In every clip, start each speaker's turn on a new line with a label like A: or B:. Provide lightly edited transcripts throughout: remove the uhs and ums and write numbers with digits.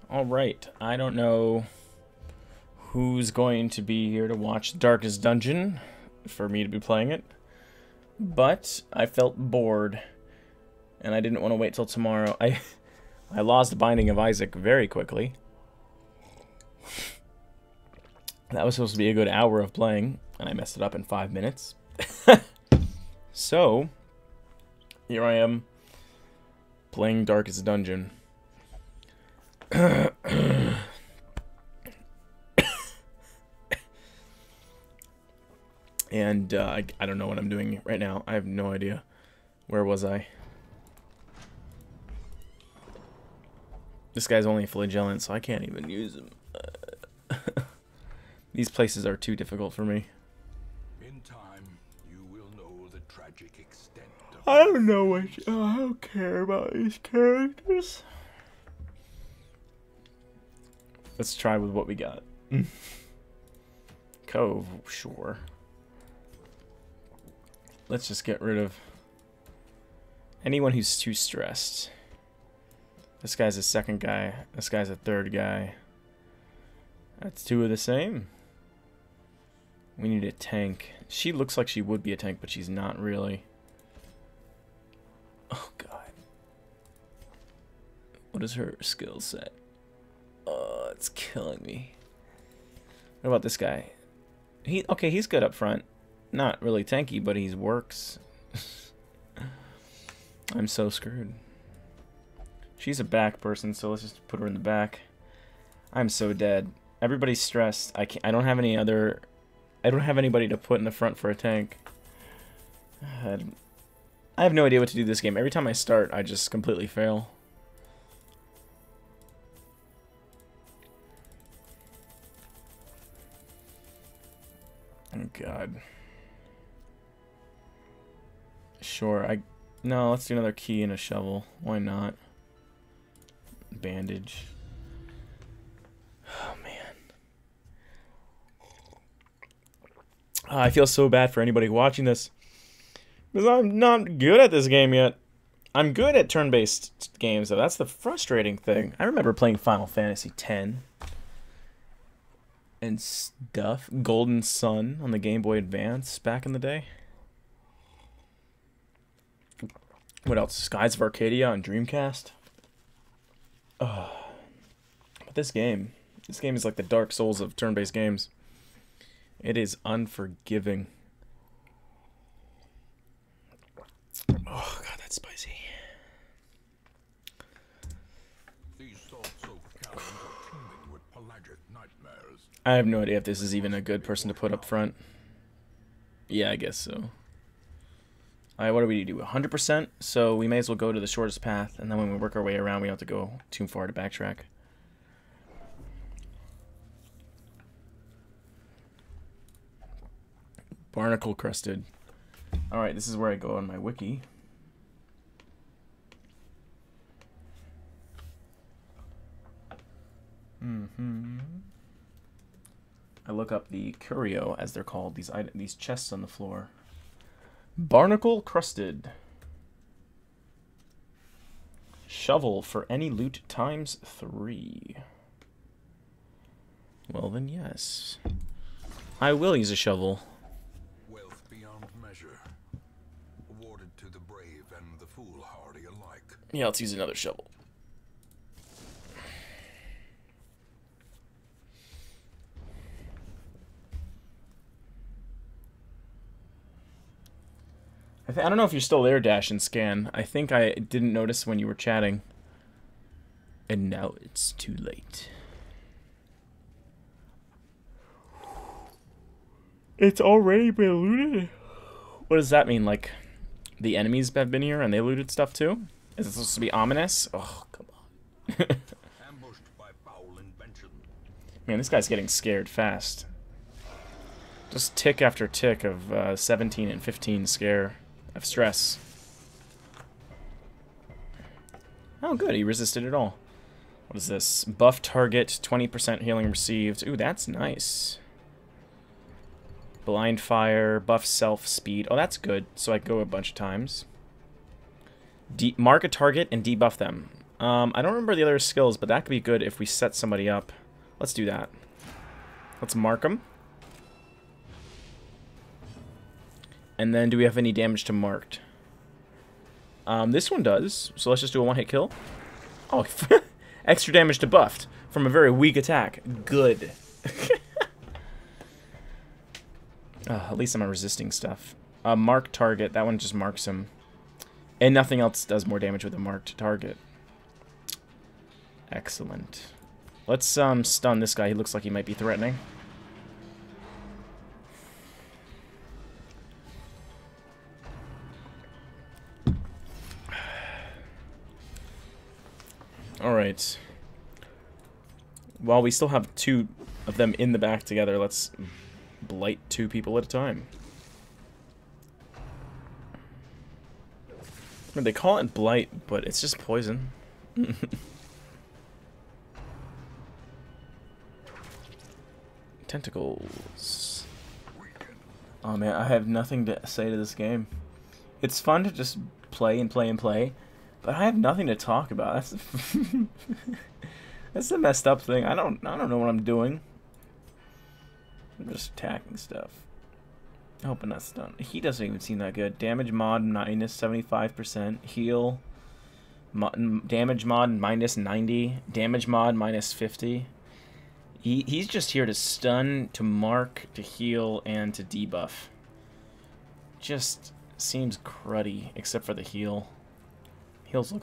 A: Alright, I don't know who's going to be here to watch Darkest Dungeon for me to be playing it, but I felt bored, and I didn't want to wait till tomorrow. I lost Binding of Isaac very quickly. That was supposed to be a good hour of playing, and I messed it up in 5 minutes. So, here I am, playing Darkest Dungeon. And I don't know what I'm doing right now. I have no idea. Where was I? This guy's only flagellant, so I can't even use him. These places are too difficult for me.
B: In time, you will know the tragic extent of
A: I don't know what. I don't care about these characters. Let's try with what we got. Cove, sure. Let's just get rid of anyone who's too stressed. This guy's a second guy. This guy's a third guy. That's two of the same. We need a tank. She looks like she would be a tank, but she's not really. Oh, God. What is her skill set? Oh, it's killing me. What about this guy? Okay, he's good up front. Not really tanky, but he works. I'm so screwed. She's a back person, so let's just put her in the back. I'm so dead. Everybody's stressed. I don't have any other. I don't have anybody to put in the front for a tank. I have no idea what to do this game. Every time I start, I just completely fail. Oh, God. Sure, no, let's do another key and a shovel. Why not? Bandage. Oh, man. I feel so bad for anybody watching this, because I'm not good at this game yet. I'm good at turn-based games, though. That's the frustrating thing. I remember playing Final Fantasy X and stuff. Golden Sun on the Game Boy Advance back in the day. What else? Skies of Arcadia on Dreamcast. But this game is like the Dark Souls of turn-based games. It is unforgiving. Oh, God, that's spicy.
B: these salt-soaked caverns are teeming with pelagic nightmares.
A: I have no idea if this is even a good person to put up front. Yeah, I guess so. Alright, what do we do? 100%? So we may as well go to the shortest path, and then when we work our way around, we don't have to go too far to backtrack. Barnacle crusted. Alright, this is where I go on my wiki. I look up the curio, as they're called, these chests on the floor. Barnacle crusted. Shovel for any loot times 3. Well then, yes. I will use a shovel.
B: Wealth beyond measure, awarded to the brave and the foolhardy alike.
A: Yeah, let's use another shovel. I don't know if you're still there, Dash and Scan. I think I didn't notice when you were chatting. And now it's too late. It's already been looted? What does that mean? Like, the enemies have been here and they looted stuff too? Is it supposed to be ominous? Oh, come on.
B: Ambushed by foul invention.
A: Man, this guy's getting scared fast. Just tick after tick of 17 and 15 scare of stress. Oh, good. He resisted it all. What is this? Buff target, 20% healing received. Ooh, that's nice. Blind fire, buff self speed. Oh, that's good. So I go a bunch of times. Mark a target and debuff them. I don't remember the other skills, but that could be good if we set somebody up. Let's do that. Let's mark them. And then do we have any damage to marked? This one does, so let's just do a one-hit kill. Oh, extra damage to buffed from a very weak attack. Good. At least I'm not resisting stuff. Mark target, that one just marks him. And nothing else does more damage with a marked target. Excellent. Let's stun this guy. He looks like he might be threatening. Alright. While we still have two of them in the back together, let's blight two people at a time. They call it blight, but it's just poison. Tentacles. Oh man, I have nothing to say to this game. It's fun to just play and play and play, but I have nothing to talk about. That's that's the messed up thing. I don't know what I'm doing. I'm just attacking stuff. Hoping that's done. He doesn't even seem that good. Damage mod minus 75%. Heal. Damage mod minus 90. Damage mod minus 50. He's just here to stun, to mark, to heal, and to debuff. Just seems cruddy, except for the heal. Heal's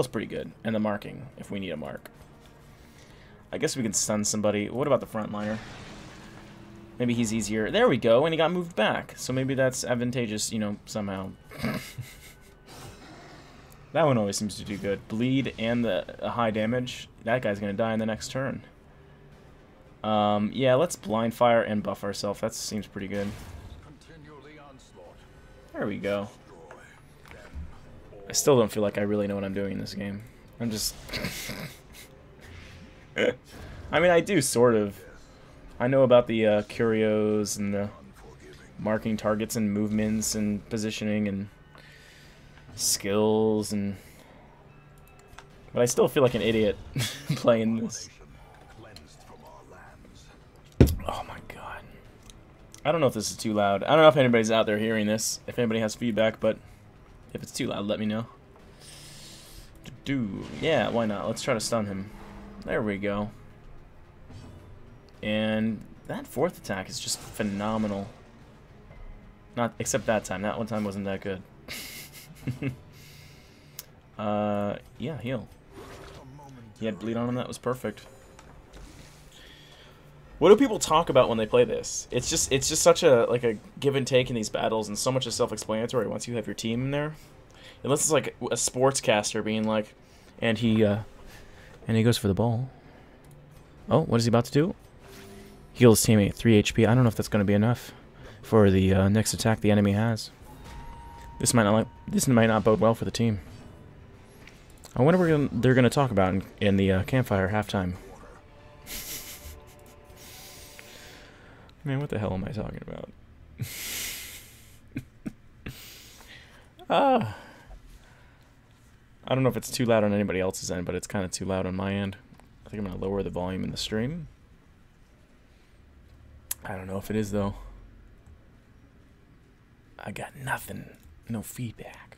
A: pretty good, and the marking, if we need a mark. I guess we can stun somebody. What about the frontliner? Maybe he's easier. There we go, and he got moved back. So maybe that's advantageous, you know, somehow. That one always seems to do good. Bleed and the high damage. That guy's going to die in the next turn. Yeah, let's blind fire and buff ourselves. That seems pretty good. There we go. I still don't feel like I really know what I'm doing in this game. I'm just... I mean, I do, sort of. I know about the curios and the marking targets and movements and positioning and skills and... But I still feel like an idiot playing this. Oh my god. I don't know if this is too loud. I don't know if anybody's out there hearing this, if anybody has feedback, but if it's too loud, let me know. Yeah, why not? Let's try to stun him. There we go. And that fourth attack is just phenomenal. Not except that time. That one time wasn't that good. Yeah, heal. He had bleed on him. That was perfect. What do people talk about when they play this? It's just such a give and take in these battles, and so much is self-explanatory once you have your team in there. Unless it's like a sportscaster being like, and he goes for the ball. Oh, what is he about to do? Heal his teammate 3 HP. I don't know if that's going to be enough for the next attack the enemy has. This might not bode well for the team. I wonder what they're going to talk about in the campfire halftime. Man, what the hell am I talking about? I don't know if it's too loud on anybody else's end, but it's kind of too loud on my end. I think I'm going to lower the volume in the stream. I don't know if it is, though. I got nothing. No feedback.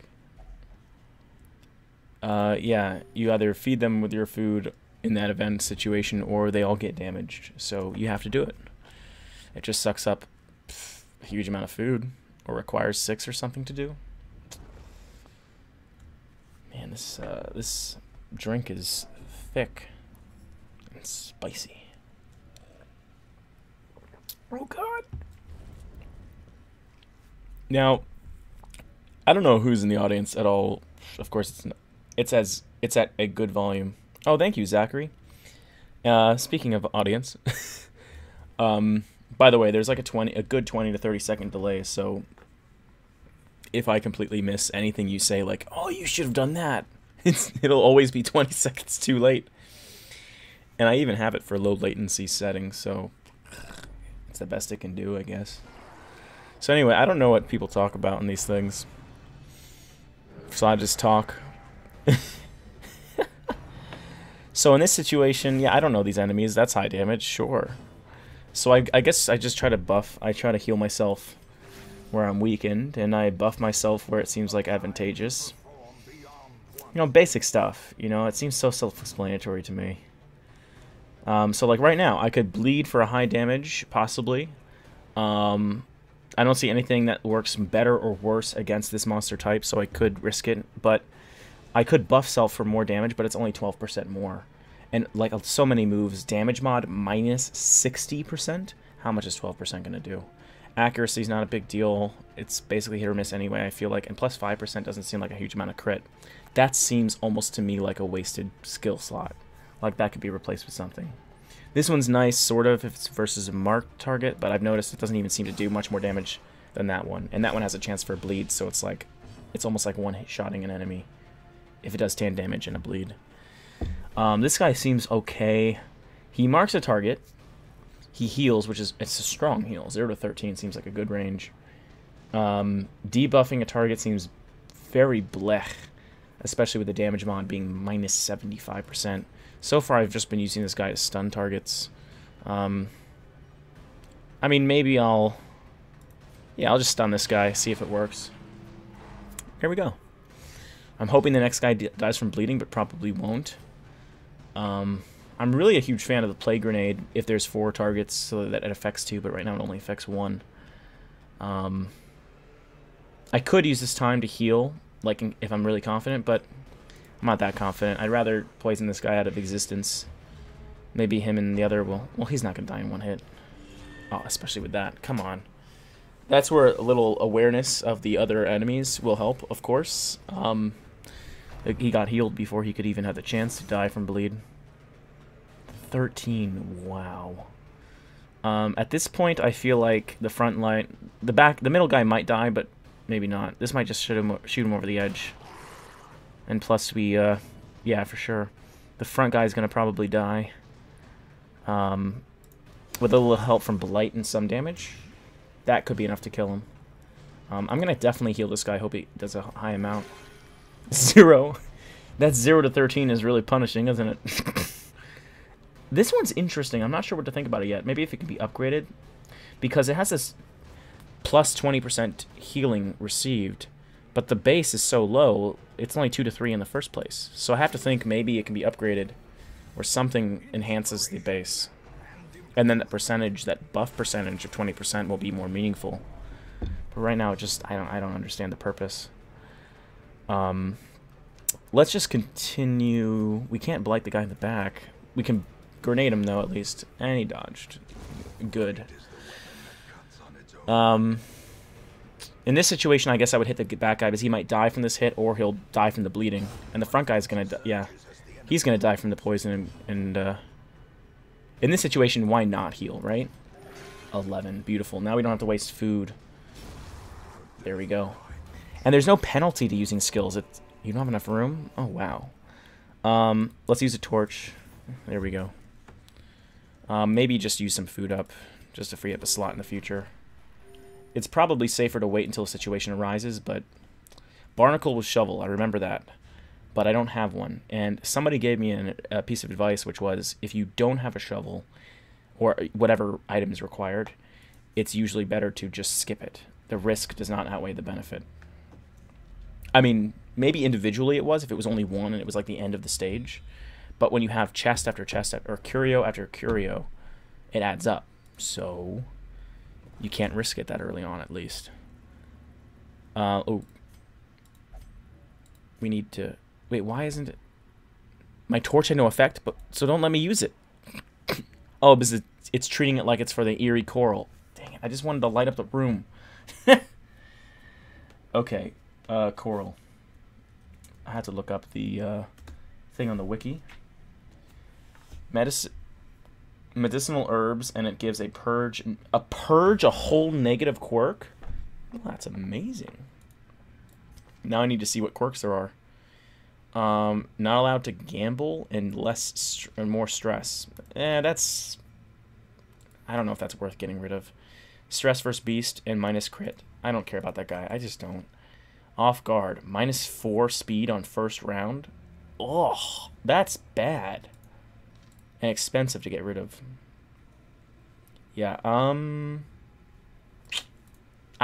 A: Yeah, you either feed them with your food in that event situation, or they all get damaged. So you have to do it. It just sucks up a huge amount of food, or requires 6 or something to do. Man, this drink is thick and spicy. Oh god. Now, I don't know who's in the audience at all. Of course, it's not. It's at a good volume. Oh, thank you, Zachary. Speaking of audience, by the way, there's like a good 20 to 30 second delay. So if I completely miss anything you say, like, "Oh, you should have done that," it'll always be 20 seconds too late. And I even have it for low latency settings, so it's the best it can do, I guess. So anyway, I don't know what people talk about in these things, so I just talk. So in this situation, yeah, I don't know these enemies. That's high damage, sure. So I guess I just try to buff. I try to heal myself where I'm weakened, and I buff myself where it seems like advantageous. You know, basic stuff. You know, it seems so self-explanatory to me. So like right now, I could bleed for a high damage, possibly. I don't see anything that works better or worse against this monster type, so I could risk it. But I could buff self for more damage, but it's only 12% more. And like so many moves, damage mod minus 60%. How much is 12% going to do? Accuracy is not a big deal. It's basically hit or miss anyway, I feel like. And plus 5% doesn't seem like a huge amount of crit. That seems almost to me like a wasted skill slot. Like that could be replaced with something. This one's nice, sort of, if it's versus a marked target, but I've noticed it doesn't even seem to do much more damage than that one. And that one has a chance for a bleed, so it's like, it's almost like one-shotting an enemy if it does 10 damage and a bleed. This guy seems okay. He marks a target. He heals, which is, it's a strong heal. 0 to 13 seems like a good range. Debuffing a target seems very blech, especially with the damage mod being minus 75%. So far, I've just been using this guy to stun targets. I mean, maybe I'll just stun this guy, see if it works. Here we go. I'm hoping the next guy dies from bleeding, but probably won't. I'm really a huge fan of the Plague Grenade if there's 4 targets, so that it affects 2, but right now it only affects 1. I could use this time to heal, like if I'm really confident, but I'm not that confident. I'd rather poison this guy out of existence. Maybe him and the other will... Well, he's not going to die in one hit. Oh, especially with that. Come on. That's where a little awareness of the other enemies will help, of course. He got healed before he could even have the chance to die from bleed. 13. Wow. At this point, I feel like the front line... The middle guy might die, but maybe not. This might just shoot him over the edge. And plus we, yeah, for sure. The front guy's going to probably die. With a little help from Blight and some damage, that could be enough to kill him. I'm going to definitely heal this guy. Hope he does a high amount. 0. That 0 to 13 is really punishing, isn't it? This one's interesting. I'm not sure what to think about it yet. Maybe if it can be upgraded. Because it has this plus 20% healing received. But the base is so low, it's only 2 to 3 in the first place. So I have to think maybe it can be upgraded or something enhances the base. And then the percentage, that buff percentage of 20% will be more meaningful. But right now, I don't understand the purpose. Let's just continue. We can't blight the guy in the back. We can grenade him, though, at least. And he dodged. Good. In this situation, I guess I would hit the back guy because he might die from this hit or he'll die from the bleeding. And the front guy's going to, yeah, he's going to die from the poison. And in this situation, why not heal, right? 11. Beautiful. Now we don't have to waste food. There we go. And there's no penalty to using skills. You don't have enough room? Oh, wow. Let's use a torch. There we go. Maybe just use some food up just to free up a slot in the future. It's probably safer to wait until a situation arises, but barnacle with shovel, I remember that. But I don't have one. And somebody gave me a piece of advice, which was if you don't have a shovel, or whatever item is required, it's usually better to just skip it. The risk does not outweigh the benefit. I mean, maybe individually it was, if it was only one and it was like the end of the stage. But when you have chest after chest, or curio after curio, it adds up. So you can't risk it that early on, at least. Oh. We need to... Wait, why isn't it... My torch had no effect, but so don't let me use it. Oh, because it's treating it like it's for the eerie coral. Dang it, I just wanted to light up the room. Okay, coral. I had to look up the thing on the wiki. Medicinal herbs, and it gives a purge. A whole negative quirk? Well, that's amazing. Now I need to see what quirks there are. Not allowed to gamble and more stress. That's... I don't know if that's worth getting rid of. Stress versus beast and minus crit. I don't care about that guy. I just don't. Off guard. -4 speed on first round. Oh, that's bad. And expensive to get rid of. Yeah, I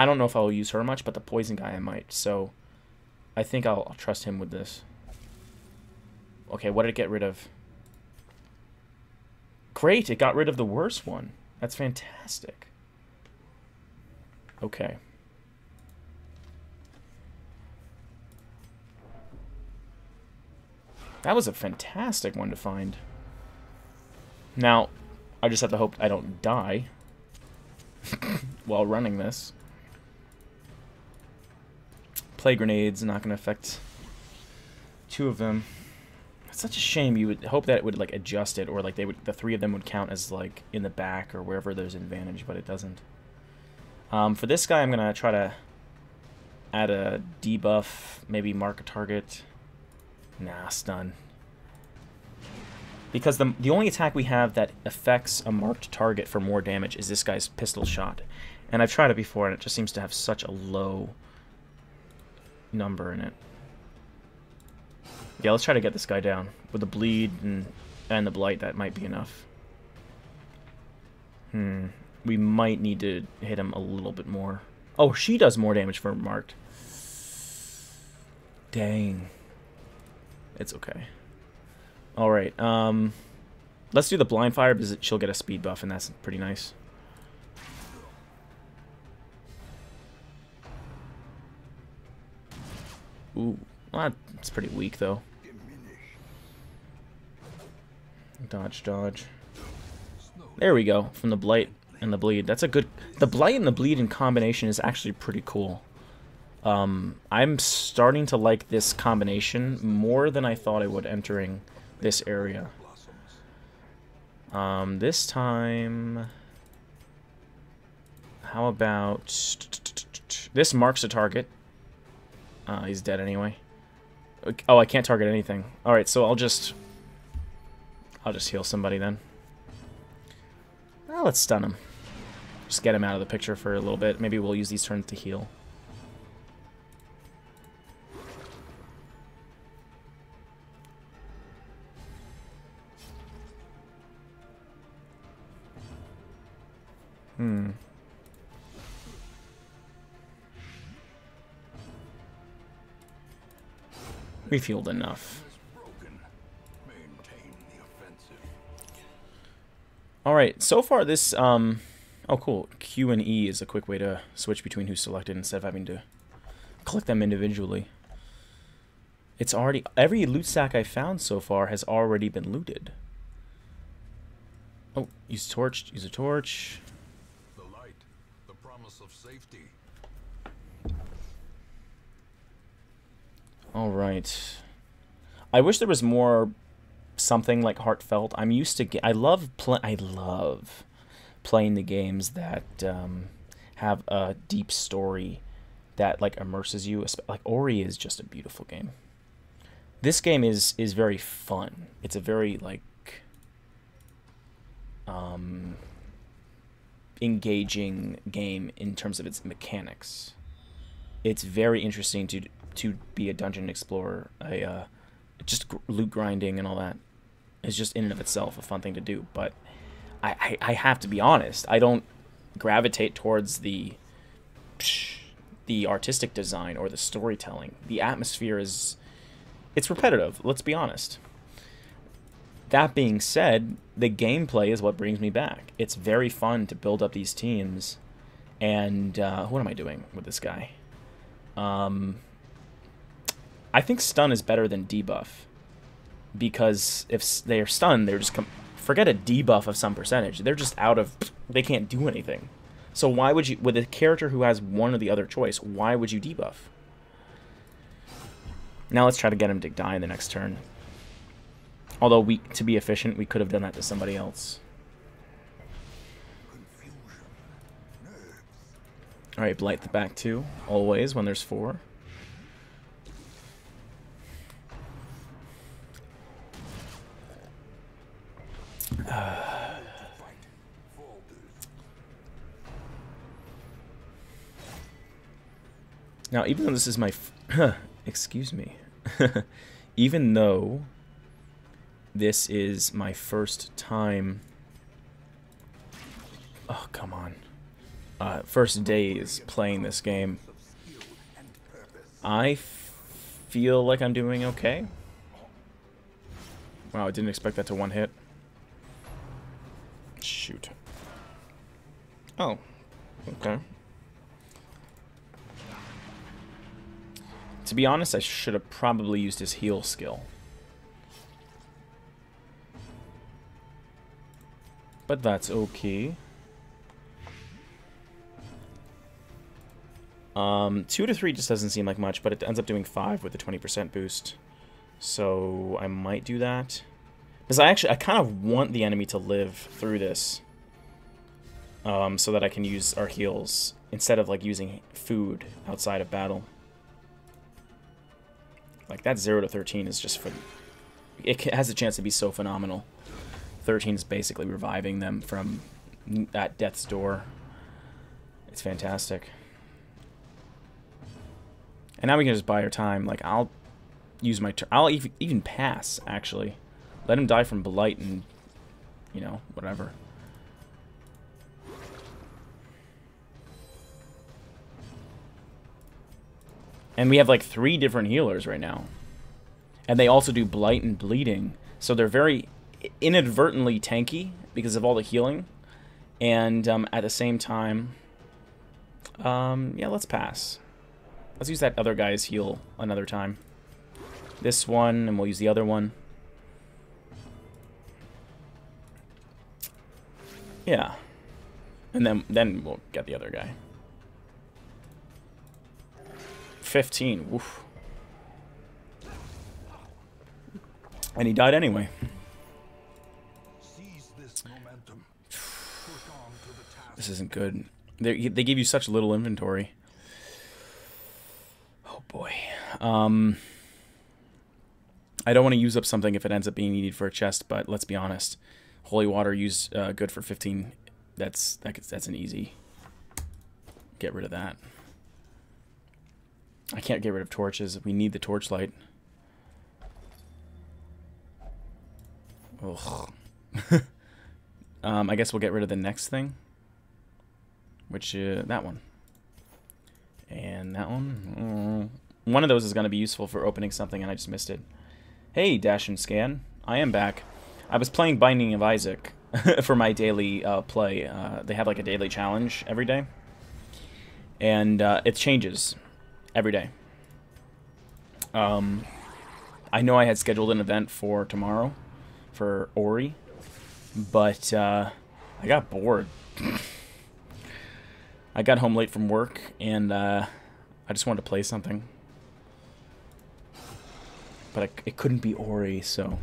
A: don't know if I'll use her much, but the poison guy I might. So I think I'll trust him with this. Okay, what did it get rid of? Great, it got rid of the worst one. That's fantastic. Okay. That was a fantastic one to find. Now, I just have to hope I don't die while running this. Play grenades, not going to affect 2 of them. It's such a shame. You would hope that it would like adjust it, or like the 3 of them would count as like in the back or wherever there's advantage, but it doesn't. For this guy, I'm going to try to add a debuff, maybe mark a target. Nah, stun. Because the only attack we have that affects a marked target for more damage is this guy's pistol shot. And I've tried it before, and it just seems to have such a low number in it. Yeah, let's try to get this guy down. With the bleed and the blight, that might be enough. We might need to hit him a little bit more. Oh, she does more damage for marked. Dang. It's okay. Alright, let's do the blind fire because she'll get a speed buff, and that's pretty nice. Ooh, well, that's pretty weak, though. Dodge, dodge. There we go, from the blight and the bleed. That's a good... The blight and the bleed in combination is actually pretty cool. I'm starting to like this combination more than I thought I would entering this area. This time... How about... This marks a target. He's dead anyway. Oh, I can't target anything. Alright, so I'll just heal somebody then. Well, let's stun him. Just get him out of the picture for a little bit. Maybe we'll use these turns to heal. We've healed enough. Alright, so far this, oh cool, Q and E is a quick way to switch between who's selected instead of having to collect them individually. It's already, every loot sack I found so far has already been looted. Oh, use torch, use a torch.
B: The light, the promise of safety.
A: Alright. I wish there was more something like heartfelt. I'm used to... I love playing the games that have a deep story that like immerses you. Like Ori is just a beautiful game. This game is very fun. It's a very like engaging game in terms of its mechanics. It's very interesting to be a dungeon explorer. Just loot grinding and all that is just in and of itself a fun thing to do. But I have to be honest, I don't gravitate towards the artistic design or the storytelling. The atmosphere it's repetitive, let's be honest. That being said, the gameplay is what brings me back. It's very fun to build up these teams. And what am I doing with this guy? I think stun is better than debuff, because if they are stunned, they're just forget a debuff of some percentage. They're just out of, they can't do anything. So why would you, with a character who has one or the other choice, why would you debuff? Now let's try to get him to die in the next turn. Although to be efficient, we could have done that to somebody else. All right, blight the back 2 always when there's 4. Now, even though this is my... excuse me. Even though This is my first time... Oh, come on. First days playing this game. I feel like I'm doing okay. Wow, I didn't expect that to one hit. Shoot. Oh. Okay. To be honest, I should have probably used his heal skill. But that's okay. 2 to 3 just doesn't seem like much, but it ends up doing 5 with the 20% boost. So I might do that. Because I kind of want the enemy to live through this. So that I can use our heals instead of like using food outside of battle. Like that 0 to 13 is just for... It has a chance to be so phenomenal. 13 is basically reviving them from at death's door. It's fantastic. And now we can just buy our time. Like, I'll use my... I'll even pass, actually. Let him die from Blight and, you know, whatever. And we have, like, 3 different healers right now. And they also do Blight and Bleeding. So they're very inadvertently tanky because of all the healing. And at the same time... yeah, let's pass. Let's use that other guy's heal another time. This one, and we'll use the other one. Yeah. And then we'll get the other guy. 15. Woof. And he died anyway. This isn't good. They give you such little inventory. Oh boy. I don't want to use up something if it ends up being needed for a chest, but let's be honest. Holy water used good for 15. That's an easy. Get rid of that. I can't get rid of torches. We need the torchlight. Ugh. I guess we'll get rid of the next thing. Which, that one. And that one. One of those is going to be useful for opening something, and I just missed it. Hey, Dash and Scan. I am back. I was playing Binding of Isaac for my daily play. They have like a daily challenge every day. And it changes every day. I know I had scheduled an event for tomorrow for Ori, but I got bored. I got home late from work, and I just wanted to play something. But it couldn't be Ori, so...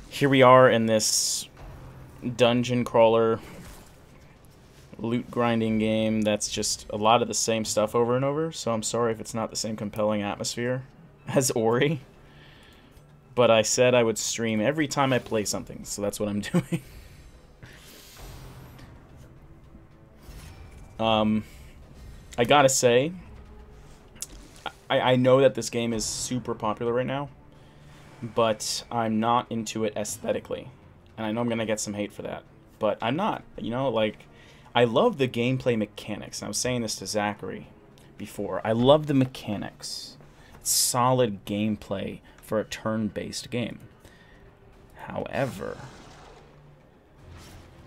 A: Here we are in this dungeon crawler loot grinding game that's just a lot of the same stuff over and over, so I'm sorry if it's not the same compelling atmosphere as Ori. But I said I would stream every time I play something, so that's what I'm doing. I gotta say, I know that this game is super popular right now, but I'm not into it aesthetically. And I know I'm gonna get some hate for that, but I'm not. You know, like, I love the gameplay mechanics. And I was saying this to Zachary before. I love the mechanics. It's solid gameplay for a turn-based game. However,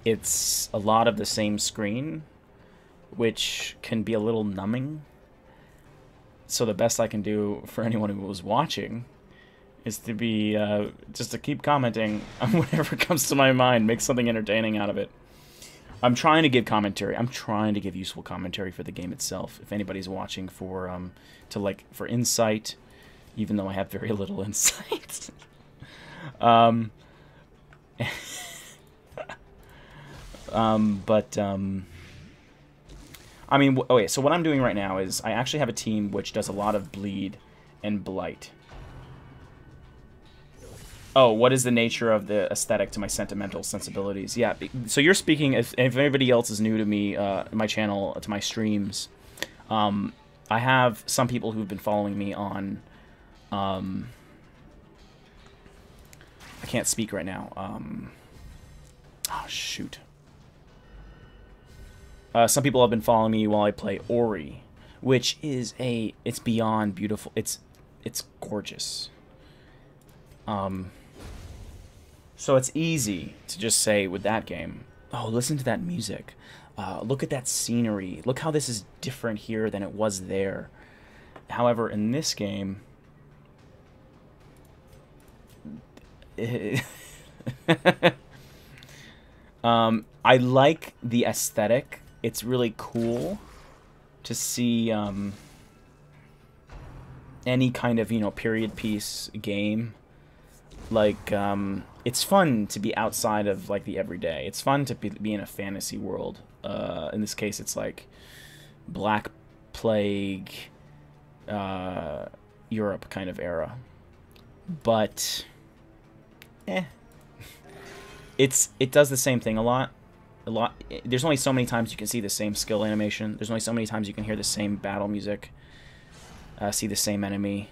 A: it's a lot of the same screen, which can be a little numbing. So the best I can do for anyone who was watching is to be, just to keep commenting on whatever comes to my mind, make something entertaining out of it. I'm trying to give commentary. I'm trying to give useful commentary for the game itself. If anybody's watching for, for insight, even though I have very little insight. I mean, okay, so what I'm doing right now is I actually have a team which does a lot of bleed and blight. Oh, what is the nature of the aesthetic to my sentimental sensibilities? Yeah, so you're speaking, if anybody else is new to me, my channel, to my streams, I have some people who've been following me on, I can't speak right now. Oh, shoot. Some people have been following me while I play Ori, which is it's beyond beautiful. It's gorgeous. So it's easy to just say with that game, oh, listen to that music. Look at that scenery. Look how this is different here than it was there. However, in this game, I like the aesthetic. It's really cool to see any kind of, you know, period piece game. Like, it's fun to be outside of, like, the everyday. It's fun to be in a fantasy world. In this case, it's like Black Plague, Europe kind of era. But, it does the same thing a lot. There's only so many times you can see the same skill animation. There's only so many times you can hear the same battle music, see the same enemy.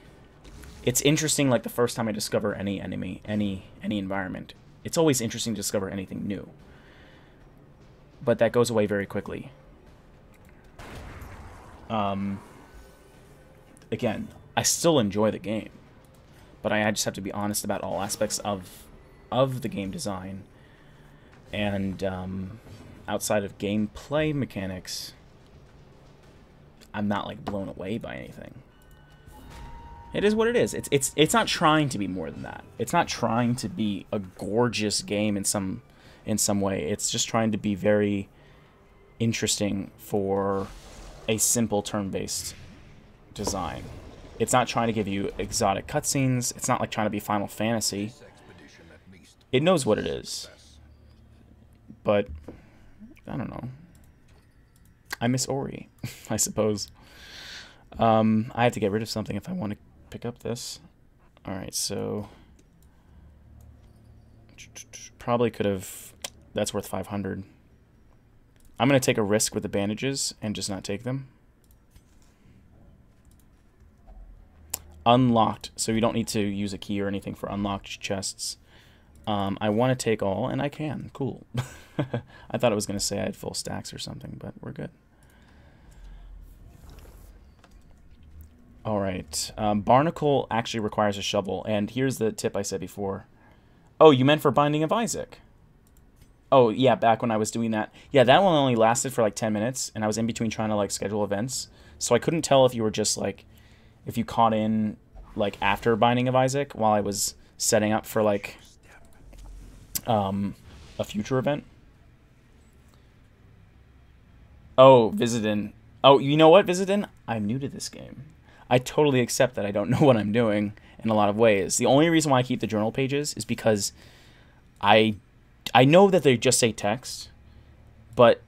A: It's interesting, like the first time I discover any enemy, any environment. It's always interesting to discover anything new. But that goes away very quickly. Again, I still enjoy the game, but I just have to be honest about all aspects of the game design. And outside of gameplay mechanics, I'm not like blown away by anything. It is what it is. It's not trying to be more than that. It's not trying to be a gorgeous game in some way. It's just trying to be very interesting for a simple turn-based design. It's not trying to give you exotic cutscenes. It's not like trying to be Final Fantasy. It knows what it is. But I don't know. I miss Ori, I suppose. I have to get rid of something if I want to pick up this. Alright, so probably could have. That's worth 500. I'm going to take a risk with the bandages and just not take them. Unlocked, so you don't need to use a key or anything for unlocked chests. I want to take all, and I can. Cool. I thought it was going to say I had full stacks or something, but we're good. Alright. Barnacle actually requires a shovel, and here's the tip I said before. Oh, you meant for Binding of Isaac. Oh, yeah, back when I was doing that. Yeah, that one only lasted for like 10 minutes, and I was in between trying to like schedule events. So I couldn't tell if you were just like, if you caught in like after Binding of Isaac while I was setting up for like a future event. Oh, Visiden. Oh, you know what, Visiden? I'm new to this game. I totally accept that I don't know what I'm doing in a lot of ways. The only reason why I keep the journal pages is because I know that they just say text, but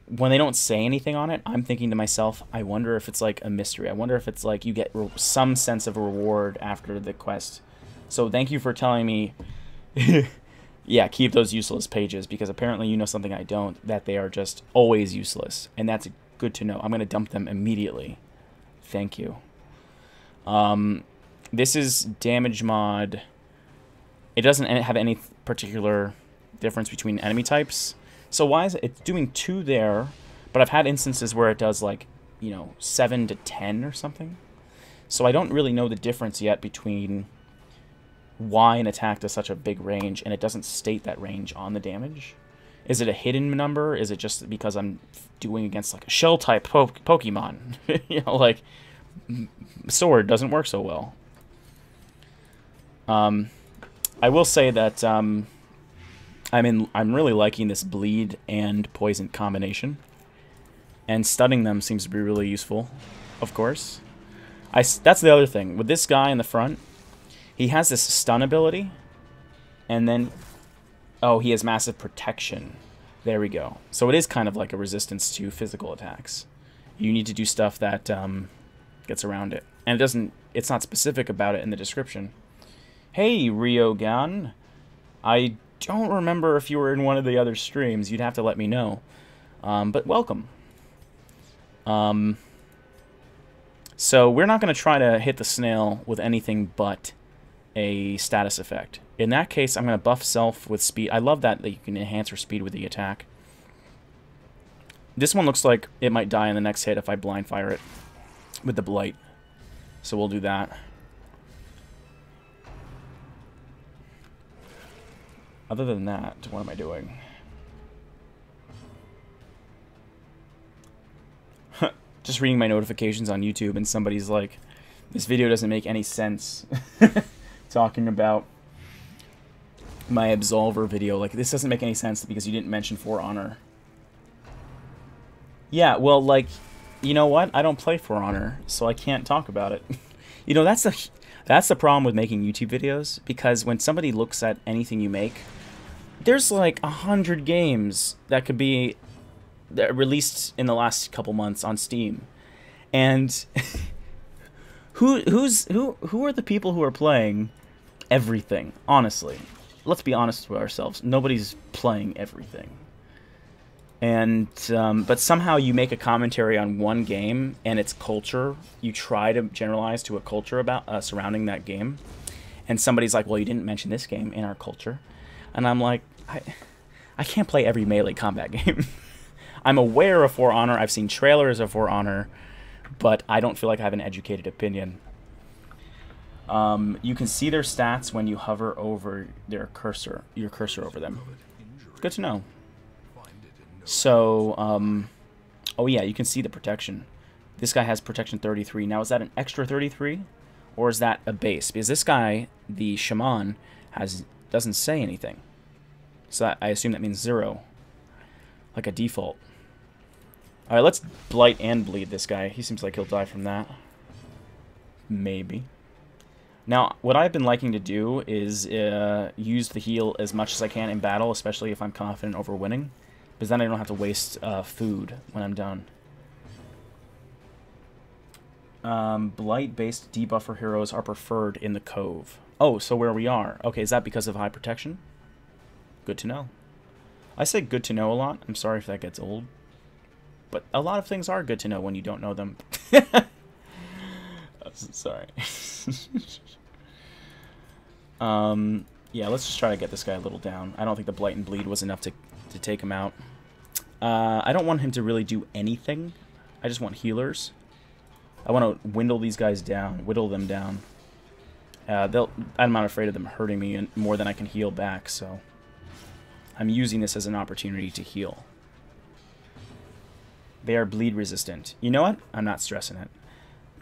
A: when they don't say anything on it, I'm thinking to myself, I wonder if it's like a mystery. I wonder if it's like you get some sense of a reward after the quest. So thank you for telling me, yeah, keep those useless pages, because apparently you know something I don't, that they are just always useless. And that's good to know. I'm going to dump them immediately. Thank you. This is damage mod. It doesn't have any particular difference between enemy types. So why is it? It's doing 2 there, but I've had instances where it does like, you know, 7 to 10 or something. So I don't really know the difference yet between why an attack does such a big range, and it doesn't state that range on the damage. Is it a hidden number? Is it just because I'm doing against like a shell type Pokemon? You know, like sword doesn't work so well. I will say that I'm really liking this bleed and poison combination, and stunning them seems to be really useful. Of course, that's the other thing with this guy in the front. He has this stun ability, and then oh, he has massive protection. There we go. So it is kind of like a resistance to physical attacks. You need to do stuff that gets around it, and it's not specific about it in the description. Hey, Ryogan. I don't remember if you were in one of the other streams. You'd have to let me know. But welcome. So we're not going to try to hit the snail with anything but a status effect. In that case, I'm going to buff self with speed. I love that you can enhance your speed with the attack. This one looks like it might die in the next hit if I blind fire it with the blight. So we'll do that. Other than that, what am I doing? Just reading my notifications on YouTube, and somebody's like, this video doesn't make any sense. Talking about my Absolver video. Like, this doesn't make any sense because you didn't mention For Honor. Yeah, well, like, you know what? I don't play For Honor, so I can't talk about it. You know, that's the problem with making YouTube videos, because when somebody looks at anything you make, there's like 100 games that could be released in the last couple months on Steam, and who are the people who are playing everything? Honestly, let's be honest with ourselves. Nobody's playing everything, and but somehow you make a commentary on one game and its culture. You try to generalize to a culture about surrounding that game, and somebody's like, "Well, you didn't mention this game in our culture," and I'm like, I can't play every melee combat game. I'm aware of For Honor. I've seen trailers of For Honor, but I don't feel like I have an educated opinion. You can see their stats when you hover over their cursor, your cursor over them. Good to know. So, oh yeah, you can see the protection. This guy has protection 33. Now, is that an extra 33, or is that a base? Because this guy, the shaman, doesn't say anything. So I assume that means 0, like a default. All right, let's blight and bleed this guy. He seems like he'll die from that. Maybe. Now, what I've been liking to do is use the heal as much as I can in battle, especially if I'm confident over winning, because then I don't have to waste food when I'm done. Blight-based debuffer heroes are preferred in the Cove. Oh, so where we are. Okay, is that because of high protection? Good to know. I say good to know a lot. I'm sorry if that gets old. But a lot of things are good to know when you don't know them. Sorry. Yeah, let's just try to get this guy a little down. I don't think the Blight and Bleed was enough to take him out. I don't want him to really do anything. I just want healers. I want to whittle these guys down, whittle them down. I'm not afraid of them hurting me more than I can heal back, so I'm using this as an opportunity to heal. They are bleed resistant. You know what? I'm not stressing it.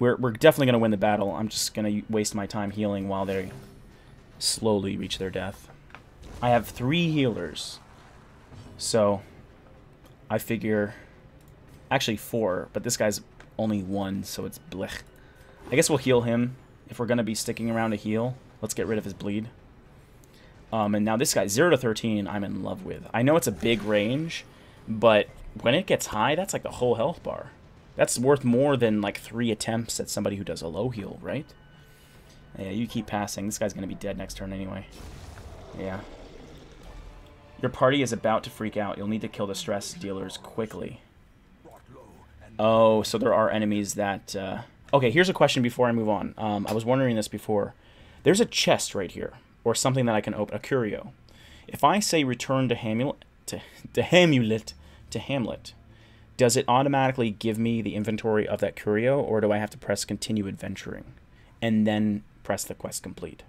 A: We're definitely going to win the battle. I'm just going to waste my time healing while they slowly reach their death. I have 3 healers. So, I figure... Actually 4, but this guy's only 1, so it's blech. I guess we'll heal him. If we're going to be sticking around to heal, let's get rid of his bleed. And now this guy, 0 to 13, I'm in love with. I know it's a big range, but when it gets high, that's like the whole health bar. That's worth more than like 3 attempts at somebody who does a low heal, right? Yeah, you keep passing. This guy's going to be dead next turn anyway. Yeah. Your party is about to freak out. You'll need to kill the stress dealers quickly. Oh, so there are enemies that... Okay, here's a question before I move on. I was wondering this before. There's a chest right here, or something that I can open, a curio. If I say return to Hamlet, does it automatically give me the inventory of that curio, or do I have to press continue adventuring and then press the quest complete?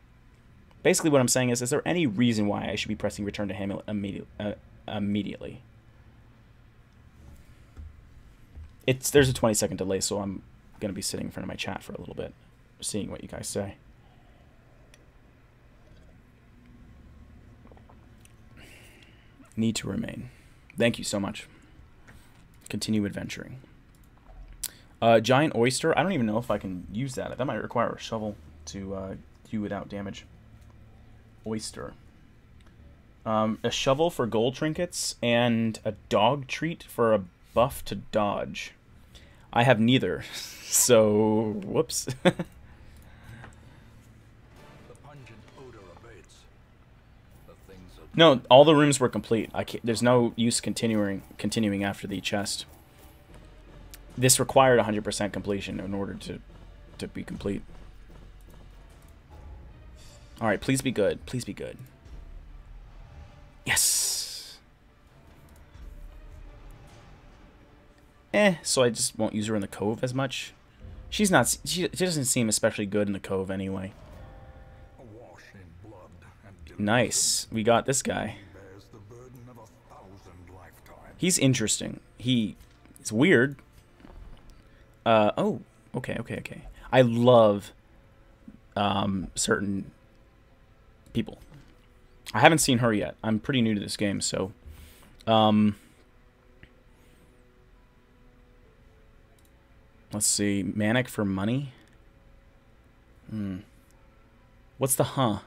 A: Basically what I'm saying is there any reason why I should be pressing return to Hamlet immediately? There's a 20-second delay, so I'm going to be sitting in front of my chat for a little bit, seeing what you guys say. Need to remain. Thank you so much. Continue adventuring. Giant oyster. I don't even know if I can use that. That might require a shovel to do without damage. Oyster. A shovel for gold trinkets and a dog treat for a buff to dodge. I have neither, so whoops.
B: The pungent odor abates. The things are
A: No, all the rooms were complete. There's no use continuing after the chest. This required 100% completion in order to be complete. Alright, please be good. Please be good. Yes! So I just won't use her in the Cove as much. She's not... She doesn't seem especially good in the Cove anyway.
B: Awash in blood and
A: Nice. We got this guy.
B: bears the burden of 1,000 lifetimes.
A: He's interesting. He's weird. Oh. Okay. I love certain people. I haven't seen her yet. I'm pretty new to this game, so let's see. Manic for money. What's the huh?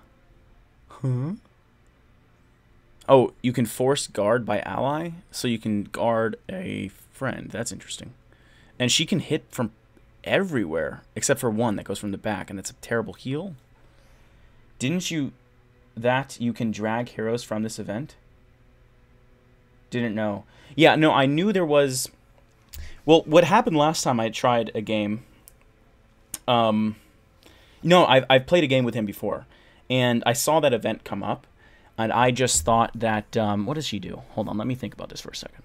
A: Oh, you can force guard by ally, so you can guard a friend. That's interesting. And she can hit from everywhere, except for one that goes from the back, and that's a terrible heal. Didn't you... that you can drag heroes from this event? Didn't know. Yeah, no, I knew there was... Well, what happened last time I tried a game... No, I've played a game with him before, and I saw that event come up, and I just thought that... what does she do? Hold on, let me think about this for a second.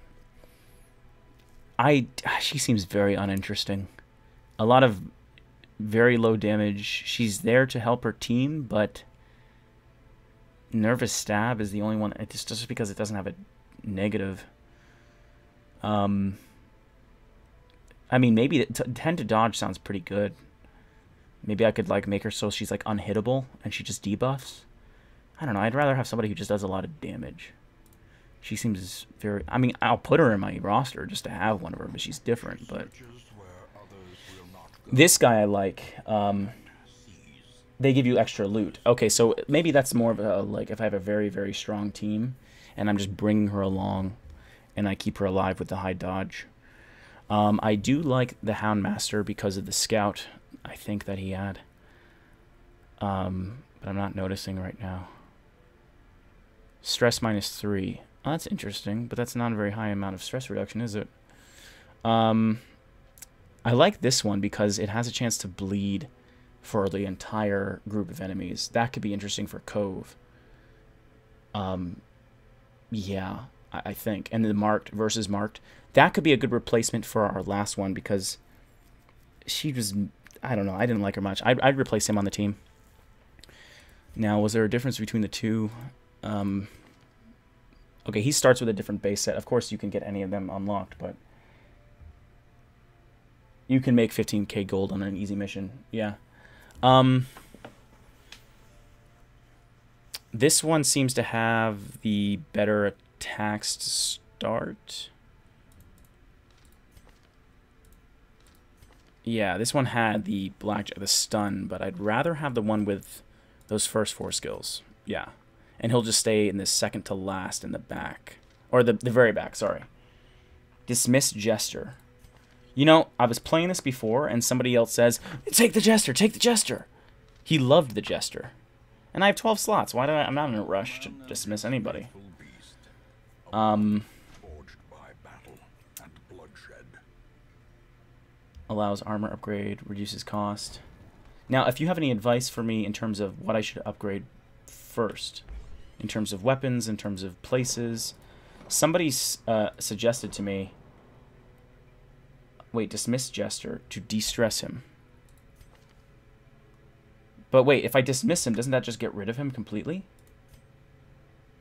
A: She seems very uninteresting. A lot of very low damage. She's there to help her team, but Nervous Stab is the only one. It's just because it doesn't have a negative. I mean, maybe 10 to dodge sounds pretty good. Maybe I could like make her so she's like unhittable and she just debuffs. I don't know. I'd rather have somebody who just does a lot of damage. She seems very... I mean, I'll put her in my roster just to have one of her, but she's different. But this guy I like. They give you extra loot. Okay, so maybe that's more of a... Like, if I have a very, very strong team, and I'm just bringing her along, and I keep her alive with the high dodge. I do like the Houndmaster because of the scout, I think, that he had. But I'm not noticing right now. Stress -3. Oh, that's interesting, but that's not a very high amount of stress reduction, is it? I like this one because it has a chance to bleed for the entire group of enemies. That could be interesting for Cove. Yeah, I think. And the marked versus marked. That could be a good replacement for our last one because she was... I don't know. I didn't like her much. I'd replace him on the team. Now, was there a difference between the two? Okay, he starts with a different base set. Of course, you can get any of them unlocked, but you can make 15k gold on an easy mission. Yeah. This one seems to have the better attacks to start. Yeah, this one had the the stun, but I'd rather have the one with those first 4 skills. Yeah. And he'll just stay in the second to last in the back. Or the very back, sorry. Dismiss Jester. You know, I was playing this before, and somebody else says, take the Jester, take the Jester. He loved the Jester. And I have 12 slots. Why do I'm not in a rush to dismiss anybody. Allows armor upgrade, reduces cost. Now, if you have any advice for me in terms of what I should upgrade first, in terms of weapons, in terms of places, somebody suggested to me, wait, dismiss Jester to de-stress him. But wait, if I dismiss him, doesn't that just get rid of him completely?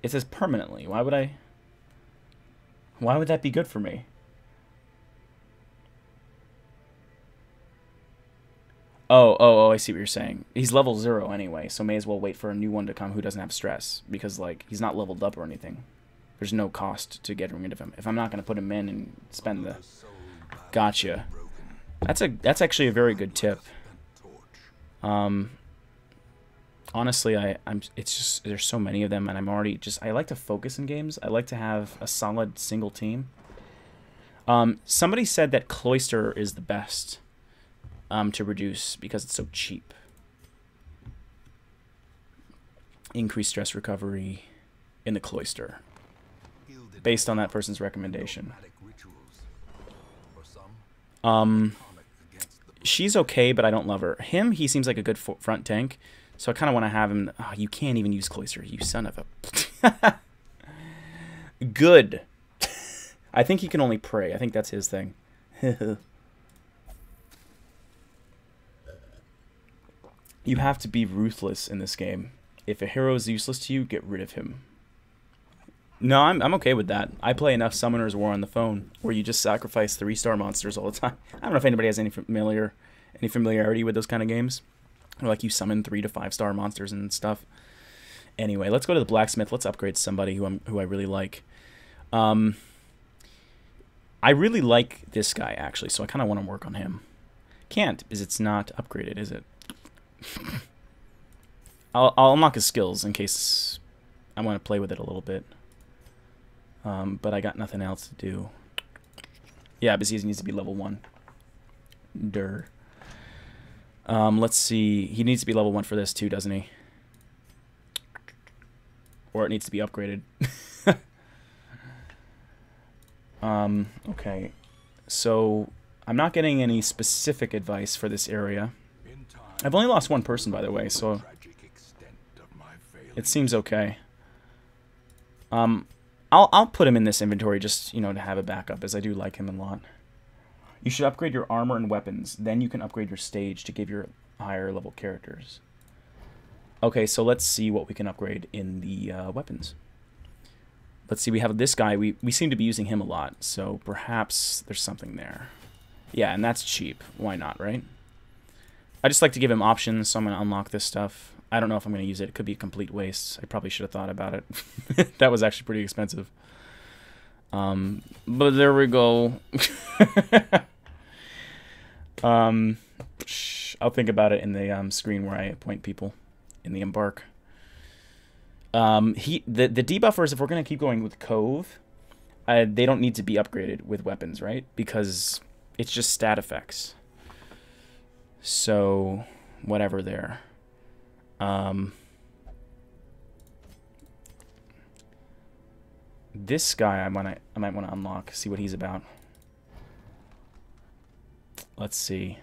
A: It says permanently. Why would that be good for me? Oh, I see what you're saying. He's level 0 anyway, so may as well wait for a new one to come who doesn't have stress. Because, like, he's not leveled up or anything. There's no cost to getting rid of him. If I'm not going to put him in and spend the... Gotcha. That's actually a very good tip. Honestly, it's just... There's so many of them, and I'm already just... I like to focus in games. I like to have a solid single team. Somebody said that Cloister is the best... to reduce because it's so cheap. Increase stress recovery in the Cloister based on that person's recommendation. She's okay, but I don't love her. He seems like a good front tank, So I kind of want to have him... Oh, you can't even use Cloister, you son of a... Good. I think he can only pray. I think that's his thing. You have to be ruthless in this game. If a hero is useless to you, get rid of him. No, I'm okay with that. I play enough Summoner's War on the phone where you just sacrifice 3-star monsters all the time. I don't know if anybody has any familiarity with those kind of games. Or like you summon 3 to 5-star monsters and stuff. Anyway, let's go to the blacksmith. Let's upgrade somebody who I really like. I really like this guy actually, so I kind of want to work on him. Can't because it's not upgraded, is it? I'll unlock his skills in case I want to play with it a little bit. But I got nothing else to do. Yeah, because he needs to be level 1. Durr. Let's see. He needs to be level 1 for this too, doesn't he? Or it needs to be upgraded. Okay. So, I'm not getting any specific advice for this area. I've only lost 1 person, by the way, so it seems okay. I'll put him in this inventory just, you know, to have a backup, as I do like him a lot. You should upgrade your armor and weapons. Then you can upgrade your stage to give your higher level characters. Okay, so let's see what we can upgrade in the weapons. Let's see, we have this guy. We seem to be using him a lot, so perhaps there's something there. Yeah, and that's cheap. Why not, right? I just like to give him options, so I'm going to unlock this stuff. I don't know if I'm going to use it. It could be a complete waste. I probably should have thought about it. That was actually pretty expensive. But there we go. I'll think about it in the screen where I appoint people in the embark. The debuffers, if we're going to keep going with Cove, they don't need to be upgraded with weapons, right? Because it's just stat effects. So, whatever there. This guy I might want to unlock, see what he's about. Let's see.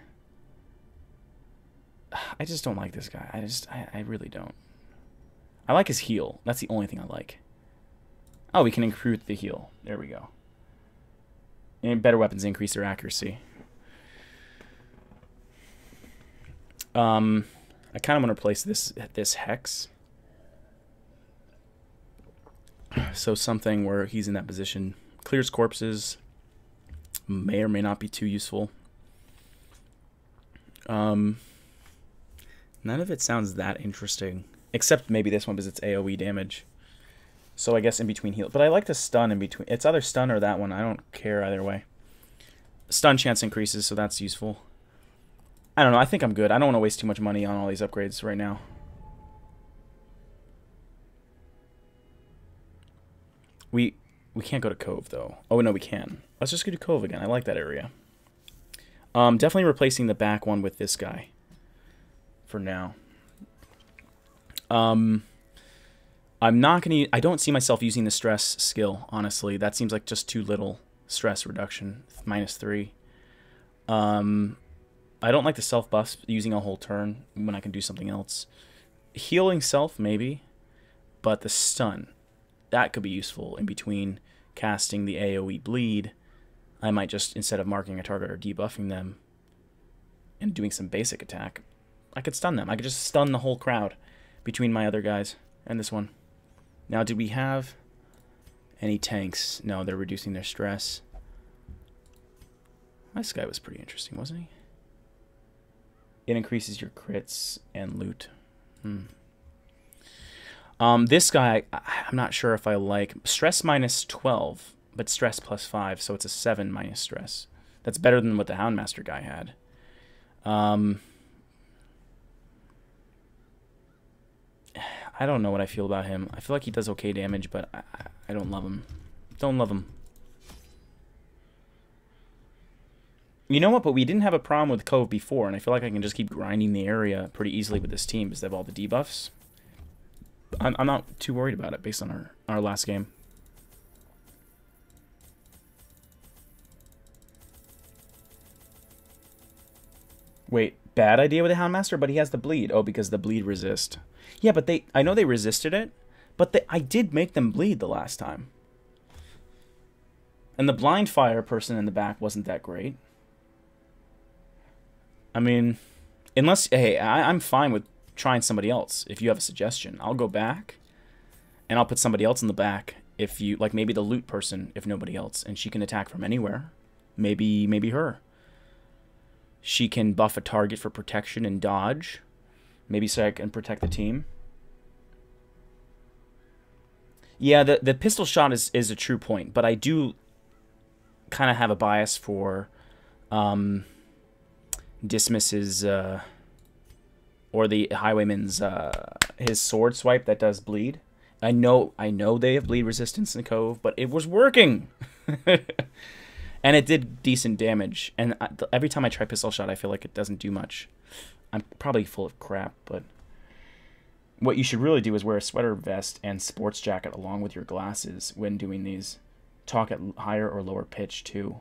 A: I just don't like this guy. I really don't. I like his heal. That's the only thing I like. Oh, we can improve the heal. There we go. And better weapons increase their accuracy. I kind of want to replace this Hex. So something where he's in that position. Clears corpses. May or may not be too useful. None of it sounds that interesting. Except maybe this one because it's AoE damage. So I guess in between heal. But I like the stun in between. It's either stun or that one. I don't care either way. Stun chance increases, so that's useful. I don't know. I think I'm good. I don't want to waste too much money on all these upgrades right now. We can't go to Cove, though. Oh, no, we can. Let's just go to Cove again. I like that area. Definitely replacing the back one with this guy. For now. I'm not going to... I don't see myself using the stress skill, honestly. That seems like just too little stress reduction. -3. I don't like the self buffs using a whole turn when I can do something else. Healing self, maybe. But the stun, that could be useful in between casting the AoE bleed. I might just, instead of marking a target or debuffing them and doing some basic attack, I could stun them. I could just stun the whole crowd between my other guys and this one. Now, did we have any tanks? No, they're reducing their stress. This guy was pretty interesting, wasn't he? It increases your crits and loot. This guy, I'm not sure if I like. Stress -12, but stress +5, so it's a 7 minus stress. That's better than what the Houndmaster guy had. I don't know what I feel about him. I feel like he does okay damage, but I don't love him. Don't love him. You know what? But we didn't have a problem with Cove before, and I feel like I can just keep grinding the area pretty easily with this team because they have all the debuffs. I'm not too worried about it based on our last game. Wait, bad idea with the Houndmaster, but he has the bleed. Oh, because the bleed resist. Yeah, but I know they resisted it, but I did make them bleed the last time. And the blind fire person in the back wasn't that great. I mean, unless, hey, I'm fine with trying somebody else. If you have a suggestion, I'll go back and I'll put somebody else in the back. If you, like maybe the loot person, if nobody else, and she can attack from anywhere. Maybe her. She can buff a target for protection and dodge. Maybe so I can protect the team. Yeah, the pistol shot is a true point, but I do kind of have a bias for Dismas's or the Highwayman's his sword swipe that does bleed. I know they have bleed resistance in Cove, but it was working. And it did decent damage. And every time I try pistol shot, I feel like it doesn't do much. I'm probably full of crap, but what you should really do is wear a sweater vest and sports jacket along with your glasses when doing these. Talk at higher or lower pitch too.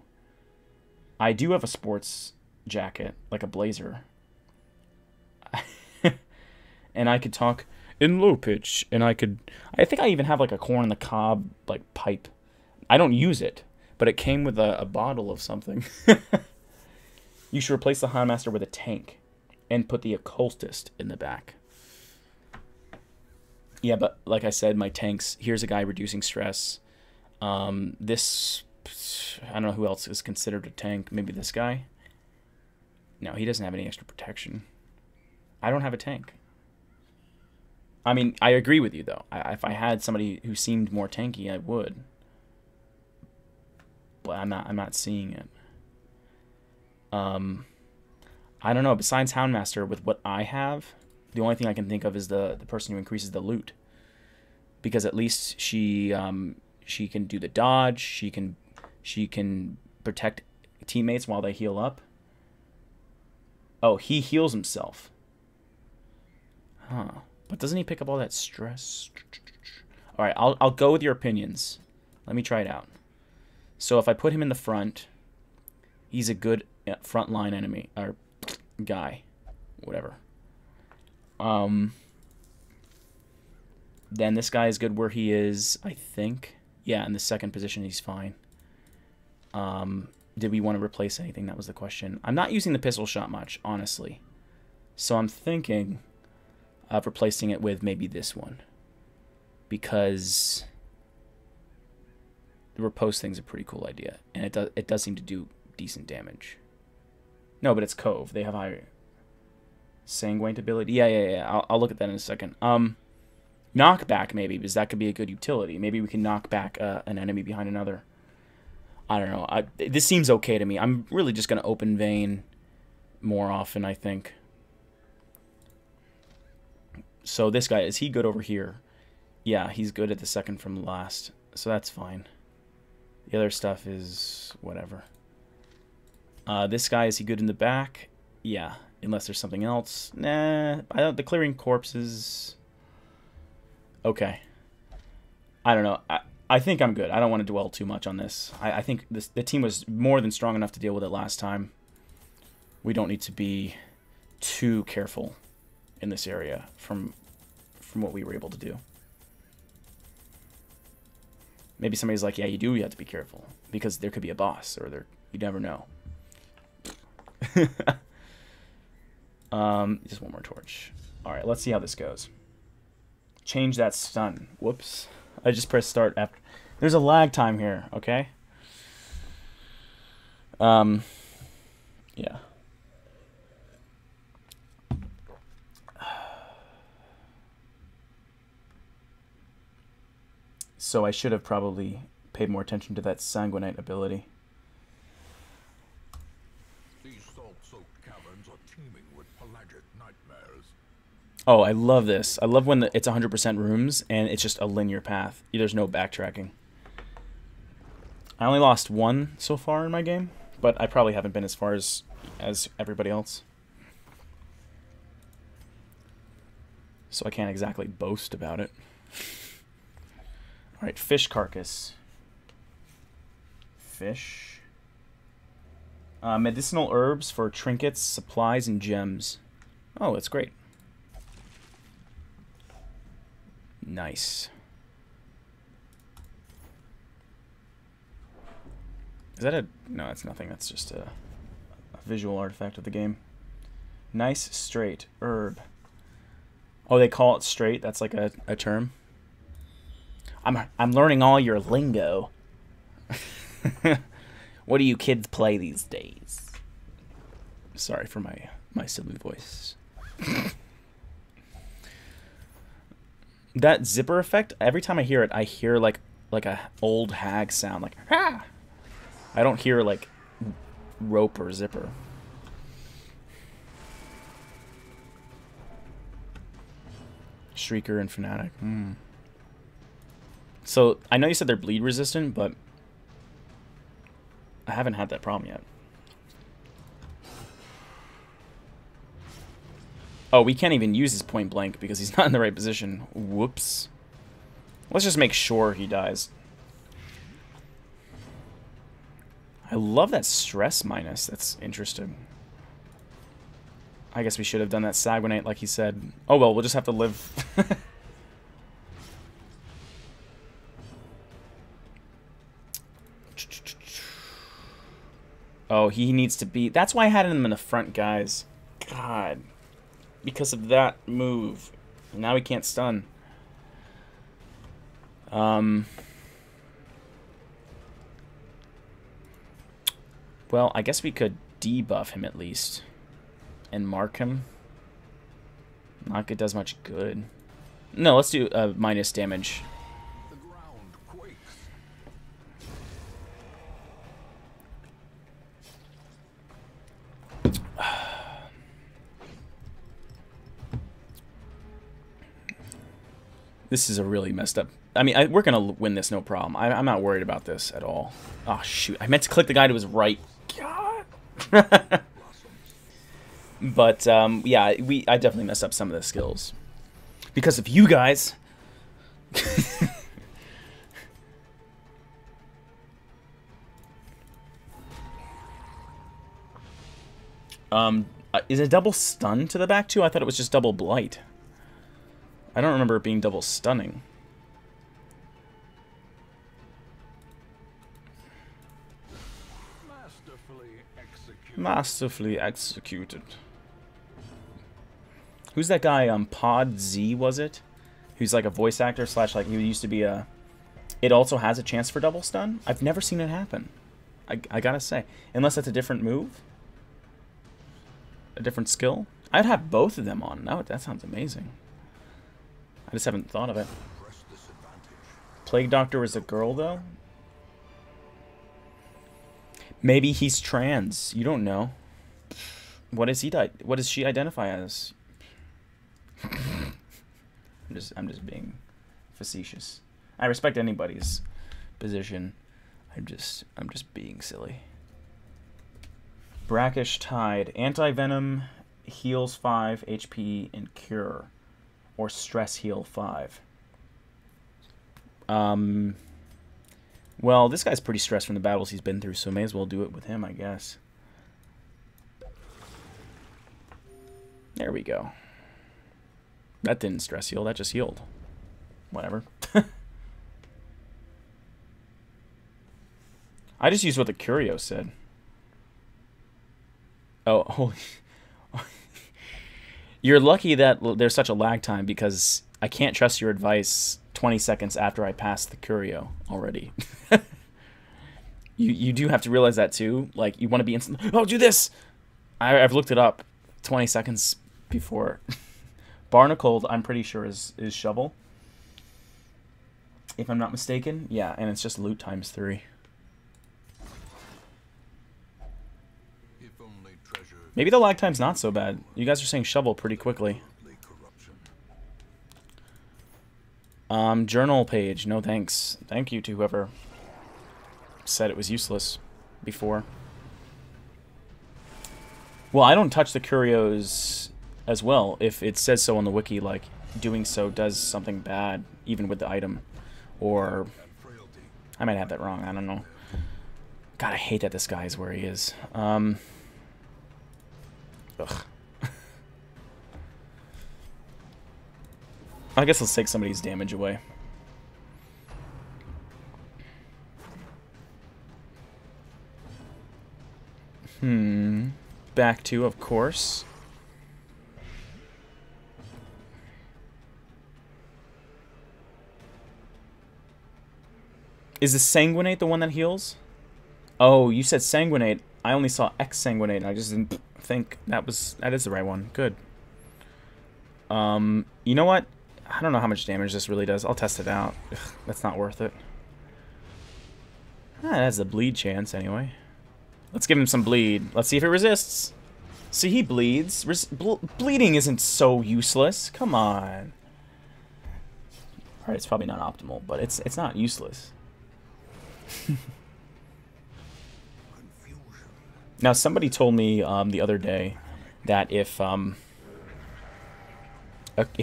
A: I do have a sports jacket, like a blazer. And I could talk in low pitch, and I think I even have like a corn on the cob like pipe. I don't use it, but it came with a bottle of something. You should replace the Houndmaster with a tank and put the occultist in the back. Yeah, but like I said, my tanks, here's a guy reducing stress. This, I don't know who else is considered a tank. Maybe this guy? No, he doesn't have any extra protection. I don't have a tank. I mean, I agree with you, though. If I had somebody who seemed more tanky, I would. But I'm not seeing it. I don't know. Besides Houndmaster, with what I have, the only thing I can think of is the person who increases the loot. Because at least she can do the dodge. She can protect teammates while they heal up. Oh, he heals himself. Huh. But doesn't he pick up all that stress? All right, I'll go with your opinions. Let me try it out. So if I put him in the front, he's a good frontline enemy or guy, whatever. Then this guy is good where he is, I think. Yeah, in the second position, he's fine. Did we want to replace anything? That was the question. I'm not using the pistol shot much, honestly. So I'm thinking of replacing it with maybe this one. Because the riposte thing's a pretty cool idea. And it does seem to do decent damage. No, but it's Cove. They have higher sanguine ability. Yeah. I'll look at that in a second. Knockback, maybe, because that could be a good utility. Maybe we can knock back an enemy behind another. I don't know. This seems okay to me. I'm really just going to open vein more often, I think. So this guy, is he good over here? Yeah, he's good at the second from last. So that's fine. The other stuff is whatever. This guy, is he good in the back? Yeah, unless there's something else. Nah, the clearing corpses. Okay. I don't know. I think I'm good. I don't want to dwell too much on this. I think the team was more than strong enough to deal with it last time. We don't need to be too careful in this area from what we were able to do. Maybe somebody's like, yeah, you have to be careful because there could be a boss or you never know. Just one more torch. All right, let's see how this goes. Change that stun. Whoops. I just pressed start after. There's a lag time here, okay? Yeah. So I should have probably paid more attention to that sanguinite ability.
B: These salt-soaked caverns are teeming with pelagic nightmares.
A: Oh, I love this. I love when it's 100% rooms and it's just a linear path. There's no backtracking. I only lost one so far in my game, but I probably haven't been as far as everybody else. So I can't exactly boast about it. Alright, fish carcass. Fish. Medicinal herbs for trinkets, supplies, and gems. Oh, that's great. Nice. Is that a... No, that's nothing. That's just a visual artifact of the game. Nice straight herb. Oh, they call it straight? That's like a term? I'm learning all your lingo. What do you kids play these days? Sorry for my silly voice. That zipper effect, every time I hear it, I hear like a old hag sound, like ha. I don't hear like rope or zipper. Shrieker and Fanatic. So I know you said they're bleed resistant, but I haven't had that problem yet. Oh, we can't even use his point blank because he's not in the right position. Whoops. Let's just make sure he dies. I love that stress minus. That's interesting. I guess we should have done that Sanguinate like he said. Oh well, we'll just have to live. Oh, he needs to be... That's why I had him in the front, guys. God. Because of that move. Now he can't stun. Well, I guess we could debuff him at least. And mark him. Not good does much good. No, let's do minus damage.
B: The ground quakes.
A: This is a really messed up... I mean, we're going to win this, no problem. I'm not worried about this at all. Oh, shoot. I meant to click the guy to his right. God. But, yeah, I definitely messed up some of the skills. Because of you guys. Is it double stun to the back, too? I thought it was just double blight. I don't remember it being double stunning. Masterfully executed. Who's that guy? Pod Z, was it? Who's like a voice actor slash like he used to be a... It also has a chance for double stun? I've never seen it happen. I gotta say. Unless that's a different move. A different skill. I'd have both of them on. No, that sounds amazing. I just haven't thought of it. Plague Doctor is a girl, though? Maybe he's trans. You don't know. What does she identify as? I'm just being facetious. I respect anybody's position. I'm just being silly. Brackish Tide. Anti-Venom heals 5 HP and Cure. Or Stress Heal 5. Well, this guy's pretty stressed from the battles he's been through, so may as well do it with him, I guess. There we go. That didn't stress heal, that just healed. Whatever. I just used what the Curio said. Oh, holy... You're lucky that there's such a lag time because I can't trust your advice 20 seconds after I pass the Curio already. You do have to realize that too. Like, you want to be instant. Oh, do this! I've looked it up 20 seconds before. Barnacled, I'm pretty sure, is Shovel. If I'm not mistaken. Yeah, and it's just loot times 3. Maybe the lag time's not so bad. You guys are saying Shovel pretty quickly. Journal page. No thanks. Thank you to whoever said it was useless before. Well, I don't touch the curios as well if it says so on the wiki, like doing so does something bad even with the item. Or I might have that wrong. I don't know. God, I hate that this guy is where he is. Ugh. I guess let's take somebody's damage away. Back to, of course. Is the Sanguinate the one that heals? Oh, you said Sanguinate. I only saw Exsanguinate, and I just didn't think that is the right one. Good. You know what? I don't know how much damage this really does. I'll test it out. Ugh, that's not worth it. Ah, it has a bleed chance anyway. Let's give him some bleed. Let's see if it resists. See, he bleeds. Bleeding isn't so useless. Come on. Alright, it's probably not optimal, but it's not useless. Now, somebody told me the other day that if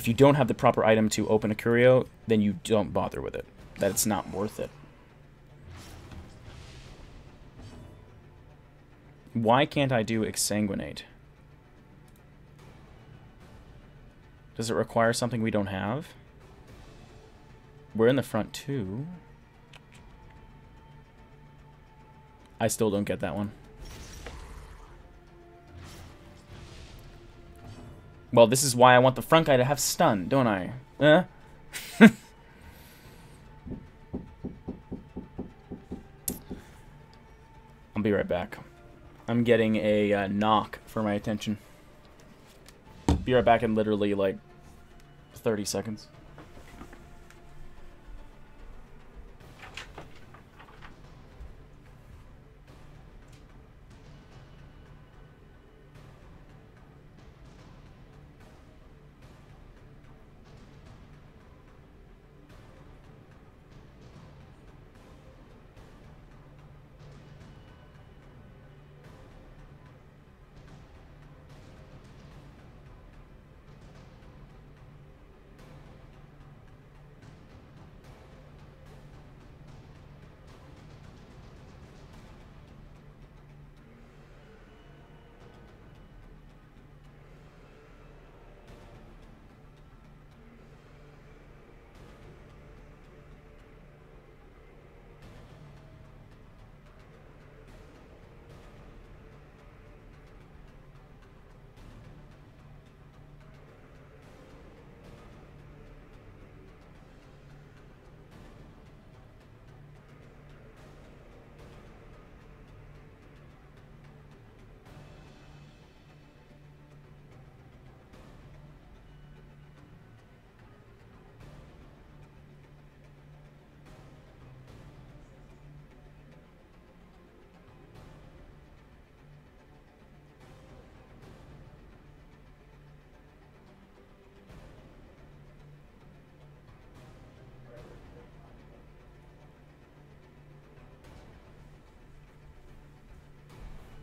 A: you don't have the proper item to open a curio, then you don't bother with it. That it's not worth it. Why can't I do Exsanguinate? Does it require something we don't have? We're in the front too. I still don't get that one. Well, this is why I want the front guy to have stun, don't I? I'll be right back. I'm getting a knock for my attention. Be right back in literally like 30 seconds.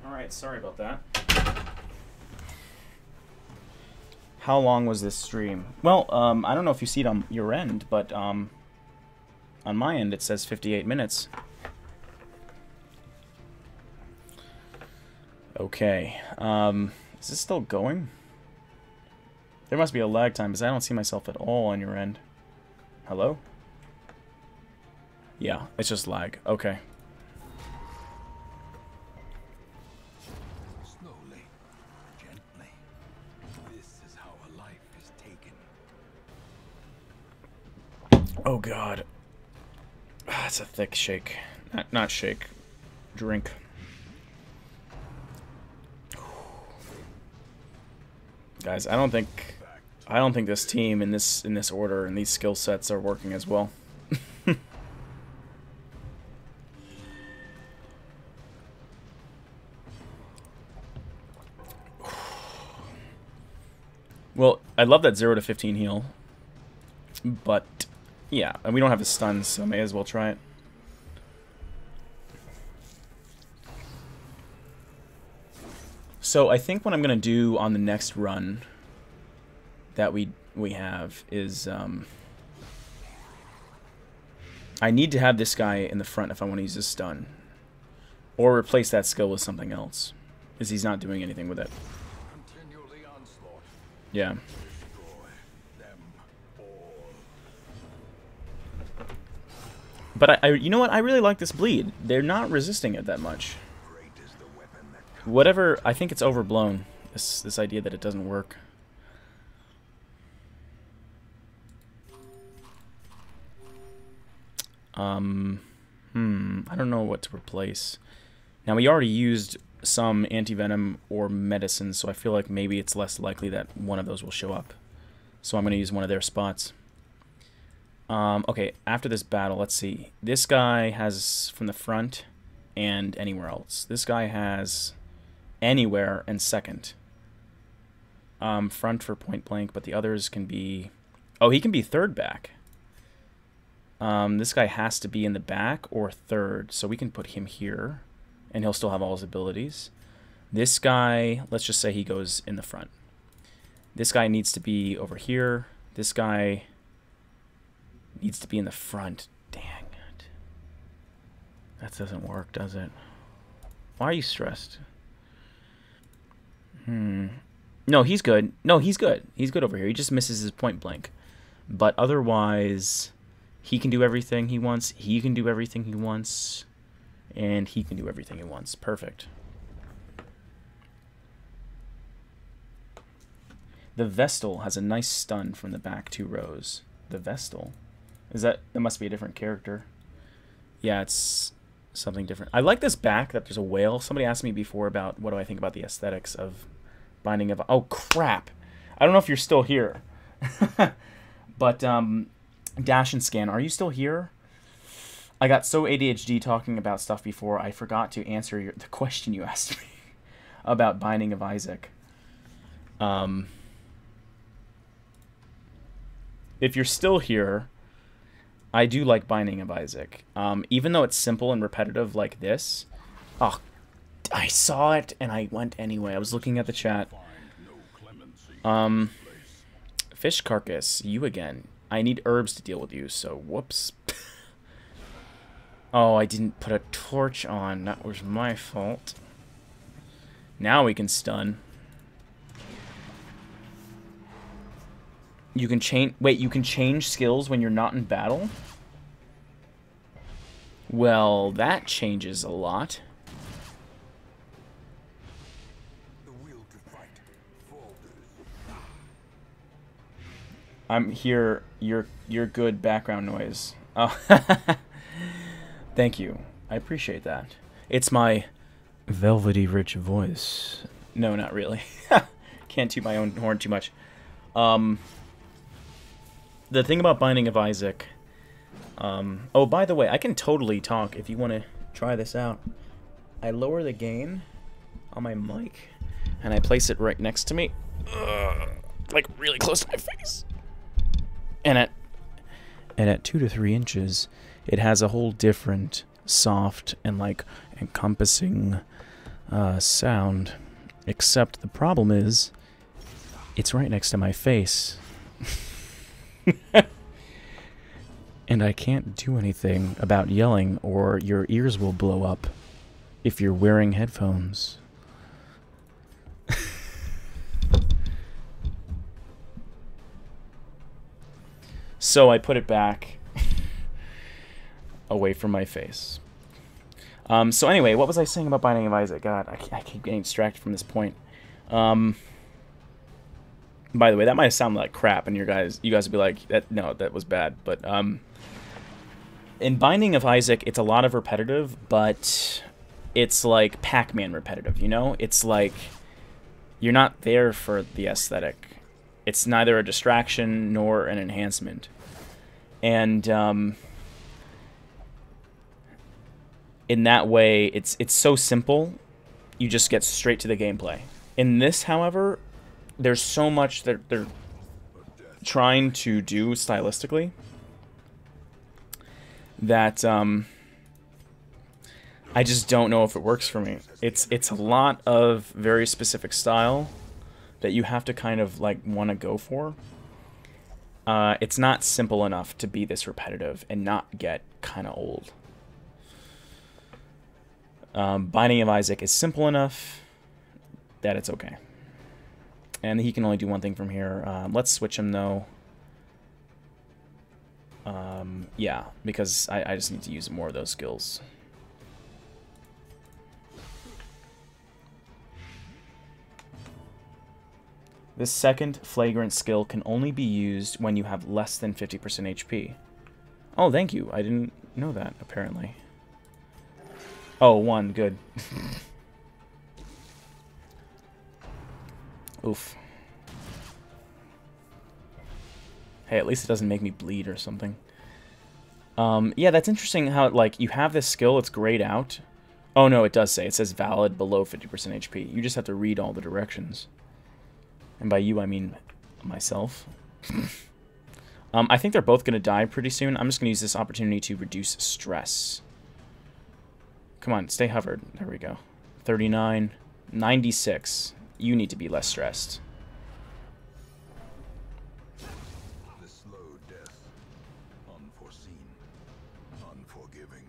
A: Alright, sorry about that. How long was this stream? Well, I don't know if you see it on your end, but on my end it says 58 minutes. Okay, is this still going? There must be a lag time, because I don't see myself at all on your end. Hello? Yeah, it's just lag. Okay. Oh god. That's a thick shake. Not shake. Drink. Guys, I don't think this team in this order and these skill sets are working as well. Well, I love that 0 to 15 heal. But yeah, and we don't have a stun, so may as well try it. So I think what I'm gonna do on the next run that we have is I need to have this guy in the front if I want to use a stun. Or replace that skill with something else. Because he's not doing anything with it.
B: Continue the onslaught.
A: Yeah.
B: Destroy them all.
A: But you know what? I really like this bleed. They're not resisting it that much.
B: Great is the weapon that
A: Whatever, I think it's overblown. This idea that it doesn't work. I don't know what to replace. Now, we already used some anti-venom or medicine, so I feel like maybe it's less likely that one of those will show up. So I'm going to use one of their spots. Okay, after this battle, let's see. This guy has from the front and anywhere else. This guy has anywhere and second. Front for point blank, but the others can be... Oh, he can be third back. This guy has to be in the back or third, so we can put him here, and he'll still have all his abilities. This guy, let's just say he goes in the front. This guy needs to be over here. This guy needs to be in the front. Dang it. That doesn't work, does it? Why are you stressed? No, he's good. No, he's good. He's good over here. He just misses his point blank. But otherwise... He can do everything he wants. He can do everything he wants. And he can do everything he wants. Perfect. The Vestal has a nice stun from the back 2 rows. The Vestal? That must be a different character. Yeah, it's something different. I like this back that there's a whale. Somebody asked me before about what do I think about the aesthetics of Binding of... Oh, crap. I don't know if you're still here. But, Dash and Scan, are you still here? I got so ADHD talking about stuff before, I forgot to answer the question you asked me about Binding of Isaac. If you're still here, I do like Binding of Isaac. Even though it's simple and repetitive like this. Oh, I saw it and I went anyway. I was looking at the chat. Fish Carcass, you again. I need herbs to deal with you, so whoops. Oh, I didn't put a torch on. That was my fault. Now we can stun. You can change... Wait, you can change skills when you're not in battle? Well, that changes a lot.
B: the will to fight falters.
A: I'm here. Your good background noise. Oh, thank you. I appreciate that. It's my velvety rich voice. No, not really. Can't toot my own horn too much. The thing about Binding of Isaac. Oh, by the way, I can totally talk if you want to try this out. I lower the gain on my mic, and I place it right next to me, like really close to my face. And at 2 to 3 inches, it has a whole different soft and like encompassing sound. Except the problem is, it's right next to my face. And I can't do anything about yelling or your ears will blow up if you're wearing headphones. So I put it back away from my face. So anyway, what was I saying about Binding of Isaac? God, I keep getting distracted from this point. By the way, that might have sounded like crap, and you guys would be like, no, that was bad. But in Binding of Isaac, it's a lot of repetitive, but it's like Pac-Man repetitive, you know? It's like you're not there for the aesthetic. It's neither a distraction nor an enhancement. And in that way, it's so simple, you just get straight to the gameplay. In this, however, there's so much that they're trying to do stylistically that I just don't know if it works for me. It's a lot of very specific style that you have to kind of like want to go for. It's not simple enough to be this repetitive and not get kind of old. Binding of Isaac is simple enough that it's okay. And he can only do one thing from here. Let's switch him, though. Yeah, because I just need to use more of those skills. This second flagrant skill can only be used when you have less than 50% HP. Oh, thank you. I didn't know that, apparently. Oh, 1. Good. Oof. Hey, at least it doesn't make me bleed or something. Yeah, that's interesting how, like, you have this skill, it's grayed out. Oh, no, it does say. It says valid below 50% HP. You just have to read all the directions. And by you, I mean myself. I think they're both going to die pretty soon. I'm just going to use this opportunity to reduce stress. Come on, stay hovered. There we go. 39. 96. You need to be less stressed.
B: The slow death. Unforeseen. Unforgiving.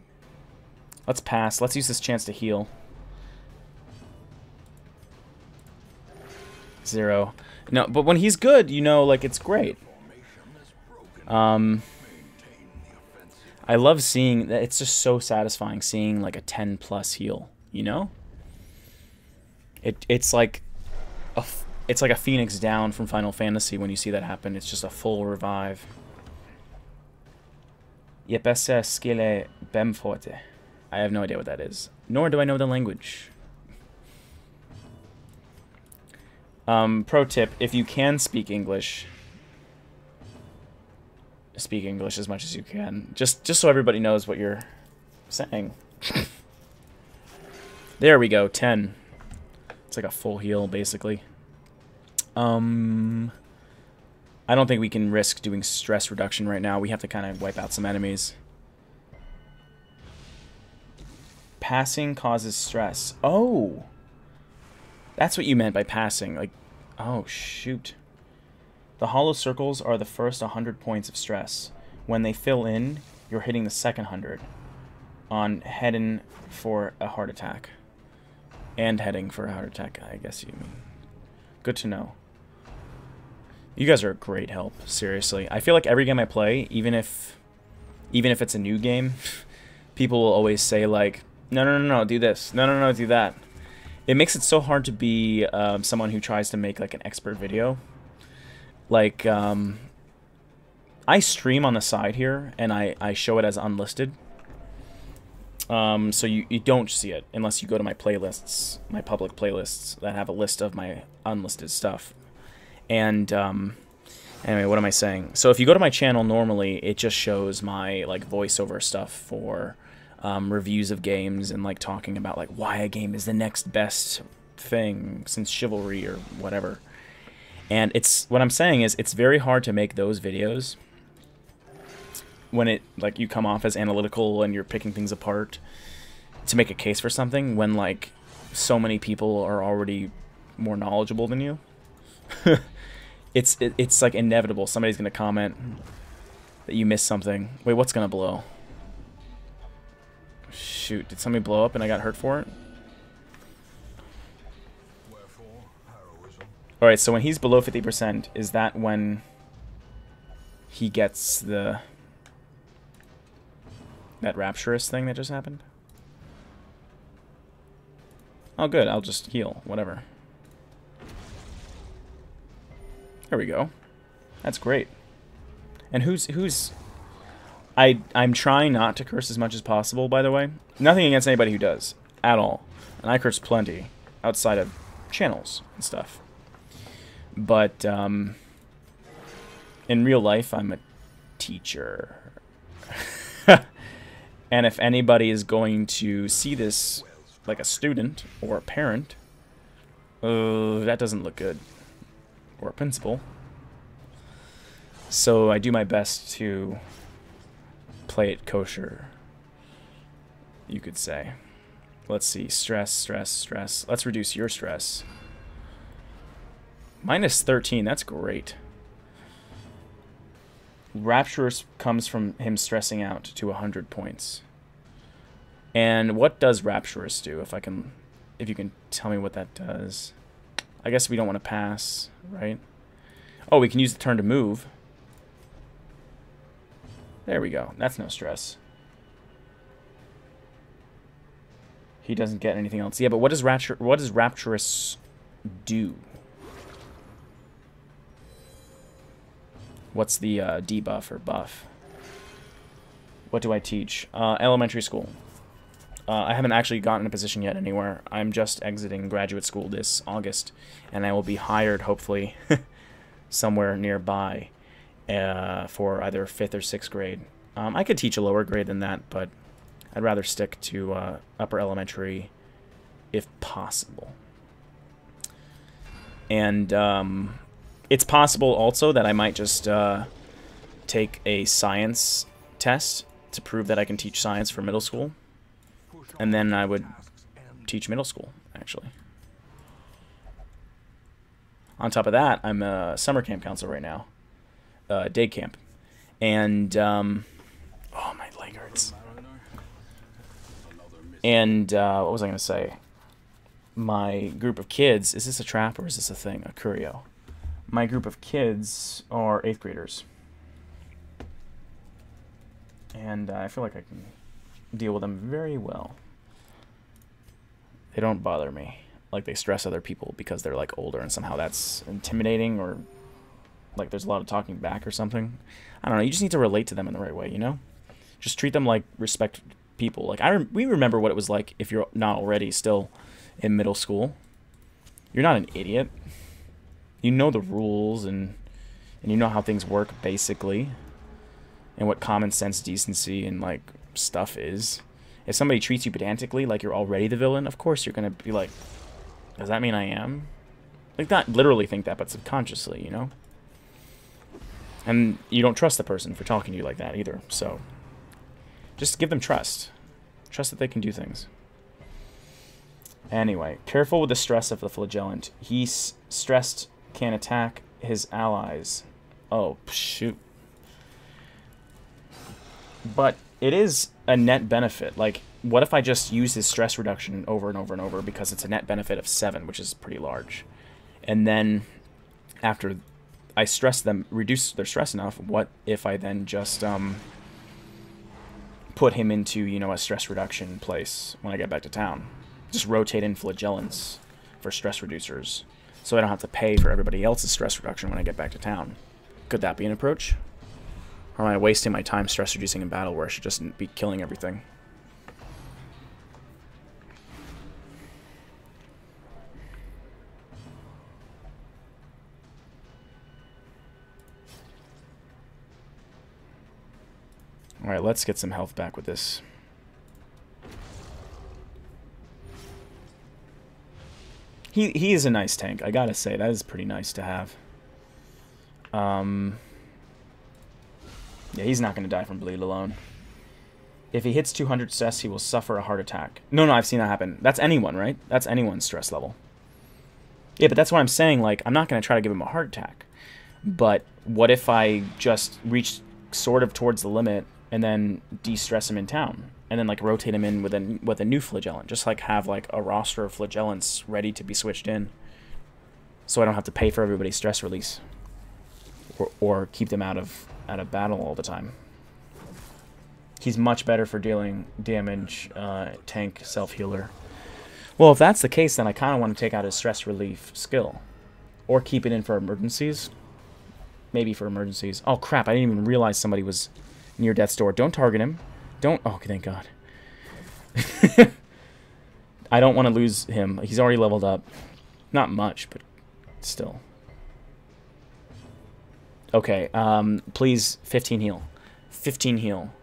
A: Let's pass. Let's use this chance to heal. 0. No, but when he's good, you know, like, it's great. I love seeing that. It's just so satisfying seeing like a 10+ heal, you know? It's like a Phoenix down from Final Fantasy when you see that happen. It's just a full revive. Yepese skille bemforte. I have no idea what that is. Nor do I know the language. Pro tip, if you can speak English, speak English as much as you can. Just so everybody knows what you're saying. There we go, 10. It's like a full heal, basically. I don't think we can risk doing stress reduction right now. We have to kind of wipe out some enemies. Passing causes stress. Oh! That's what you meant by passing. Like, oh, shoot. The hollow circles are the first 100 points of stress. When they fill in, you're hitting the second 100 on heading for a heart attack. And heading for a heart attack, I guess you mean. Good to know. You guys are a great help, seriously. I feel like every game I play, even if it's a new game, people will always say like, no, do this. No, do that. It makes it so hard to be someone who tries to make like an expert video. Like, I stream on the side here, and I show it as unlisted. So you don't see it unless you go to my playlists, my public playlists that have a list of my unlisted stuff. And anyway, what am I saying? So if you go to my channel normally, it just shows my like voiceover stuff for reviews of games and like talking about like why a game is the next best thing since Chivalry or whatever. And it's what I'm saying is it's very hard to make those videos when it like you come off as analytical and you're picking things apart to make a case for something when like so many people are already more knowledgeable than you. It's like inevitable. Somebody's gonna comment that you missed something. Wait, what's gonna blow? Shoot, did somebody blow up and I got hurt for it? Alright, so when he's below 50%, is that when he gets that rapturous thing that just happened? Oh good, I'll just heal, whatever. There we go. That's great. And who's I'm trying not to curse as much as possible, by the way. Nothing against anybody who does, at all. And I curse plenty outside of channels and stuff. But in real life, I'm a teacher. And if anybody is going to see this like a student or a parent, that doesn't look good. Or a principal. So I do my best to play it kosher, you could say. Let's see. Stress. Let's reduce your stress. Minus 13. That's great. Rapturous comes from him stressing out to 100 points. And what does Rapturous do? If you can tell me what that does. I guess we don't want to pass, right? Oh, we can use the turn to move. There we go. That's no stress. He doesn't get anything else. Yeah, but what does Rapturous do? What's the debuff or buff? What do I teach? Elementary school. I haven't actually gotten a position yet anywhere. I'm just exiting graduate school this August, and I will be hired, hopefully, somewhere nearby for either 5th or 6th grade. I could teach a lower grade than that, but I'd rather stick to upper elementary if possible. And it's possible also that I might just take a science test to prove that I can teach science for middle school. And then I would teach middle school, actually. On top of that, I'm a summer camp counselor right now. Day camp. And, oh, my leg hurts. And, what was I going to say? My group of kids, is this a trap or is this a thing? A curio. My group of kids are 8th graders. And I feel like I can deal with them very well. They don't bother me. Like, they stress other people because they're, like, older, and somehow that's intimidating, or, like, there's a lot of talking back or something. I don't know. You just need to relate to them in the right way, you know? Just treat them like respect people. Like, we remember what it was like if you're not already still in middle school. You're not an idiot. You know the rules, and you know how things work, basically, and what common sense, decency, and, like, stuff is. If somebody treats you pedantically like you're already the villain, of course you're going to be like, does that mean I am? Like, not literally think that, but subconsciously, you know? And you don't trust the person for talking to you like that either, so just give them trust. Trust that they can do things. Anyway, careful with the stress of the flagellant. He's stressed, can attack his allies. Oh, shoot. But it is a net benefit. Like, what if I just use his stress reduction over and over and over, because it's a net benefit of 7, which is pretty large. And then after I stress them, reduce their stress enough, what if I then just put him into, you know, a stress reduction place when I get back to town? Just rotate in flagellants for stress reducers, so I don't have to pay for everybody else's stress reduction when I get back to town. Could that be an approach? Or am I wasting my time stress reducing in battle where I should just be killing everything? Alright, let's get some health back with this. He is a nice tank, I gotta say. That is pretty nice to have. Yeah, he's not going to die from bleed alone. If he hits 200 stress, he will suffer a heart attack. No, I've seen that happen. That's anyone, right? That's anyone's stress level. Yeah, but that's what I'm saying. Like, I'm not going to try to give him a heart attack. But what if I just reach sort of towards the limit and then de-stress him in town? And then, like, rotate him in with a new flagellant. Just, like, have, like, a roster of flagellants ready to be switched in. So I don't have to pay for everybody's stress release. Or keep them out of battle all the time. He's much better for dealing damage, tank, self-healer. Well, if that's the case, then I kind of want to take out his stress relief skill. Or keep it in for emergencies. Maybe for emergencies. Oh, crap, I didn't even realize somebody was near death's door. Don't target him. Don't... Oh, thank God. I don't want to lose him. He's already leveled up. Not much, but still. Okay, please, 15 heal. 15 heal.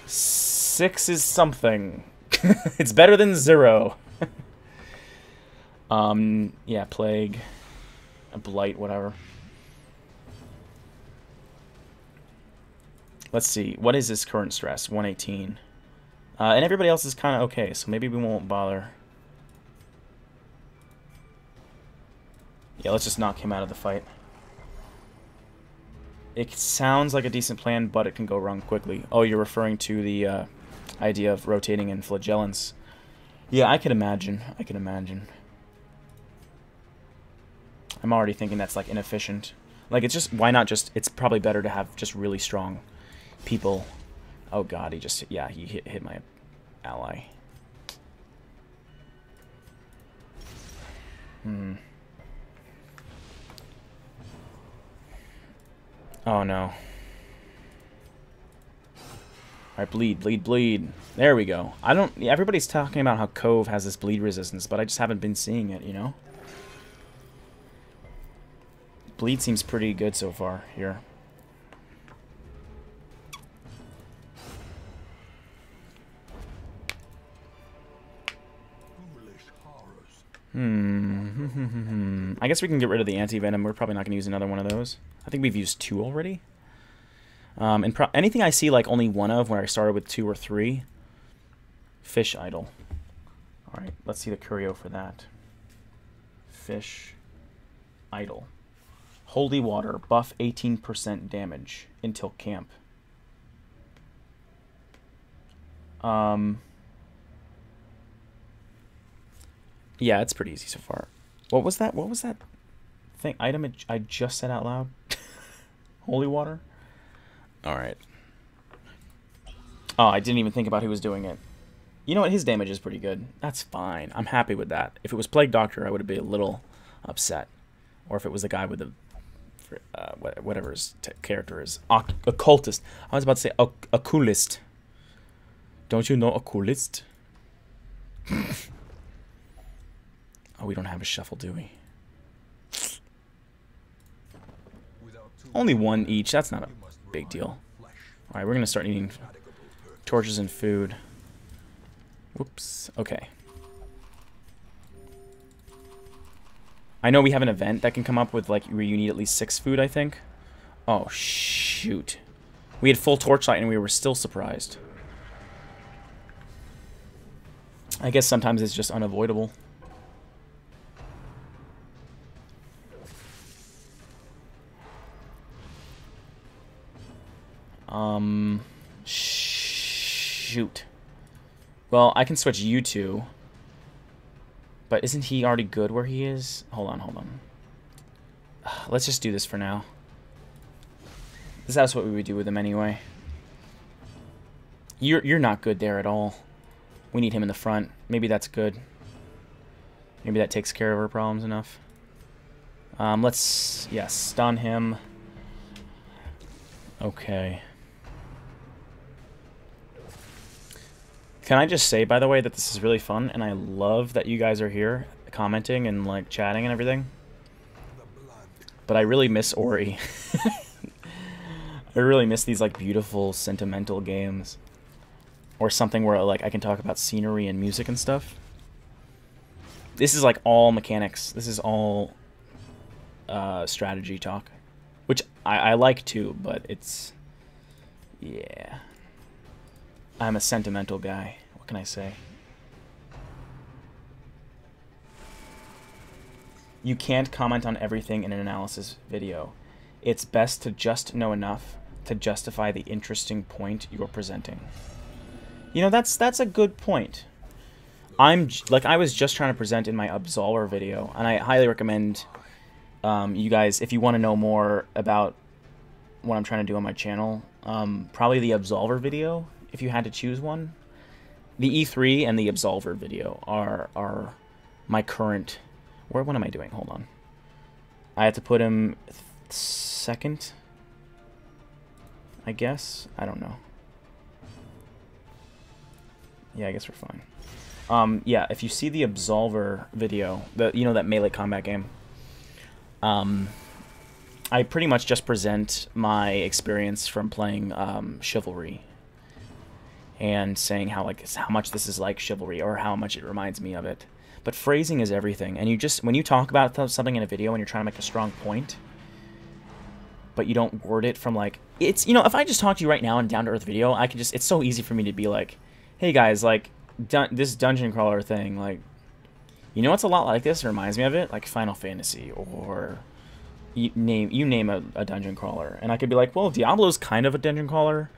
A: 6 is something. It's better than 0. Yeah, plague. A blight, whatever. Let's see. What is his current stress? 118. And everybody else is kind of okay, so maybe we won't bother. Yeah, let's just knock him out of the fight. It sounds like a decent plan, but it can go wrong quickly. Oh, you're referring to the idea of rotating in flagellants. Yeah, I can imagine. I can imagine. I'm already thinking that's like inefficient. Like it's just, why not just, it's probably better to have just really strong people. Oh god, he just, yeah, he hit my ally. Oh no. Alright, bleed, bleed, bleed. There we go. I don't, everybody's talking about how Cove has this bleed resistance, but I just haven't been seeing it, you know? Bleed seems pretty good so far here. I guess we can get rid of the anti-venom. We're probably not going to use another one of those. I think we've used 2 already. And anything I see like only 1 of, where I started with 2 or 3. Fish idol. Alright, let's see the curio for that. Fish idol. Holy water, buff 18% damage until camp. Yeah, it's pretty easy so far. What was that? What was that thing? Item I just said out loud? Holy water? Alright. Oh, I didn't even think about who was doing it. You know what? His damage is pretty good. That's fine. I'm happy with that. If it was Plague Doctor, I would be a little upset. Or if it was the guy with the... whatever his character is. Occultist. I was about to say Oculist. Don't you know Oculist? Oh, we don't have a shuffle, do we? Only 1 each. That's not a big deal. Alright, we're going to start eating torches and food. Whoops. Okay. I know we have an event that can come up with, like, where you need at least 6 food, I think. Oh, shoot. We had full torchlight and we were still surprised. I guess sometimes it's just unavoidable. Shoot. Well, I can switch you two. But isn't he already good where he is? Hold on, hold on. Let's just do this for now. That's what we would do with him anyway. You're not good there at all. We need him in the front. Maybe that's good. Maybe that takes care of our problems enough. Let's, yes, stun him. Okay. Can I just say, by the way, that this is really fun, and I love that you guys are here commenting and, like, chatting and everything. But I really miss Ori. I really miss these, like, beautiful, sentimental games. Or something where, like, I can talk about scenery and music and stuff. This is, like, all mechanics. This is all strategy talk. Which I like, too, but it's... yeah. I'm a sentimental guy. What can I say? You can't comment on everything in an analysis video. It's best to just know enough to justify the interesting point you're presenting. You know, that's a good point. I was just trying to present in my Absolver video, and I highly recommend you guys, if you want to know more about what I'm trying to do on my channel, probably the Absolver video, if you had to choose one. The E3 and the Absolver video are my current... what am I doing? Hold on. I have to put him second, I guess. I don't know. Yeah, I guess we're fine. Yeah, if you see the Absolver video, you know, that melee combat game, I pretty much just present my experience from playing Chivalry and saying how much this is like Chivalry, or how much it reminds me of it. But phrasing is everything, and when you talk about something in a video and you're trying to make a strong point, but you don't word it from, like, it's, you know, if I just talk to you right now in down-to-earth video, I can just, it's so easy for me to be like, hey guys, like, this dungeon crawler thing, like, you know what's a lot like this? It reminds me of it, like Final Fantasy, or you name a dungeon crawler, and I could be like, well, Diablo's kind of a dungeon crawler,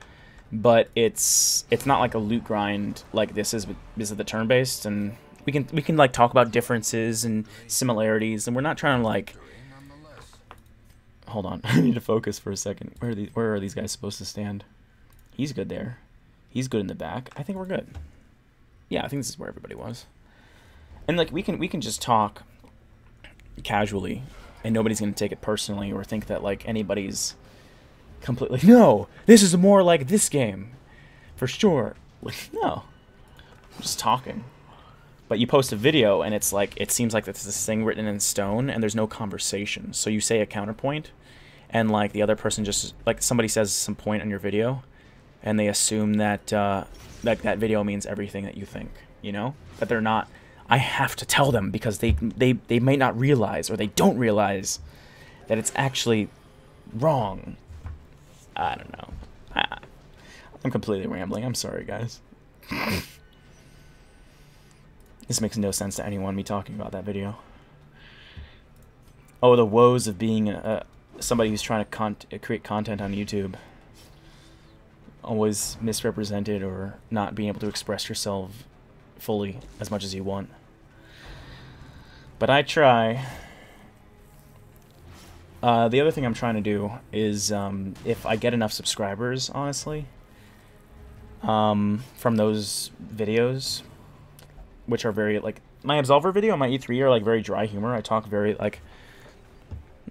A: but it's not like a loot grind like this is the turn based, and we can like talk about differences and similarities, and we're not trying to like. Hold on, I need to focus for a second. Where are these guys supposed to stand? He's good there. He's good in the back. I think we're good. Yeah, I think this is where everybody was. And like we can just talk casually, and nobody's gonna take it personally or think that like anybody's completely no. This is more like this game, for sure. Like no, I'm just talking. But you post a video and it's like it seems like it's this thing written in stone and there's no conversation. So you say a counterpoint, and like the other person just like somebody says some point on your video, and they assume that like that video means everything that you think. You know, but they're not. I have to tell them because they may not realize, or they don't realize that it's actually wrong. I don't know. I'm completely rambling. I'm sorry, guys. This makes no sense to anyone, me talking about that video. Oh, the woes of being somebody who's trying to create content on YouTube. Always misrepresented or not being able to express yourself fully as much as you want. But I try. The other thing I'm trying to do is if I get enough subscribers, honestly, from those videos, which are very, like, my Absolver video and my E3 are, like, very dry humor. I talk very, like,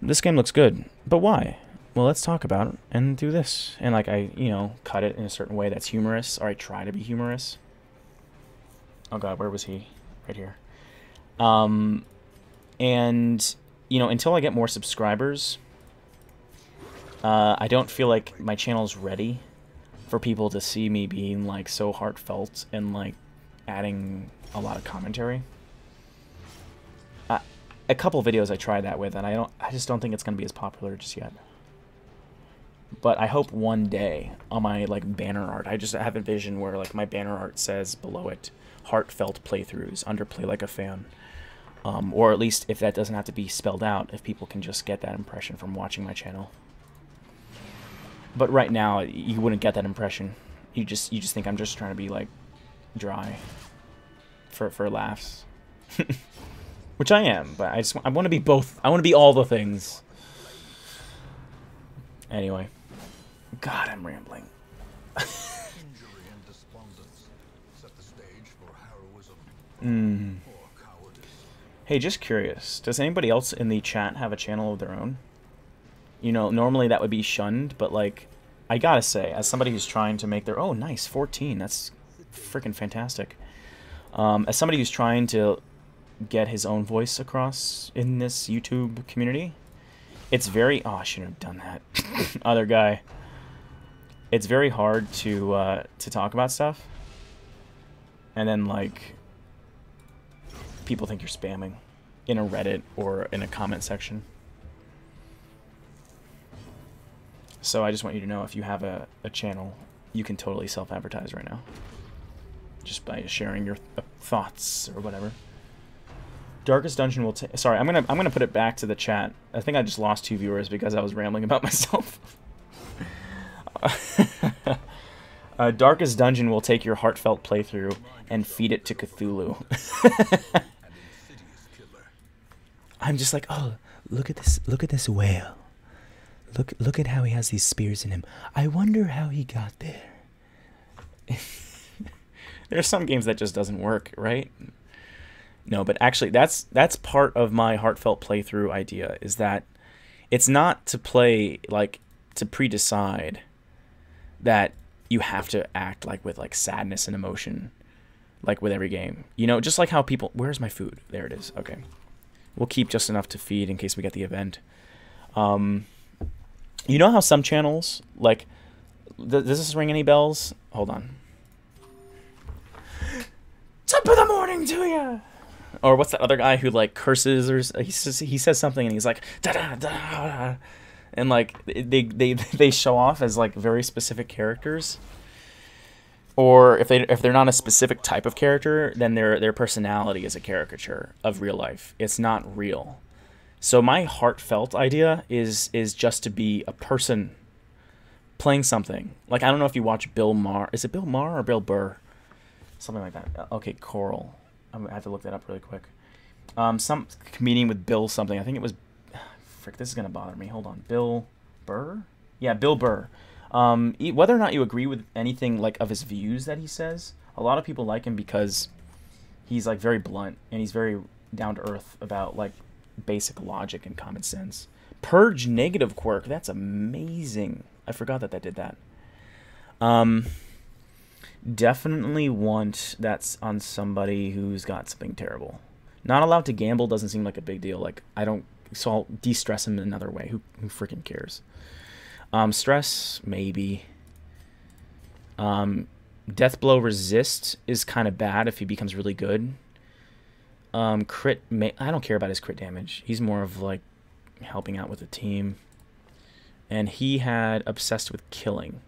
A: this game looks good, but why? Well, let's talk about it and do this. And, like, I, you know, cut it in a certain way that's humorous, or I try to be humorous. Oh, God, where was he? Right here. And, you know, until I get more subscribers, I don't feel like my channel's ready for people to see me being, like, so heartfelt and, like, adding a lot of commentary. A couple videos I tried that with, and I just don't think it's gonna be as popular just yet. But I hope one day on my like banner art, I just have a vision where like my banner art says below it, "Heartfelt playthroughs, underplay like a fan," or at least if that doesn't have to be spelled out, if people can just get that impression from watching my channel. But right now, you wouldn't get that impression. You just think I'm just trying to be like dry for laughs. Which I am, but I want to be both. I want to be all the things. Anyway, God, I'm rambling.
B: Injury and despondence set the stage for heroism or cowardice.
A: Hey, just curious. Does anybody else in the chat have a channel of their own? You know, normally that would be shunned, but like, I gotta say, as somebody who's trying to make their oh, nice 14. That's freaking fantastic. As somebody who's trying to get his own voice across in this YouTube community, it's very I shouldn't have done that. Other guy. It's very hard to talk about stuff, and then like people think you're spamming in a Reddit or in a comment section. So I just want you to know, if you have a channel, you can totally self-advertise right now, just by sharing your thoughts or whatever. Darkest Dungeon will take. Sorry, I'm gonna put it back to the chat. I think I just lost 2 viewers because I was rambling about myself. Darkest Dungeon will take your heartfelt playthrough and feed it to Cthulhu. I'm just like, oh, look at this whale. Look at how he has these spears in him. I wonder how he got there. There's some games that just doesn't work, right? No, but actually that's part of my heartfelt playthrough idea, is that it's not to play, like, to pre-decide that you have to act like with like sadness and emotion, like with every game. You know, just like how people, where's my food? There it is. Okay. We'll keep just enough to feed in case we get the event. You know how some channels, like, does this ring any bells? Hold on. Top of the morning to ya! Or what's that other guy who like curses, or he says something and he's like da da da da, and like they show off as like very specific characters. Or if they're not a specific type of character, then their personality is a caricature of real life. It's not real. So my heartfelt idea is just to be a person playing something. Like, I don't know if you watch Bill Maher. Is it Bill Maher or Bill Burr? Something like that. Okay, Coral. I have to look that up really quick. Some comedian with Bill something. I think it was... Frick, this is going to bother me. Hold on. Bill Burr? Yeah, Bill Burr. Whether or not you agree with anything like of his views that he says, a lot of people like him because he's like very blunt and he's very down to earth about like basic logic and common sense. Purge negative quirk. That's amazing. I forgot that did that. Definitely want that's on somebody who's got something terrible. Not allowed to gamble doesn't seem like a big deal. Like, I don't... So I'll de-stress him in another way. Who freaking cares? Stress, maybe. Death blow resist is kind of bad if he becomes really good. Crit... I don't care about his crit damage. He's more of, like, helping out with the team. And he had obsessed with killing.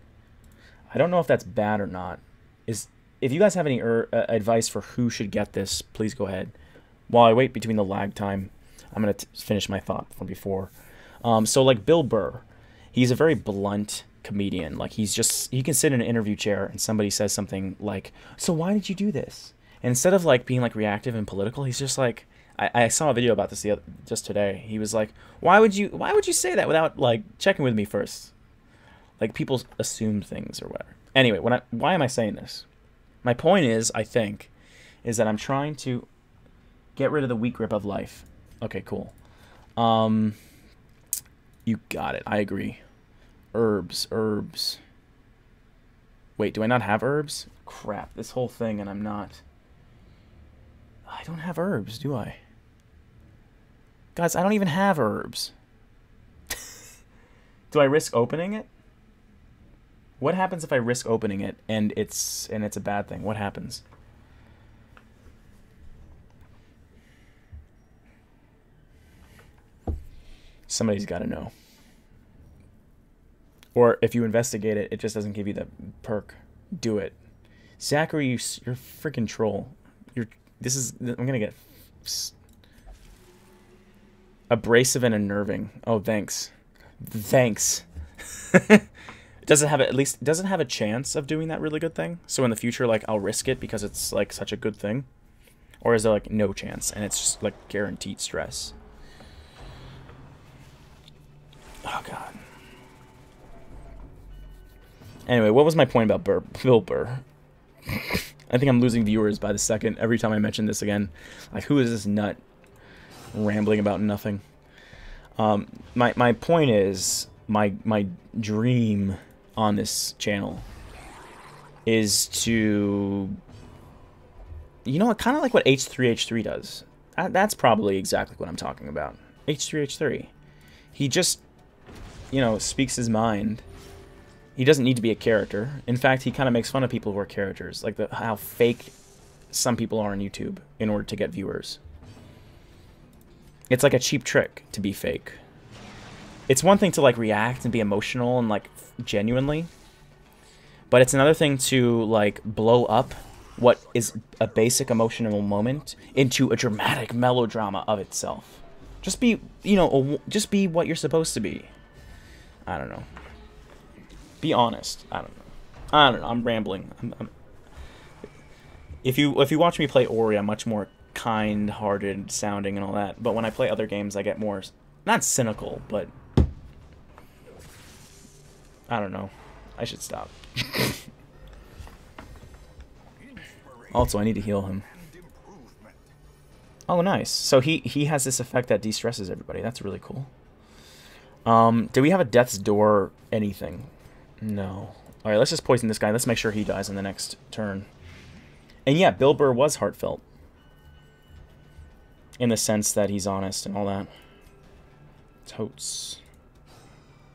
A: I don't know if that's bad or not. If you guys have any advice for who should get this, please go ahead. While I wait between the lag time, I'm going to finish my thought from before. So like Bill Burr, he's a very blunt comedian. Like he can sit in an interview chair and somebody says something like, so why did you do this? And instead of like being like reactive and political, he's just like, I saw a video about this just today. He was like, why would you say that without like checking with me first? Like people assume things or whatever. Anyway, why am I saying this? My point is, I think, is that I'm trying to get rid of the weak grip of life. Okay, cool. You got it. I agree. Herbs. Wait, do I not have herbs? Crap, this whole thing and I'm not. I don't have herbs, do I? Guys, I don't even have herbs. Do I risk opening it? What happens if I risk opening it and it's a bad thing? What happens? Somebody's got to know. Or if you investigate it, it just doesn't give you the perk. Do it. Zachary, you're a freaking troll. I'm gonna get abrasive and unnerving. Oh, thanks. Does it have a chance of doing that really good thing? So in the future, like, I'll risk it because it's, like, such a good thing? Or is there, like, no chance and it's just, like, guaranteed stress? Oh, God. Anyway, what was my point about Bill Burr? I think I'm losing viewers by the second every time I mention this again. Like, who is this nut rambling about nothing? My point is, my dream on this channel is to, you know, kind of like what H3H3 does. That's probably exactly what I'm talking about. H3H3. He just, you know, speaks his mind. He doesn't need to be a character. In fact, he kind of makes fun of people who are characters, like how fake some people are on YouTube in order to get viewers. It's like a cheap trick to be fake. It's one thing to like react and be emotional and like genuinely, but it's another thing to like blow up what is a basic emotional moment into a dramatic melodrama of itself. Just be, you know, just be what you're supposed to be. I don't know. Be honest. I don't know. I'm rambling. If you watch me play Ori, I'm much more kind-hearted sounding and all that. But when I play other games, I get more, not cynical, but I don't know. I should stop. Also, I need to heal him. Oh, nice. So he has this effect that de-stresses everybody. That's really cool. Do we have a Death's Door anything? No. Alright, let's just poison this guy. Let's make sure he dies in the next turn. And yeah, Bill Burr was heartfelt. In the sense that he's honest and all that. Totes.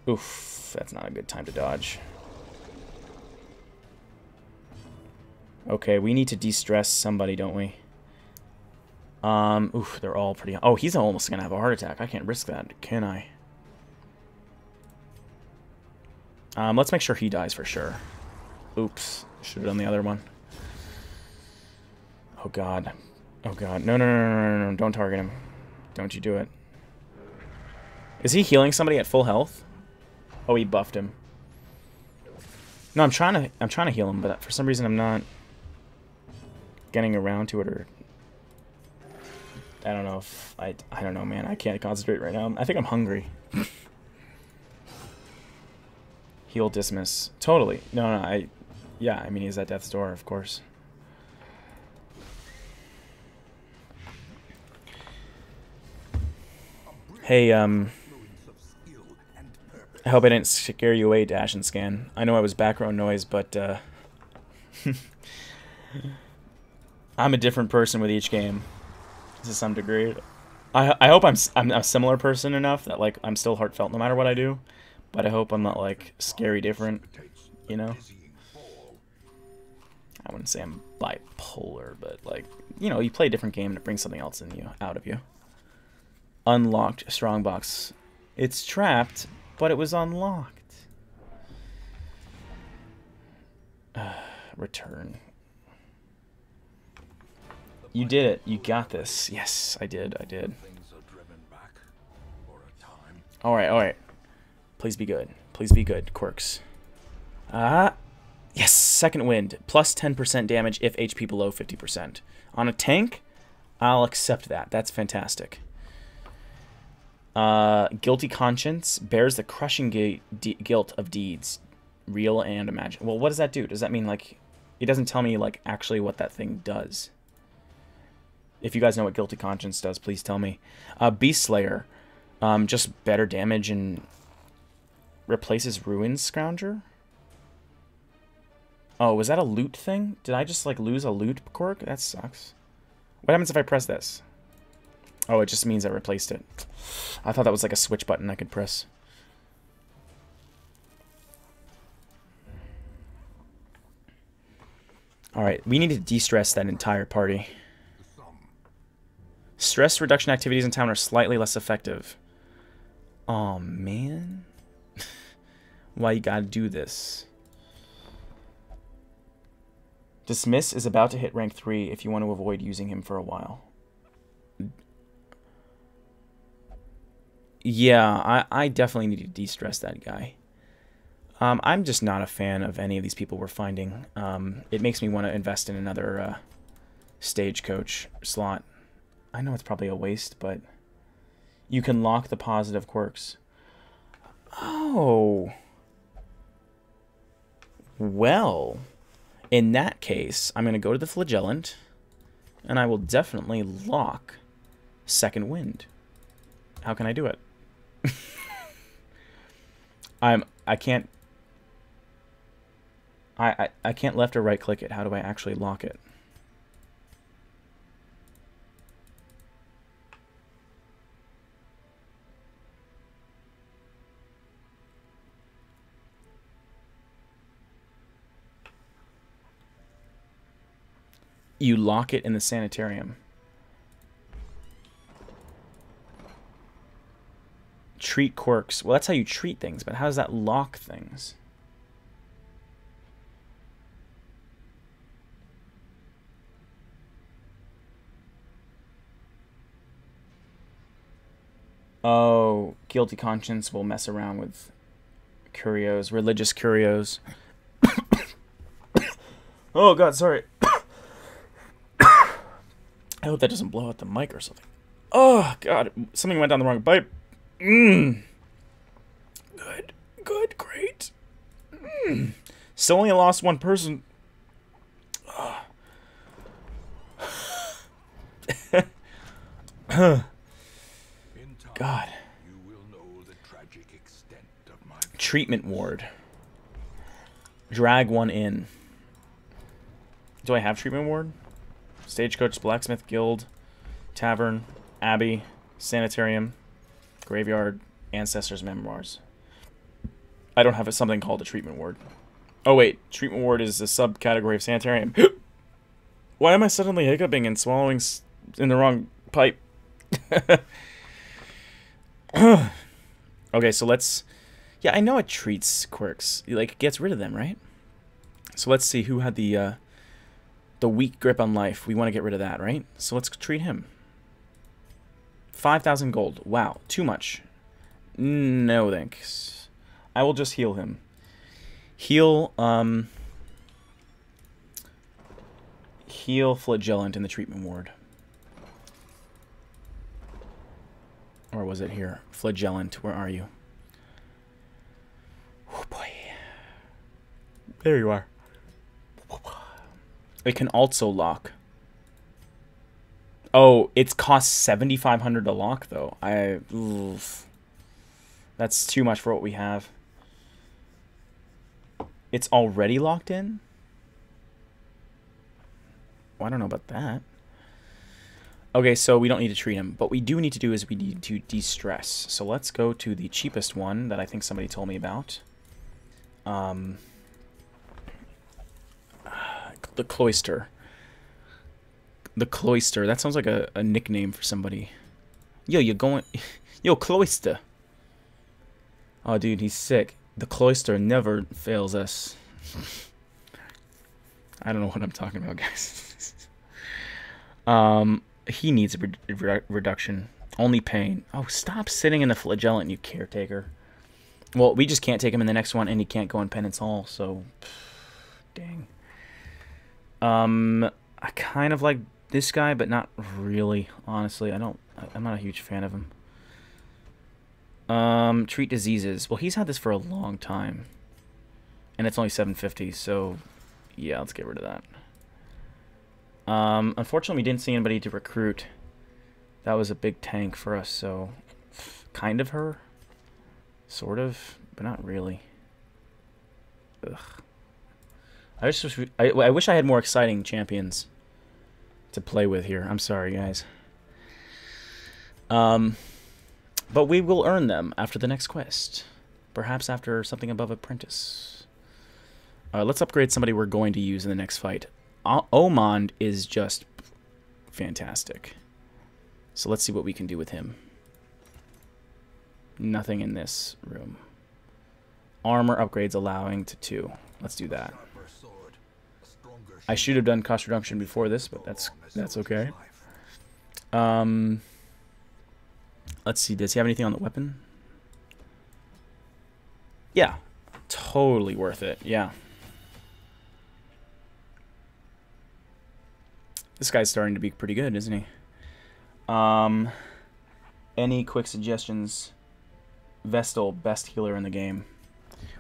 A: Oof. That's not a good time to dodge. Okay, we need to de-stress somebody, don't we? Oof, they're all pretty... Oh, he's almost gonna have a heart attack. I can't risk that, can I? Let's make sure he dies for sure. Oops. Should have done the other one. Oh, God. Oh, God. No. Don't target him. Don't you do it. Is he healing somebody at full health? Oh, he buffed him. No, I'm trying to heal him, but for some reason I'm not getting around to it, or I don't know if I don't know, man. I can't concentrate right now. I think I'm hungry. Heal, dismiss. Totally. No, yeah, I mean, he's at death's door, of course. Hey, I hope I didn't scare you away, Dash and Scan. I know I was background noise, but I'm a different person with each game, to some degree. I hope I'm a similar person enough that, like, I'm still heartfelt no matter what I do, but I hope I'm not, like, scary different, you know? I wouldn't say I'm bipolar, but, like, you know, you play a different game and it brings something else in you, out of you. Unlocked strongbox. It's trapped, but it was unlocked. Return. You did it. You got this. Yes, I did. I did. Alright, alright. Please be good. Please be good, Quirks. Yes, second wind. Plus 10% damage if HP below 50%. On a tank, I'll accept that. That's fantastic. Guilty conscience bears the crushing guilt of deeds, real and imagined. Well, what does that do? Does that mean, like, it doesn't tell me, like, actually what that thing does? If you guys know what guilty conscience does, please tell me. Beast Slayer, just better damage and replaces Ruin Scrounger. Oh, was that a loot thing? Did I just, like, lose a loot quirk? That sucks. What happens if I press this? Oh, it just means I replaced it. I thought that was like a switch button I could press. Alright, we need to de-stress that entire party. Stress reduction activities in town are slightly less effective. Aw, man. Why you gotta do this? Dismiss is about to hit rank 3 if you want to avoid using him for a while. Yeah, I definitely need to de-stress that guy. I'm just not a fan of any of these people we're finding. It makes me want to invest in another stagecoach slot. I know it's probably a waste, but you can lock the positive quirks. Oh. Well, in that case, I'm going to go to the Flagellant, and I will definitely lock Second Wind. How can I do it? I can't left or right click it. How do I actually lock it? You lock it in the sanitarium. Treat quirks. Well, that's how you treat things, but how does that lock things? Oh, guilty conscience will mess around with curios, religious curios. Oh god, sorry. I hope that doesn't blow out the mic or something. Oh god, something went down the wrong pipe. Good, great. Still only lost one person. God. Treatment ward. Drag one in. Do I have treatment ward? Stagecoach, blacksmith guild, tavern, abbey, sanitarium, graveyard, ancestors' memoirs. I don't have something called a treatment ward. Oh wait, treatment ward is a subcategory of sanitarium. Why am I suddenly hiccuping and swallowing in the wrong pipe? Okay, so let's... Yeah, I know it treats quirks. Like, it gets rid of them, right? So let's see who had the weak grip on life. We want to get rid of that, right? So let's treat him. 5,000 gold. Wow, too much. No thanks. I will just heal him. Heal, heal Flagellant in the treatment ward. Or was it here? Flagellant, where are you? Oh boy. There you are. It can also lock. Oh, it's cost 7,500 to lock though. Oof. That's too much for what we have. It's already locked in? Well, I don't know about that. Okay, so we don't need to treat him. What we do need to do is we need to de-stress. So let's go to the cheapest one that I think somebody told me about. The Cloister. The Cloister. That sounds like a nickname for somebody. Yo, you're going... Yo, Cloister. Oh, dude, he's sick. The Cloister never fails us. I don't know what I'm talking about, guys. He needs a reduction. Only pain. Oh, stop sitting in the Flagellant, you caretaker. Well, we just can't take him in the next one, and he can't go in Penance Hall, so... Dang. I kind of like this guy, but not really, honestly. I'm not a huge fan of him. Treat diseases. Well, he's had this for a long time. And it's only 750, so yeah, let's get rid of that. Unfortunately, we didn't see anybody to recruit. That was a big tank for us, so kind of her. Sort of, but not really. Ugh. I wish I had more exciting champions to play with here. I'm sorry, guys. But we will earn them after the next quest. Perhaps after something above apprentice. Let's upgrade somebody we're going to use in the next fight. Omond is just fantastic. So let's see what we can do with him. Nothing in this room. Armor upgrades allowing to 2. Let's do that. I should have done cost reduction before this, but that's okay. Let's see, does he have anything on the weapon? Yeah. Totally worth it, yeah. This guy's starting to be pretty good, isn't he? Any quick suggestions? Vestal, best healer in the game.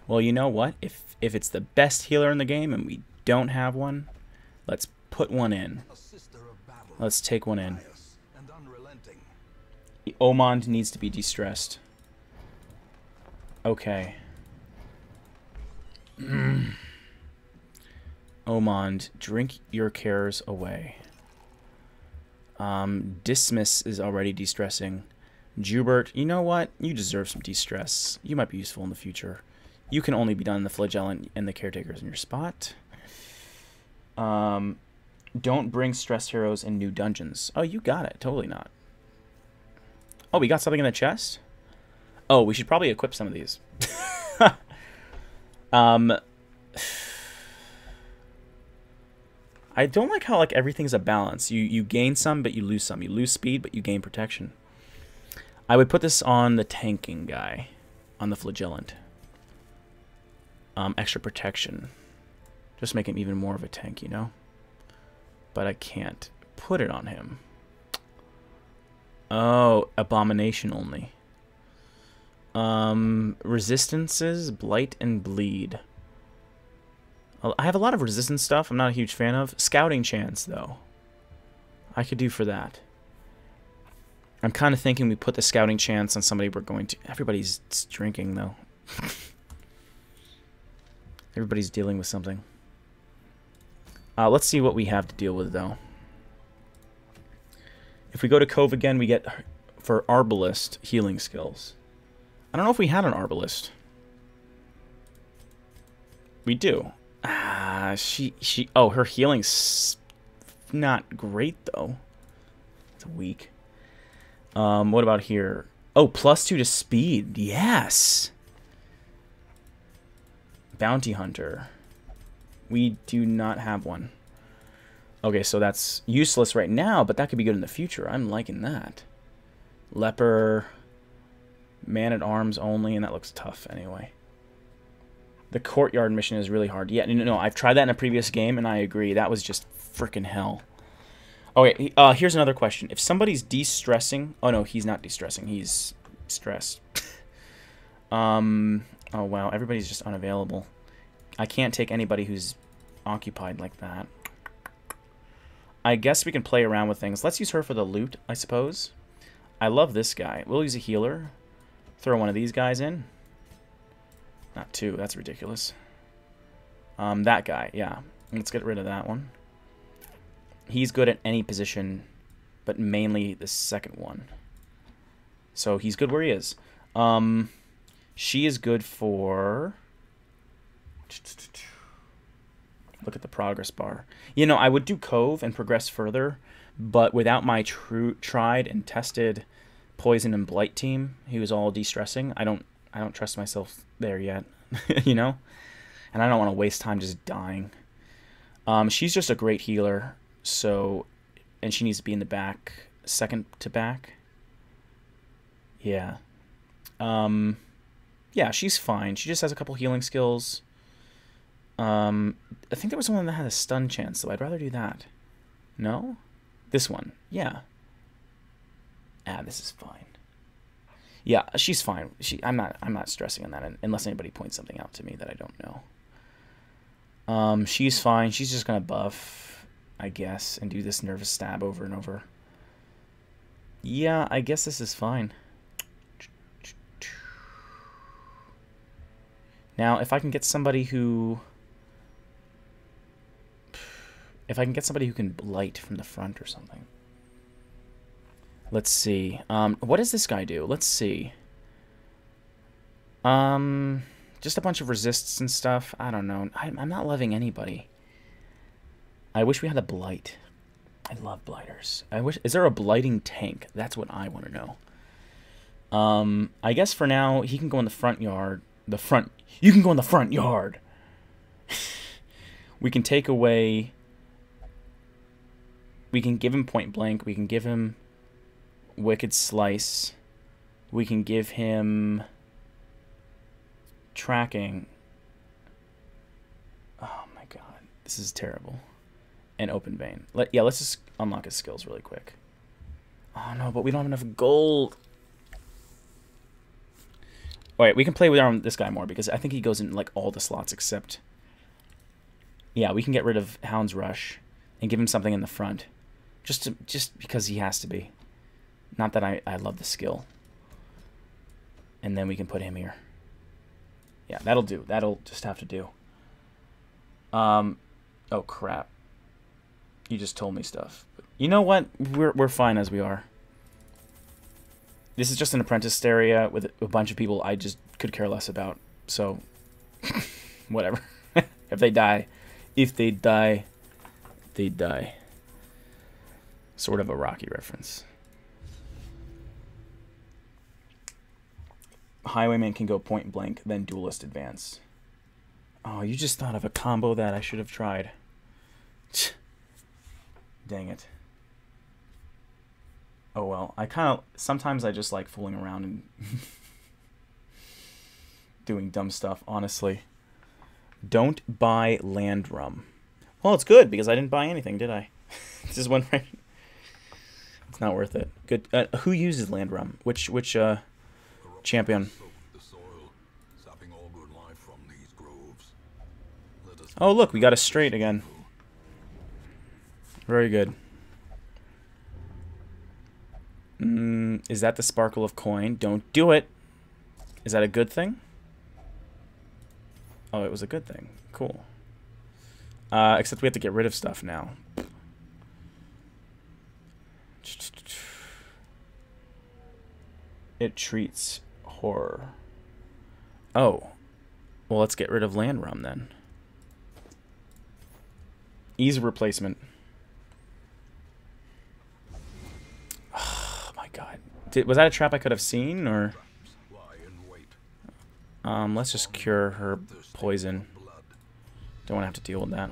A: Well, you know what? If it's the best healer in the game and we don't have one, let's put one in. Let's take one in. The Omond needs to be de-stressed. Okay. Omond, drink your cares away. Dismiss is already de-stressing. Jubert, you know what? You deserve some de-stress. You might be useful in the future. You can only be done in the Flagellant and the caretakers in your spot. Don't bring stress heroes in new dungeons. Oh, you got it. Totally not. Oh, we got something in the chest? Oh, we should probably equip some of these. I don't like how like everything's a balance. You gain some, but you lose some. You lose speed, but you gain protection. I would put this on the tanking guy, on the Flagellant. Extra protection. Just make him even more of a tank, you know? But I can't put it on him. Oh, abomination only. Resistances, blight, and bleed. I have a lot of resistance stuff I'm not a huge fan of. Scouting chance, though. I could do for that. I'm kind of thinking we put the scouting chance on somebody we're going to... Everybody's drinking, though. Everybody's dealing with something. Let's see what we have to deal with, though. If we go to Cove again, we get, for Arbalist, healing skills. I don't know if we had an Arbalist. We do. Oh, her healing's not great, though. It's weak. What about here? Oh, +2 to speed. Yes. Bounty Hunter. We do not have one. Okay, so that's useless right now, but that could be good in the future. I'm liking that. Leper. Man-at-Arms only, and that looks tough anyway. The courtyard mission is really hard. Yeah, no, I've tried that in a previous game, and I agree. That was just freaking hell. Okay, here's another question. If somebody's de-stressing... Oh, no, he's not de-stressing. He's stressed. Oh, wow. Everybody's just unavailable. I can't take anybody who's occupied like that. I guess we can play around with things. Let's use her for the loot, I suppose. I love this guy. We'll use a healer. Throw one of these guys in. Not two. That's ridiculous. That guy, yeah. Let's get rid of that one. He's good at any position, but mainly the second one. So he's good where he is. She is good for... Look at the progress bar. You know, I would do Cove and progress further, but without my tried and tested Poison and Blight team, he was all de-stressing. I don't trust myself there yet, you know? And I don't want to waste time just dying. She's just a great healer, so... And she needs to be in the back, second to back. Yeah. Yeah, she's fine. She just has a couple healing skills. I think there was one that had a stun chance, so I'd rather do that. No? This one. Yeah. Ah, this is fine. Yeah, she's fine. I'm not stressing on that unless anybody points something out to me that I don't know. She's fine. She's just gonna buff, I guess, and do this nervous stab over and over. Yeah, I guess this is fine. Now, if I can get somebody who... If I can get somebody who can blight from the front or something. Let's see. What does this guy do? Let's see. Just a bunch of resists and stuff. I don't know. I'm not loving anybody. I wish we had a blight. I love blighters. Is there a blighting tank? That's what I want to know. I guess for now, he can go in the front yard. You can go in the front yard. We can take away... We can give him point blank. We can give him Wicked Slice. We can give him tracking. Oh my god. This is terrible. And Open Vein. Let's just unlock his skills really quick. Oh no, but we don't have enough gold. Alright, we can play with this guy more because I think he goes in like all the slots except... Yeah, we can get rid of Hound's Rush and give him something in the front. Just because he has to be. Not that I love the skill. And then we can put him here. Yeah, that'll do. That'll just have to do. Oh crap. You just told me stuff. You know what? We're fine as we are. This is just an apprentice area with a bunch of people I just could care less about. So, whatever. If they die, they die. Sort of a Rocky reference. Highwayman can go point blank, then Duelist advance. Oh, you just thought of a combo that I should have tried. Dang it. Oh well, sometimes I just like fooling around and doing dumb stuff, honestly. Don't buy Landrum. Well, it's good because I didn't buy anything, did I? Just went right. It's not worth it. Good. Who uses Landrum? Which champion? Oh look, we got a straight again. Very good. Is that the sparkle of coin? Don't do it. Is that a good thing? Oh, it was a good thing. Cool. Except we have to get rid of stuff now. It treats horror. Oh. Well, let's get rid of Landrum then. Ease replacement. Oh my god. Was that a trap I could have seen, or... let's just cure her poison. Don't want to have to deal with that.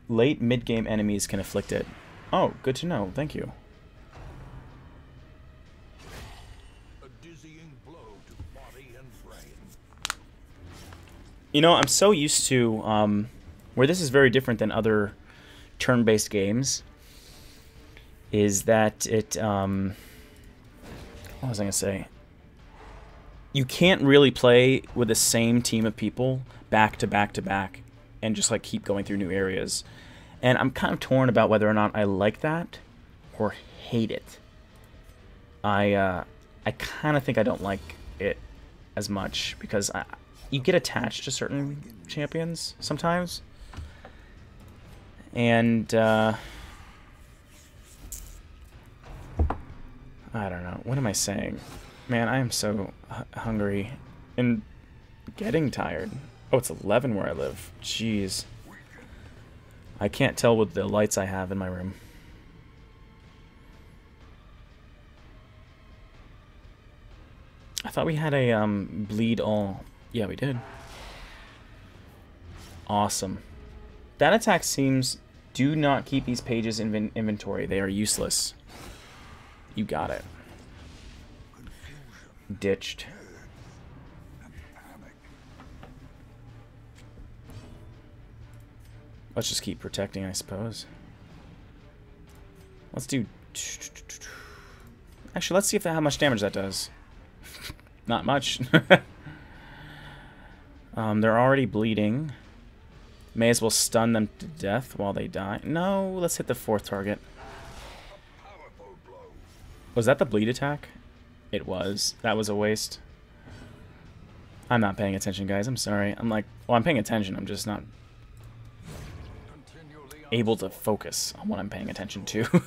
A: Late mid-game enemies can afflict it. Oh, good to know. Thank you.
B: A dizzying blow to body and brain.
A: You know, I'm so used to where this is very different than other turn-based games. Is that it? What was I gonna say? You can't really play with the same team of people back to back to back, and just like keep going through new areas. And I'm kind of torn about whether or not I like that or hate it. I kind of think I don't like it as much because you get attached to certain champions sometimes, and I don't know. What am I saying? Man, I am so hungry and getting tired. Oh, it's 11 where I live. Jeez. I can't tell with the lights I have in my room. I thought we had a bleed all. Yeah, we did. Awesome. That attack seems... Do not keep these pages in inventory. They are useless. You got it. Ditched. Let's just keep protecting, I suppose. Let's do... Actually, let's see if how much damage that does. Not much. They're already bleeding. May as well stun them to death while they die. No, let's hit the fourth target. Was that the bleed attack? It was. That was a waste. I'm not paying attention, guys. I'm sorry. I'm like... Well, I'm paying attention. I'm just not able to focus on what I'm paying attention to.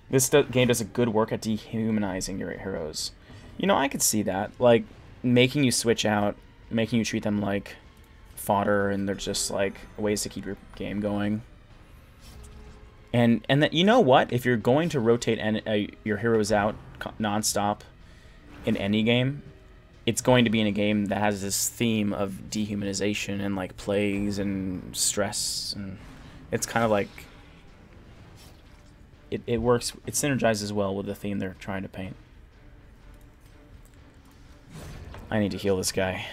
A: This game does a good work at dehumanizing your heroes. You know, I could see that. Like, making you switch out, making you treat them like fodder, and they're just, like, ways to keep your game going. And that, you know what? If you're going to rotate your heroes out nonstop in any game, it's going to be in a game that has this theme of dehumanization and, like, plagues and stress. And it's kind of like... It works, it synergizes well with the theme they're trying to paint. I need to heal this guy.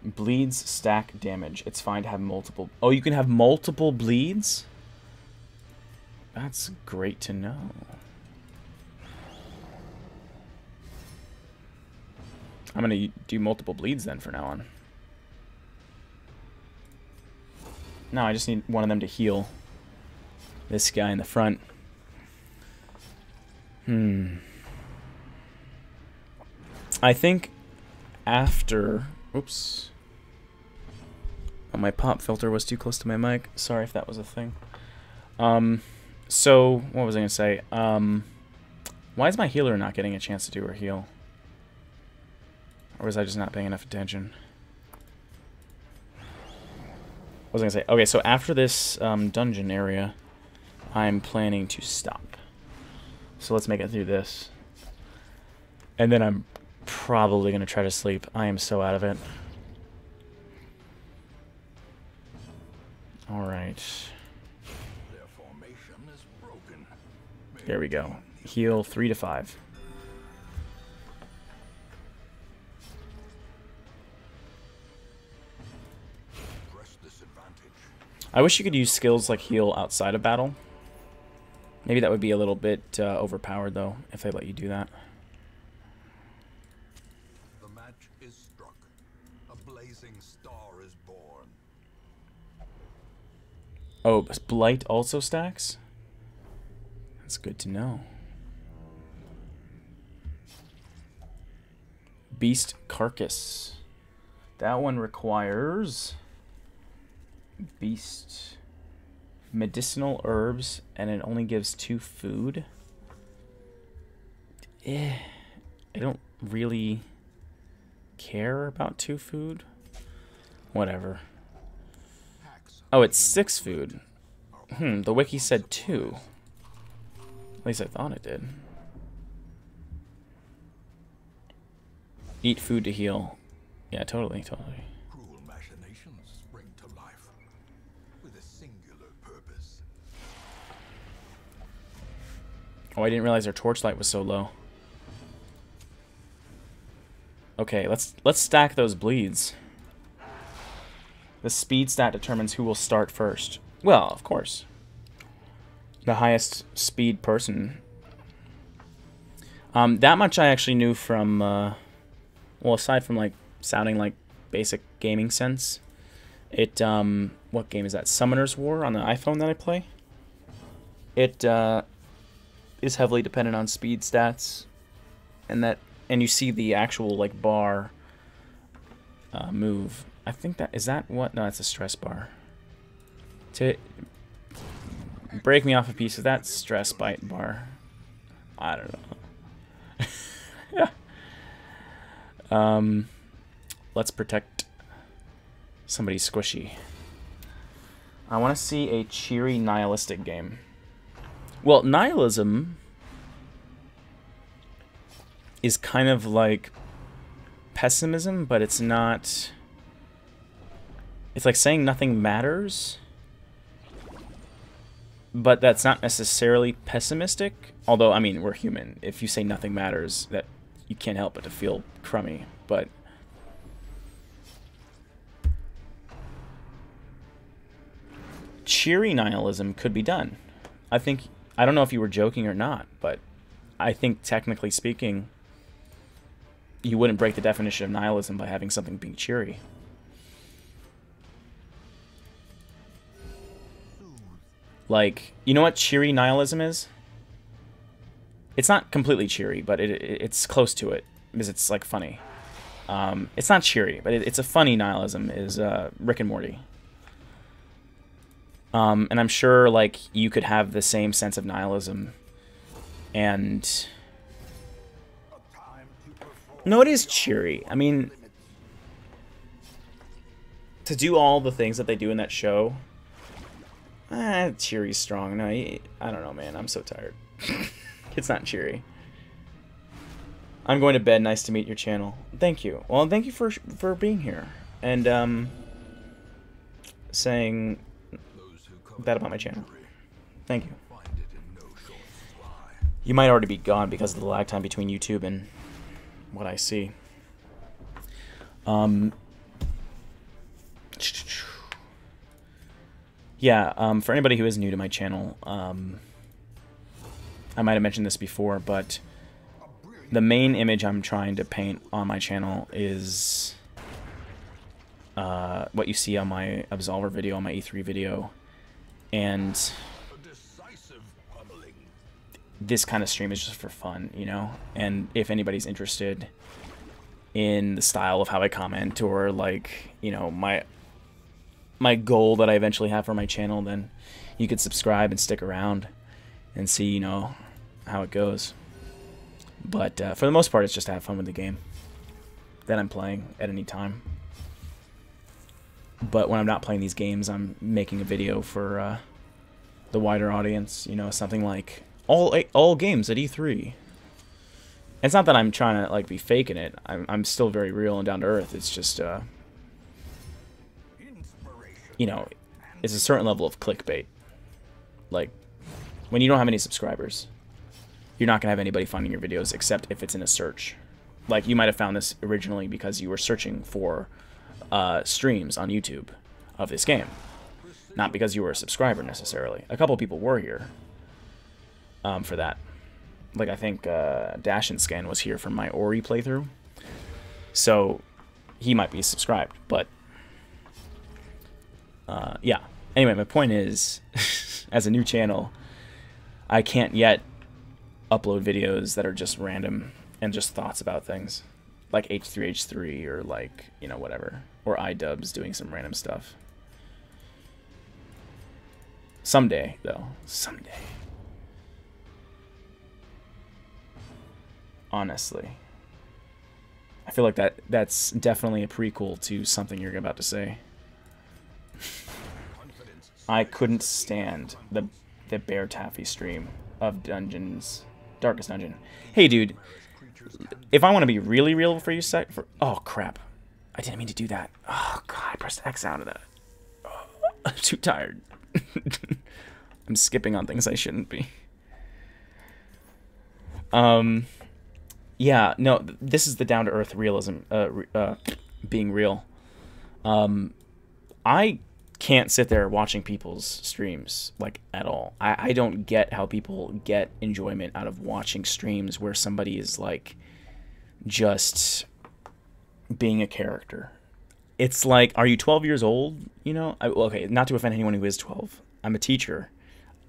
A: Bleeds stack damage. It's fine to have multiple... Oh, you can have multiple bleeds? That's great to know. I'm going to do multiple bleeds then from now on. No, I just need one of them to heal this guy in the front. I think after... Oops. Oh, my pop filter was too close to my mic. Sorry if that was a thing. So, what was I going to say? Why is my healer not getting a chance to do her heal? Or was I just not paying enough attention? What was I going to say? Okay, so after this dungeon area, I'm planning to stop. So let's make it through this. And then I'm probably going to try to sleep. I am so out of it. Alright. There we go. Heal 3 to 5. I wish you could use skills like heal outside of battle. Maybe that would be a little bit overpowered, though, if they let you do that.
B: The match is struck. A blazing star is born.
A: Oh, Blight also stacks? That's good to know. Beast Carcass. That one requires... Beast medicinal herbs, and it only gives 2 food. I don't really care about 2 food. Whatever. Oh, it's 6 food. The wiki said 2. At least I thought it did. Eat food to heal. Yeah, totally. Oh, I didn't realize their torchlight was so low. Okay, let's stack those bleeds. The speed stat determines who will start first. Well, of course. The highest speed person. That much I actually knew from, well, aside from, like, sounding like basic gaming sense. It, what game is that? Summoner's War on the iPhone that I play? It, is heavily dependent on speed stats. And you see the actual, like, bar, move. I think that, is that what? No, that's a stress bar. To break me off a piece of that stress bite bar. I don't know. Yeah. Let's protect somebody squishy. I want to see a cheery nihilistic game. Well, nihilism is kind of like pessimism, but it's not... It's like saying nothing matters, but that's not necessarily pessimistic. Although, I mean, we're human. If you say nothing matters, that you can't help but to feel crummy. But cheery nihilism could be done. I don't know if you were joking or not, but I think technically speaking, you wouldn't break the definition of nihilism by having something being cheery. Like, you know what cheery nihilism is? It's not completely cheery, but it's close to it, because it's, like, funny. It's not cheery, but it's a funny nihilism, is Rick and Morty. And I'm sure, like, you could have the same sense of nihilism, and... No, it is cheery. I mean, to do all the things that they do in that show... cheery's strong. No, I don't know, man. I'm so tired. It's not cheery. I'm going to bed. Nice to meet your channel. Thank you. Well, thank you for being here. And, saying that about my channel. Thank you. You might already be gone because of the lag time between YouTube and what I see. Yeah, for anybody who is new to my channel, I might have mentioned this before, but the main image I'm trying to paint on my channel is what you see on my Absolver video, on my E3 video, and this kind of stream is just for fun, you know? And if anybody's interested in the style of how I comment, or, like, you know, my goal that I eventually have for my channel, then you could subscribe and stick around and see, you know, how it goes. But for the most part, it's just to have fun with the game that I'm playing at any time. But when I'm not playing these games, I'm making a video for the wider audience, you know, something like all games at E3. It's not that I'm trying to, like, be faking it. I'm still very real and down to earth. It's just you know, it's a certain level of clickbait. Like, when you don't have any subscribers, you're not going to have anybody finding your videos except if it's in a search. Like, you might have found this originally because you were searching for streams on YouTube of this game. Not because you were a subscriber, necessarily. A couple people were here for that. Like, I think Dash and Scan was here from my Ori playthrough. So, he might be subscribed, but... yeah. Anyway, my point is, as a new channel, I can't yet upload videos that are just random and just thoughts about things. Like H3H3 or, like, you know, whatever. Or iDubbbz doing some random stuff. Someday, though. Someday. Honestly. I feel like that's definitely a prequel to something you're about to say. I couldn't stand the Bear Taffy stream of Dungeons, Darkest Dungeon. Hey, dude, if I want to be really real for you, oh crap, I didn't mean to do that. Oh god, I pressed X out of that. Oh, I'm too tired. I'm skipping on things I shouldn't be. Yeah, no, this is the down to earth realism, being real. I can't sit there watching people's streams like at all. I don't get how people get enjoyment out of watching streams where somebody is like just being a character. It's like, are you 12 years old? You know, okay, not to offend anyone who is 12. I'm a teacher.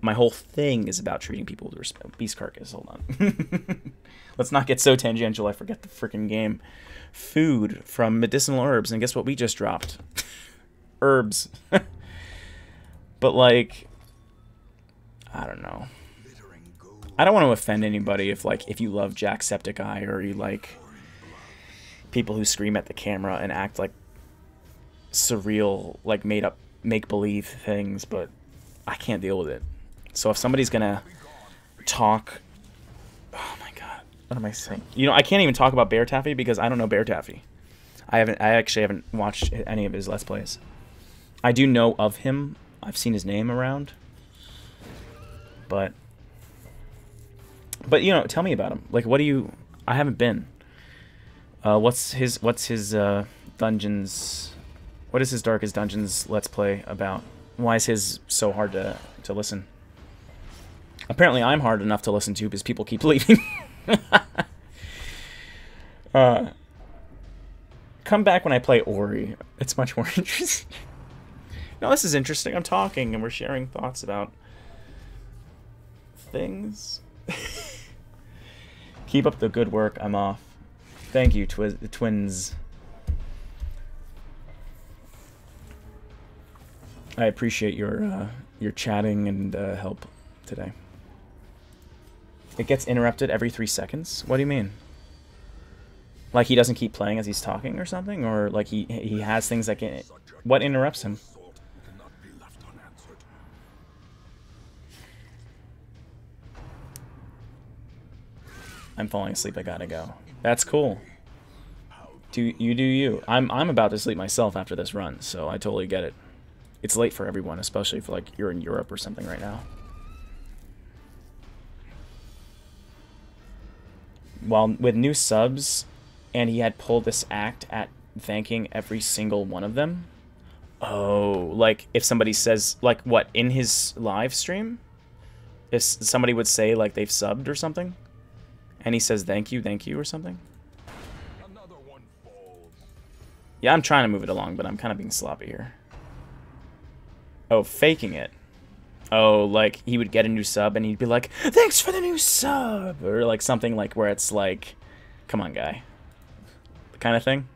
A: My whole thing is about treating people with respect. Beast Carcass, hold on. Let's not get so tangential. I forget the freaking game. Food from medicinal herbs, and guess what we just dropped? Herbs. But like, I don't know. I don't want to offend anybody if you love Jacksepticeye or you like people who scream at the camera and act like surreal, like made up, make believe things, but I can't deal with it. So if somebody's gonna talk, oh my god, what am I saying? You know, I can't even talk about Bear Taffy because I don't know Bear Taffy. I actually haven't watched any of his Let's Plays. I do know of him. I've seen his name around. But you know, tell me about him. Like, what do you? I haven't been. What's his dungeons? What is his Darkest Dungeons Let's Play about? Why is his so hard to listen? Apparently, I'm hard enough to listen to because people keep leaving. Come back when I play Ori. It's much more interesting. No, this is interesting. I'm talking and we're sharing thoughts about things. Keep up the good work. I'm off. Thank you, twins. I appreciate your chatting and help today. It gets interrupted every 3 seconds? What do you mean? Like he doesn't keep playing as he's talking or something? Or like he has things that can... What interrupts him? I'm falling asleep, I gotta go. That's cool. Do you. I'm about to sleep myself after this run, so I totally get it. It's late for everyone, especially if like you're in Europe or something right now. While with new subs, and he had pulled this act at thanking every single one of them. Oh, like if somebody says, like what, in his live stream? If somebody would say like they've subbed or something? And he says thank you or something? Yeah, I'm trying to move it along, but I'm kind of being sloppy here. Oh, faking it. Oh, like he would get a new sub and he'd be like, thanks for the new sub! Or like something like where it's like, come on, guy. The kind of thing.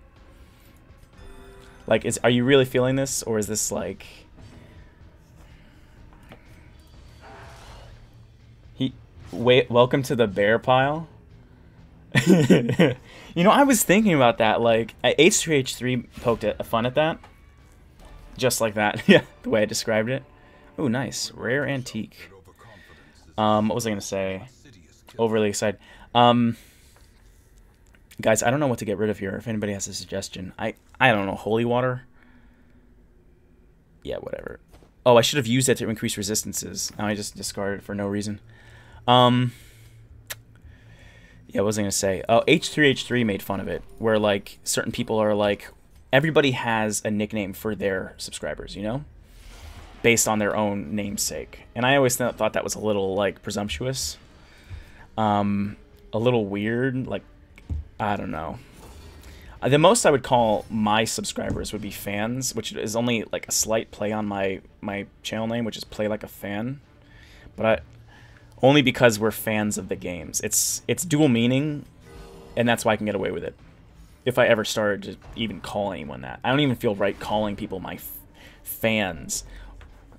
A: Like, are you really feeling this? Or is this like... Welcome to the bear pile? You know, I was thinking about that. Like, H3H3 poked fun at that. Just like that. Yeah, the way I described it. Oh, nice. Rare antique. What was I going to say? Overly excited. Guys, I don't know what to get rid of here. If anybody has a suggestion. I don't know. Holy water? Yeah, whatever. Oh, I should have used it to increase resistances. Now I just discarded it for no reason. Yeah, what was I going to say? Oh, H3H3 made fun of it. Where, like, certain people are like... Everybody has a nickname for their subscribers, you know? Based on their own namesake. And I always thought that was a little, like, presumptuous. A little weird. Like, I don't know. The most I would call my subscribers would be fans, which is only, like, a slight play on my channel name, which is Play Like a Fan. But only because we're fans of the games. It's dual meaning, and that's why I can get away with it. If I ever started to even call anyone that. I don't even feel right calling people my fans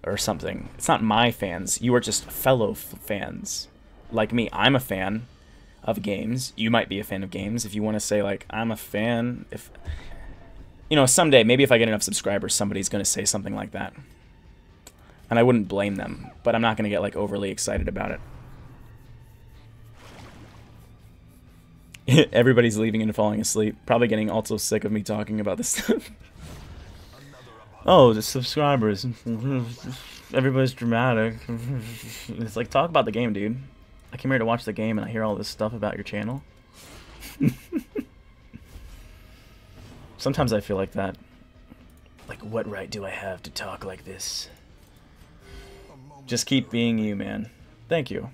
A: or something. It's not my fans. You are just fellow fans. Like me, I'm a fan of games. You might be a fan of games. If you want to say, like, I'm a fan. If, you know, someday, maybe if I get enough subscribers, somebody's going to say something like that. And I wouldn't blame them. But I'm not going to get, like, overly excited about it. Everybody's leaving and falling asleep. Probably getting also sick of me talking about this stuff. Oh, the subscribers. Everybody's dramatic. It's like, talk about the game, dude. I came here to watch the game and I hear all this stuff about your channel. Sometimes I feel like that. Like, what right do I have to talk like this? Just keep being you, man. Thank you.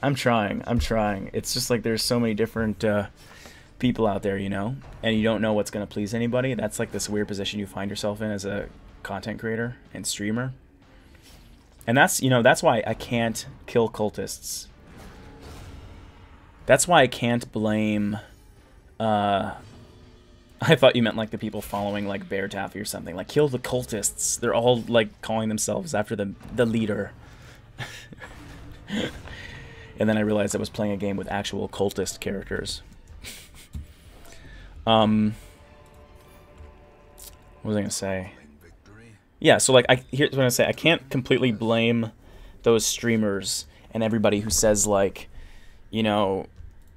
A: I'm trying. It's just like there's so many different people out there, you know? And you don't know what's going to please anybody. That's like this weird position you find yourself in as a content creator and streamer. And that's, you know, that's why I can't kill cultists. That's why I can't blame, I thought you meant like the people following like Bear Taffy or something. Like, kill the cultists. They're all like calling themselves after the leader. And then I realized I was playing a game with actual cultist characters. What was I gonna say? Yeah, so like here's what I'm gonna say. I can't completely blame those streamers and everybody who says like, you know,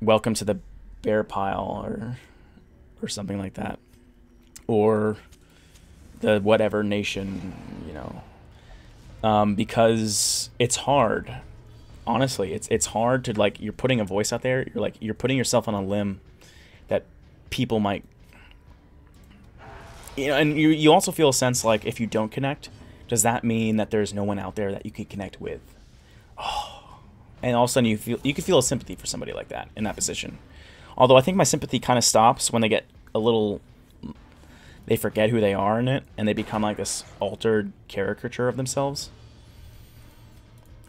A: welcome to the bear pile or something like that, or the whatever nation, you know, because it's hard. Honestly, it's hard to, like, you're putting a voice out there. You're putting yourself on a limb that people might, you know, and you also feel a sense like, if you don't connect, does that mean that there's no one out there that you can connect with? Oh, and all of a sudden you can feel a sympathy for somebody like that in that position. Although I think my sympathy kind of stops when they get a little, they forget who they are in it and they become like this altered caricature of themselves.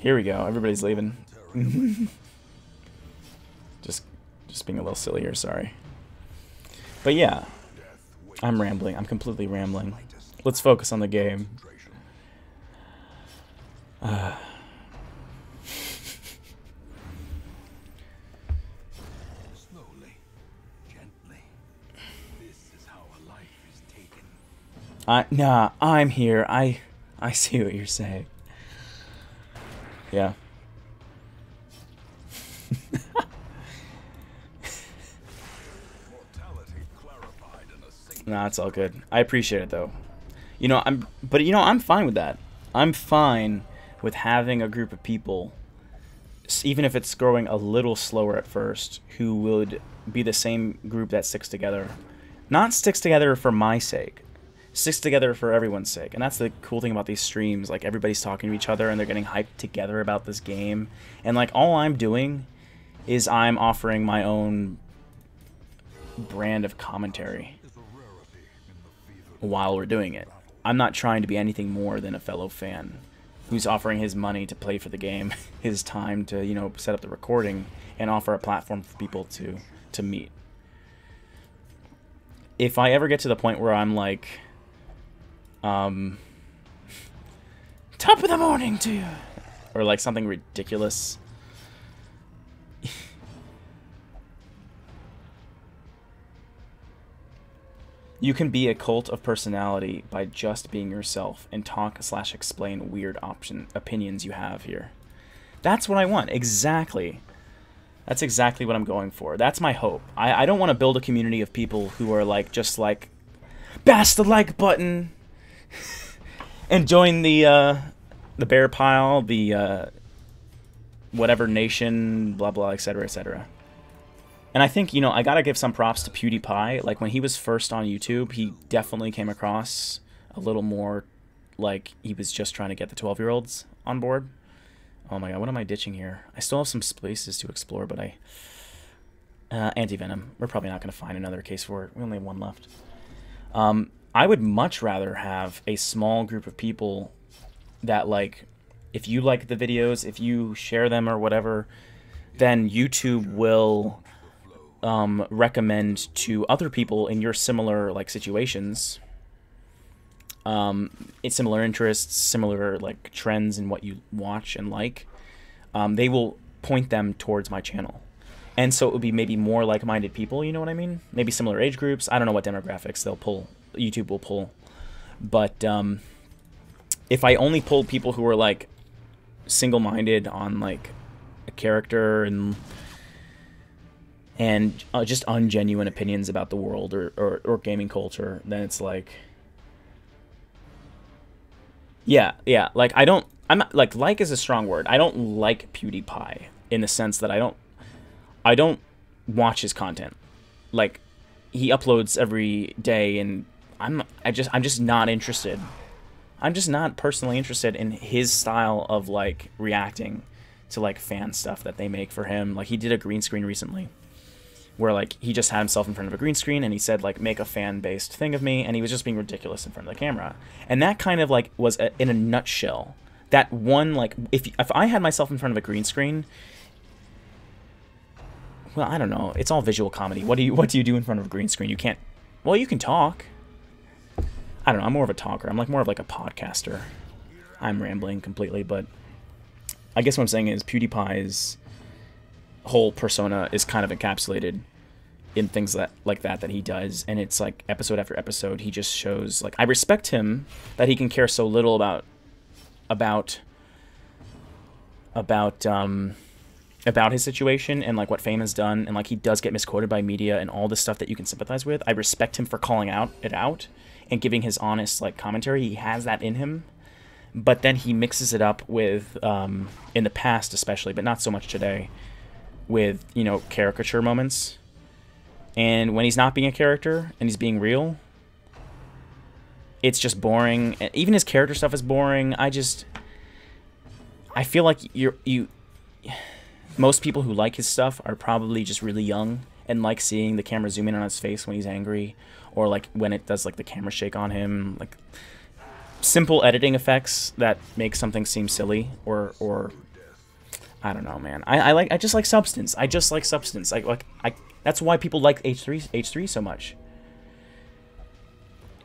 A: Here we go. Everybody's leaving. just being a little silly here. Sorry. But yeah, I'm rambling. I'm completely rambling. Let's focus on the game.
B: Slowly, gently. This is how a life is taken.
A: Nah, I'm here. I see what you're saying. Yeah. Nah, it's all good. I appreciate it though. You know, I'm fine with that. I'm fine with having a group of people, even if it's growing a little slower at first, who would be the same group that sticks together. Not sticks together for my sake. Sticks together for everyone's sake. And that's the cool thing about these streams. Like, everybody's talking to each other and they're getting hyped together about this game. And like, all I'm doing is I'm offering my own brand of commentary while we're doing it. I'm not trying to be anything more than a fellow fan who's offering his money to play for the game, his time to, you know, set up the recording and offer a platform for people to meet. If I ever get to the point where I'm like, top of the morning to you, or like something ridiculous, you can be a cult of personality by just being yourself and talk/explain weird opinions you have here. That's what I want. Exactly. That's exactly what I'm going for. That's my hope. I don't want to build a community of people who are like, just like, bash the like button and join the bear pile, the whatever nation, blah blah, etc., etc. And I think, you know, I gotta give some props to PewDiePie. Like, when he was first on YouTube, he definitely came across a little more like he was just trying to get the 12-year-olds on board. Oh my god, what am I ditching here? I still have some spaces to explore, but Anti-Venom. We're probably not going to find another case for it. We only have one left. I would much rather have a small group of people that, like, if you like the videos, if you share them or whatever, then YouTube will recommend to other people in your similar, like, situations, similar interests, similar, like, trends in what you watch and like. They will point them towards my channel. And so it would be maybe more like-minded people, you know what I mean? Maybe similar age groups. I don't know what demographics they'll pull, YouTube will pull. But if I only pulled people who were, like, single-minded on, like, a character and just ungenuine opinions about the world or gaming culture, then it's like, yeah, like, I don't I'm not, like is a strong word. I don't like PewDiePie in the sense that I don't watch his content. Like, he uploads every day, and I'm just not interested. I'm just not personally interested in his style of like reacting to like fan stuff that they make for him. Like, he did a green screen recently where like he just had himself in front of a green screen and he said like, make a fan based thing of me, and he was just being ridiculous in front of the camera. And that kind of like was in a nutshell that one, like, if I had myself in front of a green screen, well, I don't know, it's all visual comedy. What do you do in front of a green screen? You can't, well, you can talk. I don't know, I'm more of a talker. I'm like more of like a podcaster. I'm rambling completely, but I guess what I'm saying is PewDiePie's whole persona is kind of encapsulated in things that like that he does, and it's like episode after episode he just shows, like, I respect him that he can care so little about his situation and like what fame has done, and like he does get misquoted by media and all the stuff that you can sympathize with. I respect him for calling it out and giving his honest like commentary. He has that in him, but then he mixes it up with in the past especially, but not so much today, with, you know, caricature moments. And when he's not being a character and he's being real, it's just boring. Even his character stuff is boring. I feel like most people who like his stuff are probably just really young and like seeing the camera zoom in on his face when he's angry, or like when it does like the camera shake on him, like simple editing effects that make something seem silly, or I don't know, man. I just like substance. I just like substance. That's why people like H3 so much.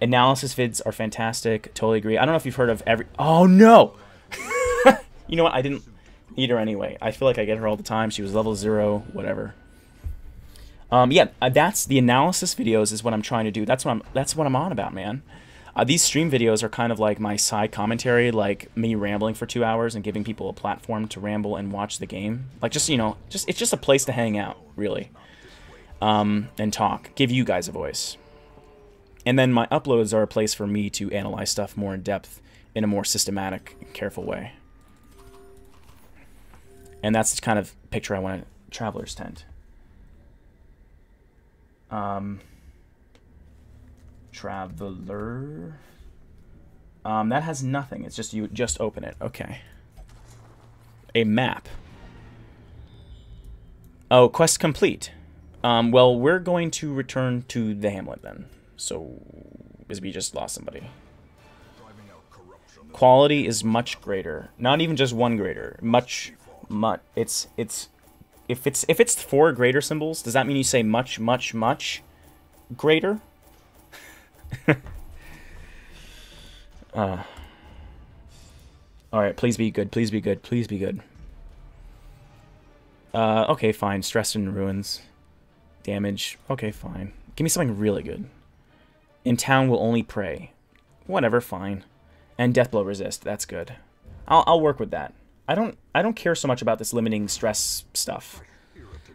A: Analysis vids are fantastic. Totally agree. I don't know if you've heard of Oh no. You know what? I didn't eat her anyway. I feel like I get her all the time. She was level 0, whatever. Yeah, that's the analysis videos is what I'm trying to do. That's what I'm on about, man. These stream videos are kind of like my side commentary, like me rambling for 2 hours and giving people a platform to ramble and watch the game. Like, just, you know, it's just a place to hang out, really, and talk, give you guys a voice. And then my uploads are a place for me to analyze stuff more in depth in a more systematic, careful way. And that's the kind of picture I want at Traveler's Tent. Traveler. That has nothing. It's just, you just open it. Okay. A map. Oh, quest complete. Well, we're going to return to the hamlet then. So, because we just lost somebody. Quality is much greater. Not even just one greater. Much. If it's 4 greater symbols, does that mean you say much greater? Alright, please be good, please be good, please be good. Okay, fine. Stress and ruins. Damage. Okay, fine. Give me something really good. In town will only pray. Whatever, fine. And deathblow resist. That's good. I'll work with that. I don't care so much about this limiting stress stuff.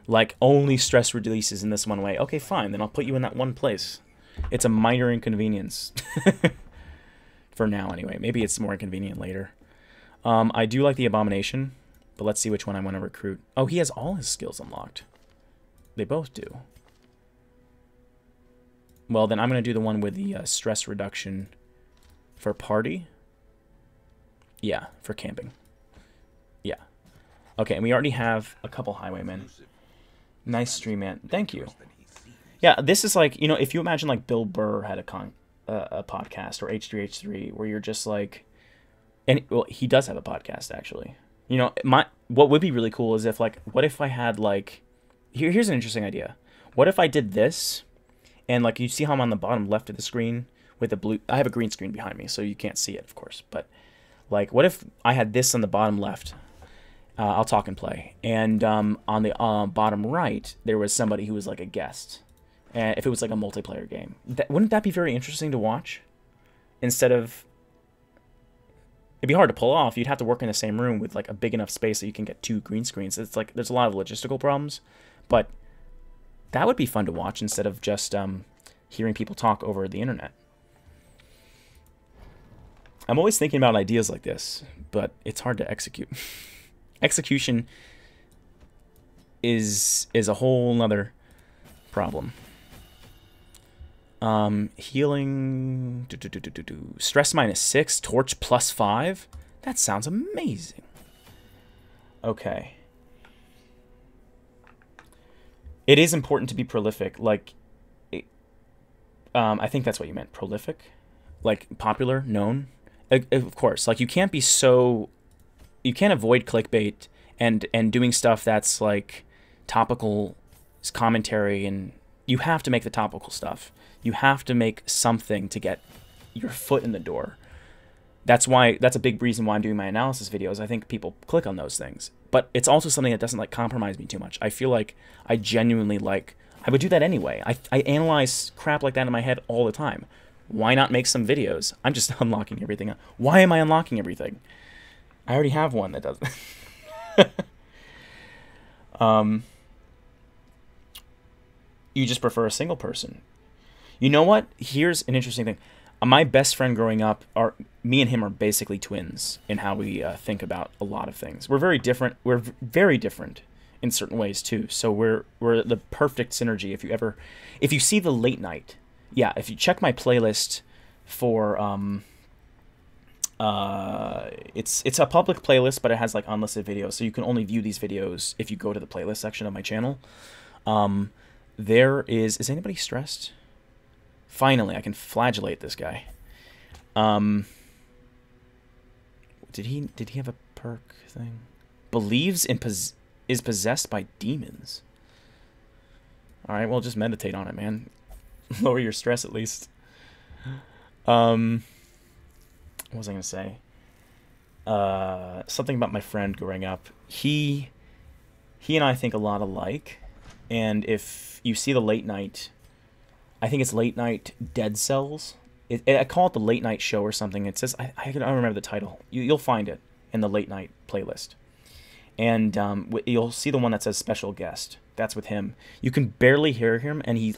A: Like, only stress releases in this one way. Okay, fine. Then I'll put you in that one place. It's a minor inconvenience. For now, anyway. Maybe it's more inconvenient later. I do like the Abomination, but let's see which one I want to recruit. Oh, he has all his skills unlocked. They both do. Well, then I'm going to do the one with the stress reduction for party. Yeah, for camping. Yeah. Okay, and we already have a couple highwaymen. Nice stream, man. Thank you. Yeah, this is like, you know, if you imagine like Bill Burr had a podcast, or H3H3, where you're just like, and well, he does have a podcast actually. You know, what would be really cool is if like, what if I had like, here's an interesting idea. What if I did this, and like, you see how I'm on the bottom left of the screen with the blue, I have a green screen behind me, so you can't see it, of course, but like, what if I had this on the bottom left? I'll talk and play. And on the bottom right, there was somebody who was like a guest. And if it was like a multiplayer game. Wouldn't that be very interesting to watch? Instead of... It'd be hard to pull off. You'd have to work in the same room with like a big enough space that you can get 2 green screens. It's like, there's a lot of logistical problems. But that would be fun to watch instead of just hearing people talk over the internet. I'm always thinking about ideas like this, but it's hard to execute. Execution is a whole nother problem. Healing, stress -6, torch +5. That sounds amazing. Okay. It is important to be prolific. Like, I think that's what you meant. Prolific, like popular, known. Of course, like you can't be so. You can't avoid clickbait and doing stuff that's like topical commentary, and you have to make the topical stuff. You have to make something to get your foot in the door. That's a big reason why I'm doing my analysis videos. I think people click on those things. But it's also something that doesn't like compromise me too much. I feel like I genuinely like, I would do that anyway. I analyze crap like that in my head all the time. Why not make some videos? I'm just unlocking everything. Why am I unlocking everything? I already have one that does You just prefer a single person. You know what? Here's an interesting thing. My best friend growing up, me and him are basically twins in how we think about a lot of things. We're very different. We're very different in certain ways too. So we're the perfect synergy. If you see the late night, yeah. If you check my playlist for it's a public playlist, but it has like unlisted videos, so you can only view these videos if you go to the playlist section of my channel. There is anybody stressed? Finally, I can flagellate this guy. Did he have a perk thing? Believes in is possessed by demons. All right, well, just meditate on it, man. Lower your stress at least. What was I gonna say? Something about my friend growing up. He and I think a lot alike, and if you see the late night. I think it's Late Night Dead Cells. I call it the Late Night Show or something. It says, I don't remember the title. You'll find it in the Late Night playlist. And you'll see the one that says Special Guest. That's with him. You can barely hear him, and he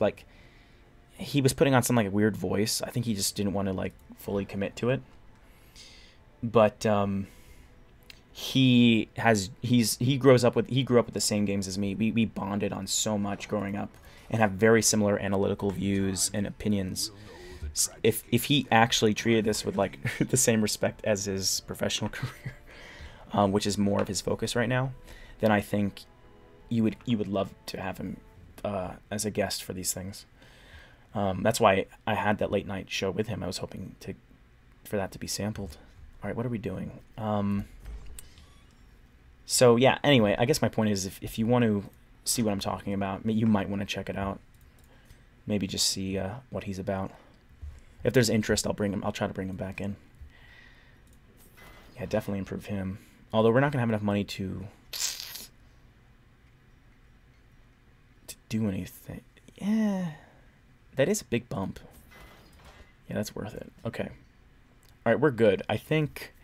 A: was putting on some like weird voice. I think he just didn't want to like fully commit to it. But he grew up with the same games as me. We bonded on so much growing up. And have very similar analytical views and opinions. If he actually treated this with like the same respect as his professional career, which is more of his focus right now, then I think you would love to have him as a guest for these things. That's why I had that late night show with him. I was hoping for that to be sampled. All right, what are we doing? So yeah. Anyway, I guess my point is if you want to see what I'm talking about, you might want to check it out. Maybe just see what he's about. If there's interest, I'll try to bring him back in. Yeah, definitely improve him. Although we're not gonna have enough money to do anything. Yeah, that is a big bump. Yeah, that's worth it. Okay. All right, we're good. I think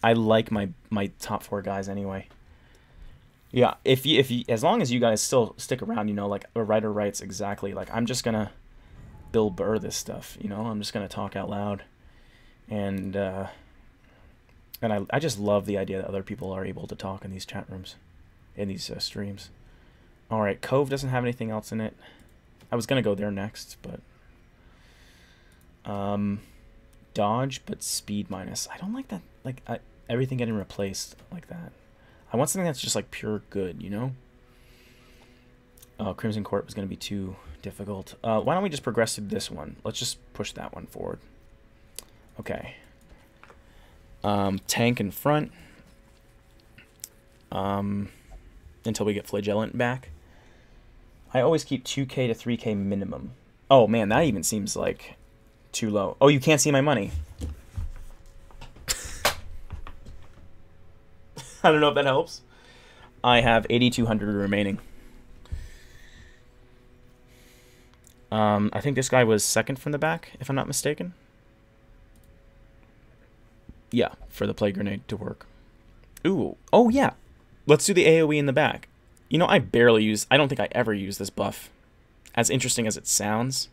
A: I like my top 4 guys anyway. Yeah, if you as long as you guys still stick around, you know, like a writer writes exactly, like I'm just gonna Bill Burr this stuff, you know, I'm just gonna talk out loud, and I just love the idea that other people are able to talk in these chat rooms, in these streams. All right, Cove doesn't have anything else in it. I was gonna go there next, but dodge, but speed minus. I don't like that, like everything getting replaced like that. I want something that's just like pure good, you know? Oh, Crimson Court was going to be too difficult. Why don't we just progress to this one? Let's just push that one forward. Okay. Tank in front. Until we get Flagellant back. I always keep 2k to 3k minimum. Oh, man, that even seems like too low. Oh, you can't see my money. I don't know if that helps. I have 8,200 remaining. I think this guy was second from the back, if I'm not mistaken. Yeah, for the Plague Grenade to work. Ooh, oh yeah. Let's do the AoE in the back. You know, I don't think I ever use this buff. As interesting as it sounds.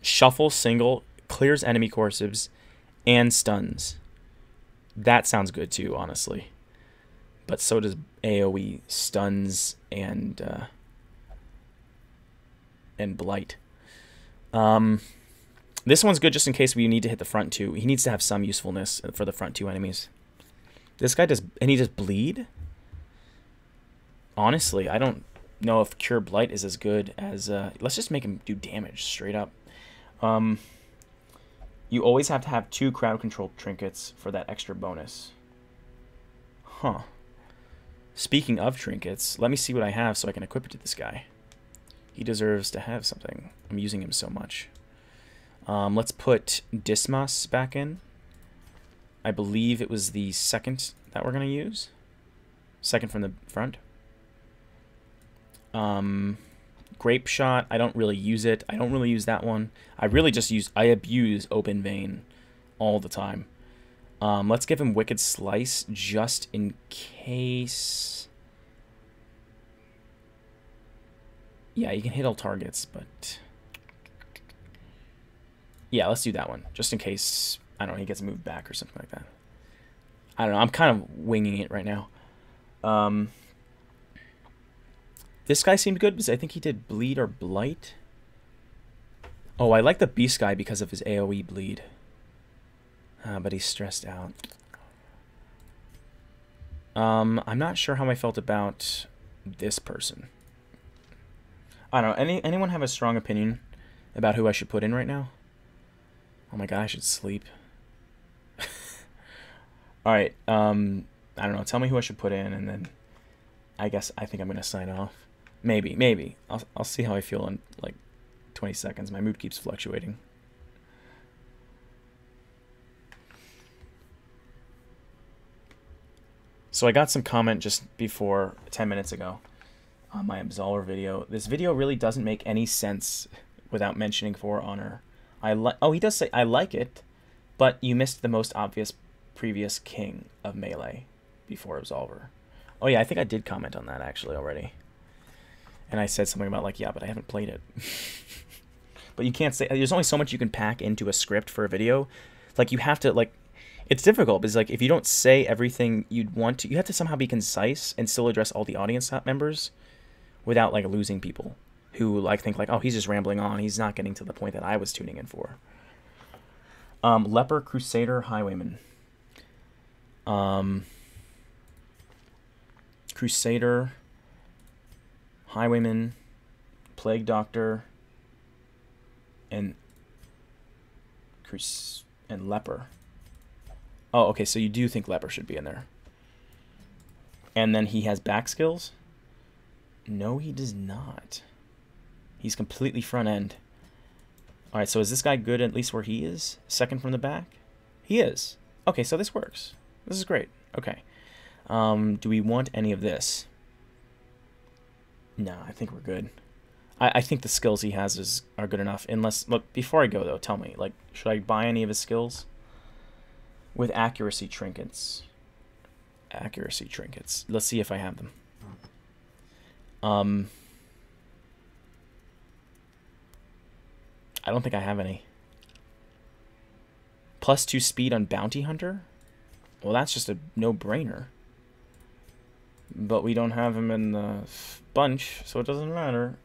A: Shuffle, single, clears enemy courses and stuns. That sounds good too, honestly. But so does AoE stuns and blight. This one's good just in case we need to hit the front two. He needs to have some usefulness for the front two enemies. This guy does, and he does bleed? Honestly, I don't know if Cure Blight is as good as... let's just make him do damage straight up. You always have to have 2 crowd control trinkets for that extra bonus. Huh. Speaking of trinkets, let me see what I have so I can equip it to this guy. He deserves to have something. I'm using him so much. Let's put Dismas back in. I believe it was the second that we're going to use. Second from the front. Grape Shot, I don't really use it. I don't really use that one. I abuse Open Vein all the time. Let's give him Wicked Slice just in case. Yeah, you can hit all targets, but... Yeah, let's do that one. Just in case, I don't know, he gets moved back or something like that. I don't know, I'm kind of winging it right now. This guy seemed good because I think he did Bleed or Blight. Oh, I like the Beast guy because of his AoE bleed. But he's stressed out. I'm not sure how I felt about this person. I don't know. Anyone have a strong opinion about who I should put in right now? Oh my god, I should sleep. Alright, I don't know. Tell me who I should put in, and then I think I'm going to sign off. Maybe. I'll see how I feel in like 20 seconds. My mood keeps fluctuating. So I got some comment just before 10 minutes ago on my Absolver video. This video really doesn't make any sense without mentioning For Honor. He does say, I like it, but you missed the most obvious previous king of Melee before Absolver. Oh yeah, I think I did comment on that actually already. And I said something about like, yeah, but I haven't played it. But you can't say, there's only so much you can pack into a script for a video. Like you have to like, it's difficult because like if you don't say everything you'd want to, you have to somehow be concise and still address all the audience members without like losing people who like think like, oh, he's just rambling on. He's not getting to the point that I was tuning in for. Leper, Crusader, Highwayman. Crusader, Highwayman, Plague Doctor, and Leper. Oh, okay, so you do think Leper should be in there. And then he has back skills? No, he does not. He's completely front end. Alright, so is this guy good at least where he is? Second from the back? He is. Okay, so this works. This is great. Okay. Do we want any of this? No, I think we're good. I think the skills he has are good enough. Unless, look, before I go though, tell me, like, should I buy any of his skills? With accuracy trinkets. Accuracy trinkets. Let's see if I have them. I don't think I have any. +2 speed on Bounty Hunter? Well, that's just a no-brainer. But we don't have him in the bunch, so it doesn't matter.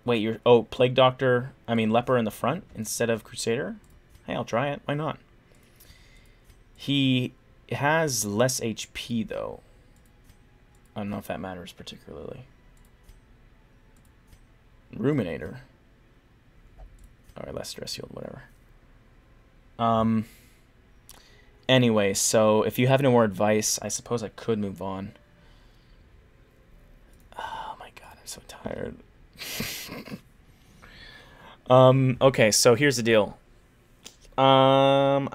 A: Wait, Plague Doctor, Leper in the front instead of Crusader? Hey, I'll try it. Why not? He has less HP, though. I don't know if that matters particularly. Ruminator. Alright, less stress healed, whatever. Anyway, so if you have no more advice, I suppose I could move on. Oh my god, I'm so tired. Okay, so here's the deal. A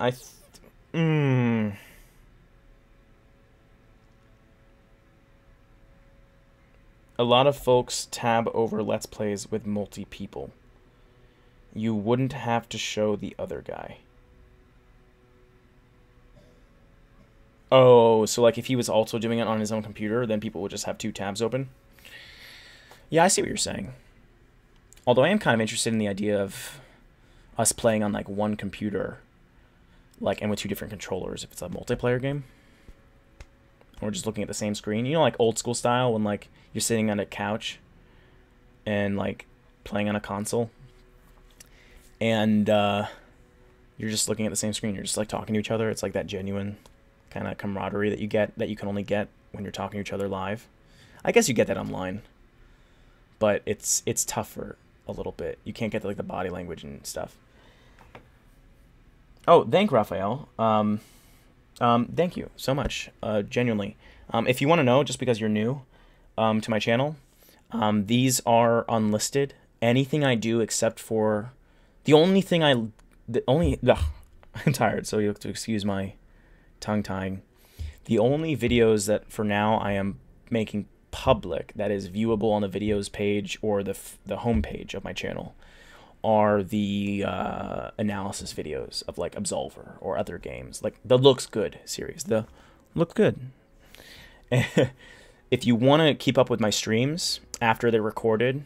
A: lot of folks tab over Let's Plays with multi-people. You wouldn't have to show the other guy. Oh, so like if he was also doing it on his own computer, then people would just have 2 tabs open? Yeah, I see what you're saying. Although I am kind of interested in the idea of us playing on like one computer, like, and with two different controllers if it's a multiplayer game. Or just looking at the same screen. You know, like old school style when like you're sitting on a couch and like playing on a console. And you're just looking at the same screen. You're just like talking to each other. It's like that genuine kind of camaraderie that you get, that you can only get when you're talking to each other live. I guess you get that online, but it's tougher a little bit. You can't get like the body language and stuff. Oh, thank Raphael. Thank you so much. Genuinely. If you want to know, just because you're new to my channel, these are unlisted. Anything I do except for I'm tired, so you have to excuse my tongue tying. The only videos that for now I am making public that is viewable on the videos page or the home page of my channel are the analysis videos of like Absolver or other games, like the Looks Good series. The Look Good. If you want to keep up with my streams after they're recorded,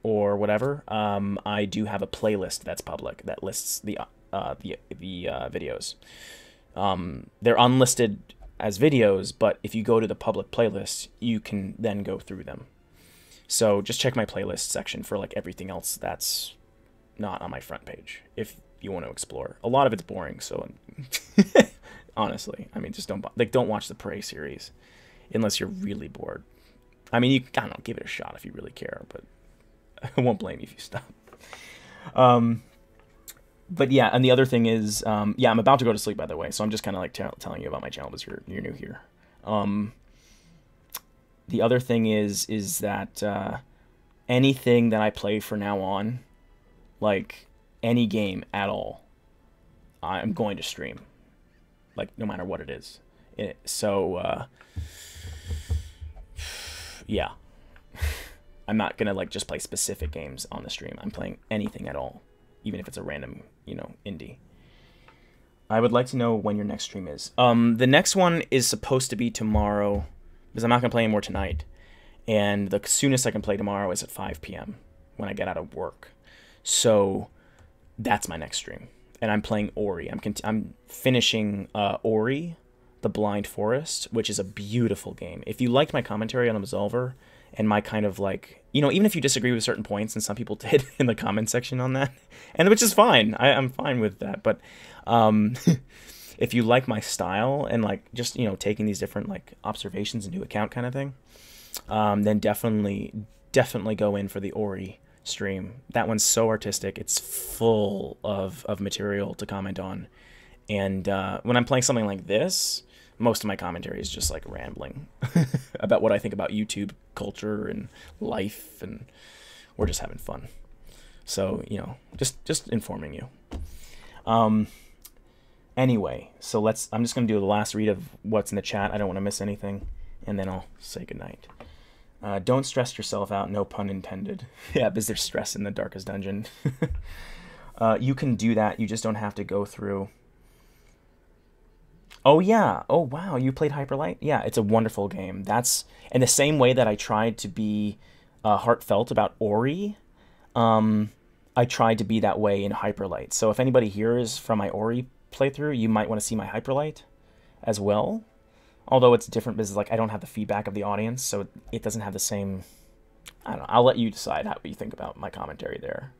A: or whatever, I do have a playlist that's public that lists the videos. They're unlisted as videos, but if you go to the public playlist, you can then go through them. So just check my playlist section for like everything else that's not on my front page if you want to explore. A lot of it's boring, so honestly, I mean, just don't watch the Prey series unless you're really bored. I mean, I don't know, give it a shot if you really care, but I won't blame you if you stop. But yeah, and the other thing is, yeah, I'm about to go to sleep, by the way, so I'm just kind of like telling you about my channel because you're new here. The other thing is that anything that I play from now on, like any game at all, I'm going to stream, like no matter what it is. Yeah. I'm not gonna like just play specific games on the stream. I'm playing anything at all, even if it's a random, indie. I would like to know when your next stream is. The next one is supposed to be tomorrow, because I'm not gonna play anymore tonight. And the soonest I can play tomorrow is at 5 p.m. when I get out of work. So that's my next stream, and I'm playing Ori. I'm finishing Ori, the Blind Forest, which is a beautiful game. If you liked my commentary on Absolver and my kind of like, even if you disagree with certain points, and some people did in the comment section on that, and which is fine. I'm fine with that. But if you like my style and like just, taking these different like observations into account kind of thing, then definitely go in for the Ori stream. That one's so artistic. It's full of material to comment on. And when I'm playing something like this, most of my commentary is just like rambling about what I think about YouTube culture and life, and we're just having fun. So, just informing you. Anyway, so I'm just going to do the last read of what's in the chat. I don't want to miss anything, and then I'll say goodnight. Don't stress yourself out, no pun intended. Yeah, because there's stress in the darkest dungeon. You can do that, you just don't have to go through... Oh, yeah. Oh, wow. You played Hyperlight? Yeah, it's a wonderful game. That's in the same way that I tried to be heartfelt about Ori. I tried to be that way in Hyperlight. So if anybody here is from my Ori playthrough, you might want to see my Hyperlight as well. Although it's different because like I don't have the feedback of the audience, so it doesn't have the same... I don't know. I'll let you decide how you think about my commentary there.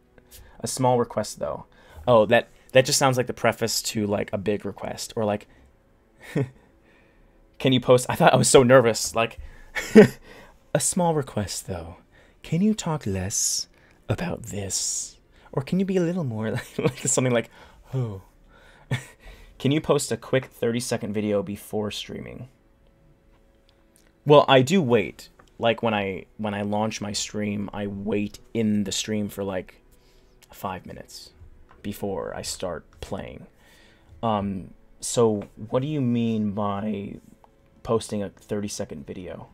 A: A small request, though. Oh, that just sounds like the preface to like a big request, or like... Can you post... I thought I was so nervous. Like, a small request, though. Can you talk less about this? Or can you be a little more like something like, oh. Can you post a quick 30-second video before streaming? Well, I do wait. Like, when I launch my stream, I wait in the stream for, like, 5 minutes before I start playing. So what do you mean by posting a 30-second video?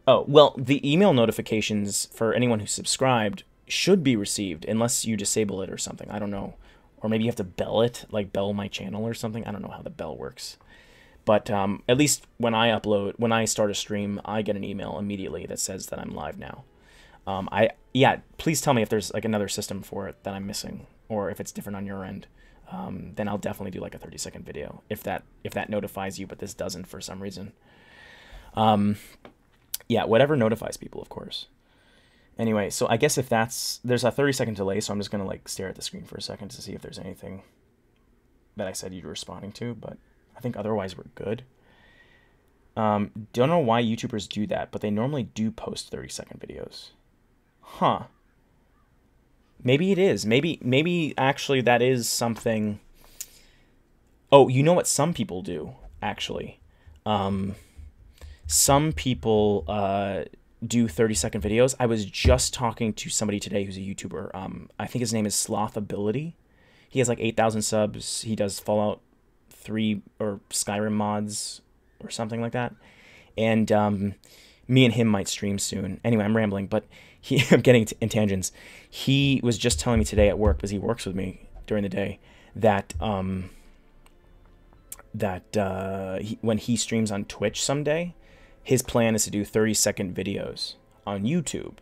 A: Oh, well, the email notifications for anyone who's subscribed should be received unless you disable it or something. I don't know. Or maybe you have to bell it, like bell my channel or something. I don't know how the bell works. But at least when I start a stream, I get an email immediately that says that I'm live now. Yeah, please tell me if there's like another system for it that I'm missing, or if it's different on your end. Then I'll definitely do like a 30-second video if that notifies you, but this doesn't for some reason. Yeah, whatever notifies people, of course. Anyway, so I guess if there's a 30-second delay, so I'm just gonna like stare at the screen for a second to see if there's anything that I said you're responding to, but I think otherwise we're good. Don't know why YouTubers do that, but they normally do post 30-second videos. Huh. Maybe it is. Maybe actually that is something. Oh, you know what some people do, actually? Some people do 30-second videos. I was just talking to somebody today who's a YouTuber. I think his name is Slothability. He has like 8,000 subs. He does Fallout 3 or Skyrim mods or something like that. And me and him might stream soon. Anyway, I'm rambling, but I'm getting in tangents. He was just telling me today at work, because he works with me during the day, that when he streams on Twitch someday, his plan is to do 30-second videos on YouTube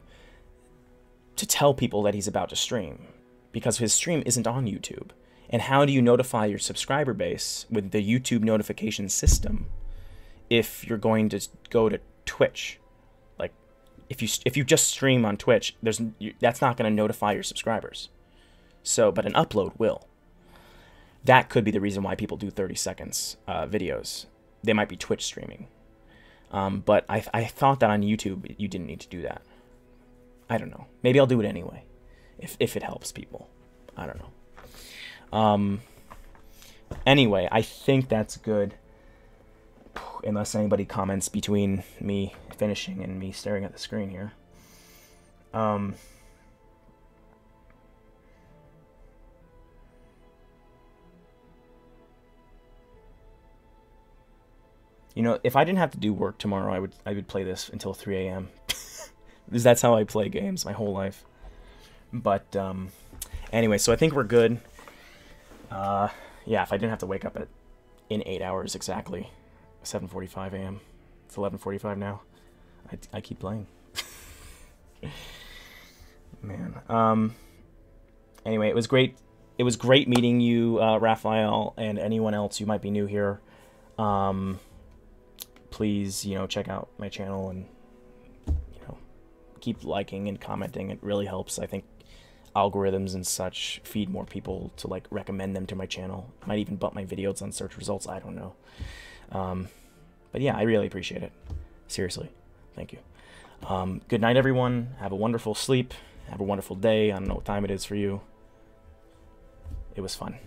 A: to tell people that he's about to stream, because his stream isn't on YouTube. And how do you notify your subscriber base with the YouTube notification system if you're going to go to Twitch? Like, if you just stream on Twitch, that's not going to notify your subscribers. So, but an upload will. That could be the reason why people do 30 seconds videos. They might be Twitch streaming. But I thought that on YouTube you didn't need to do that. I don't know. Maybe I'll do it anyway, if it helps people. I don't know. Anyway, I think that's good. Unless anybody comments between me finishing and me staring at the screen here. You know, if I didn't have to do work tomorrow, I would play this until 3 a.m. Because that's how I play games my whole life. But anyway, so I think we're good. Yeah, if I didn't have to wake up in 8 hours exactly, 7:45 a.m. It's 11:45 now. I keep playing. Man. Anyway, it was great. It was great meeting you, Raphael, and anyone else who might be new here. Please, check out my channel and, keep liking and commenting. It really helps. I think algorithms and such feed more people to, recommend them to my channel. Might even bump my videos on search results. I don't know. But yeah, I really appreciate it. Seriously. Thank you. Good night, everyone. Have a wonderful sleep. Have a wonderful day. I don't know what time it is for you. It was fun.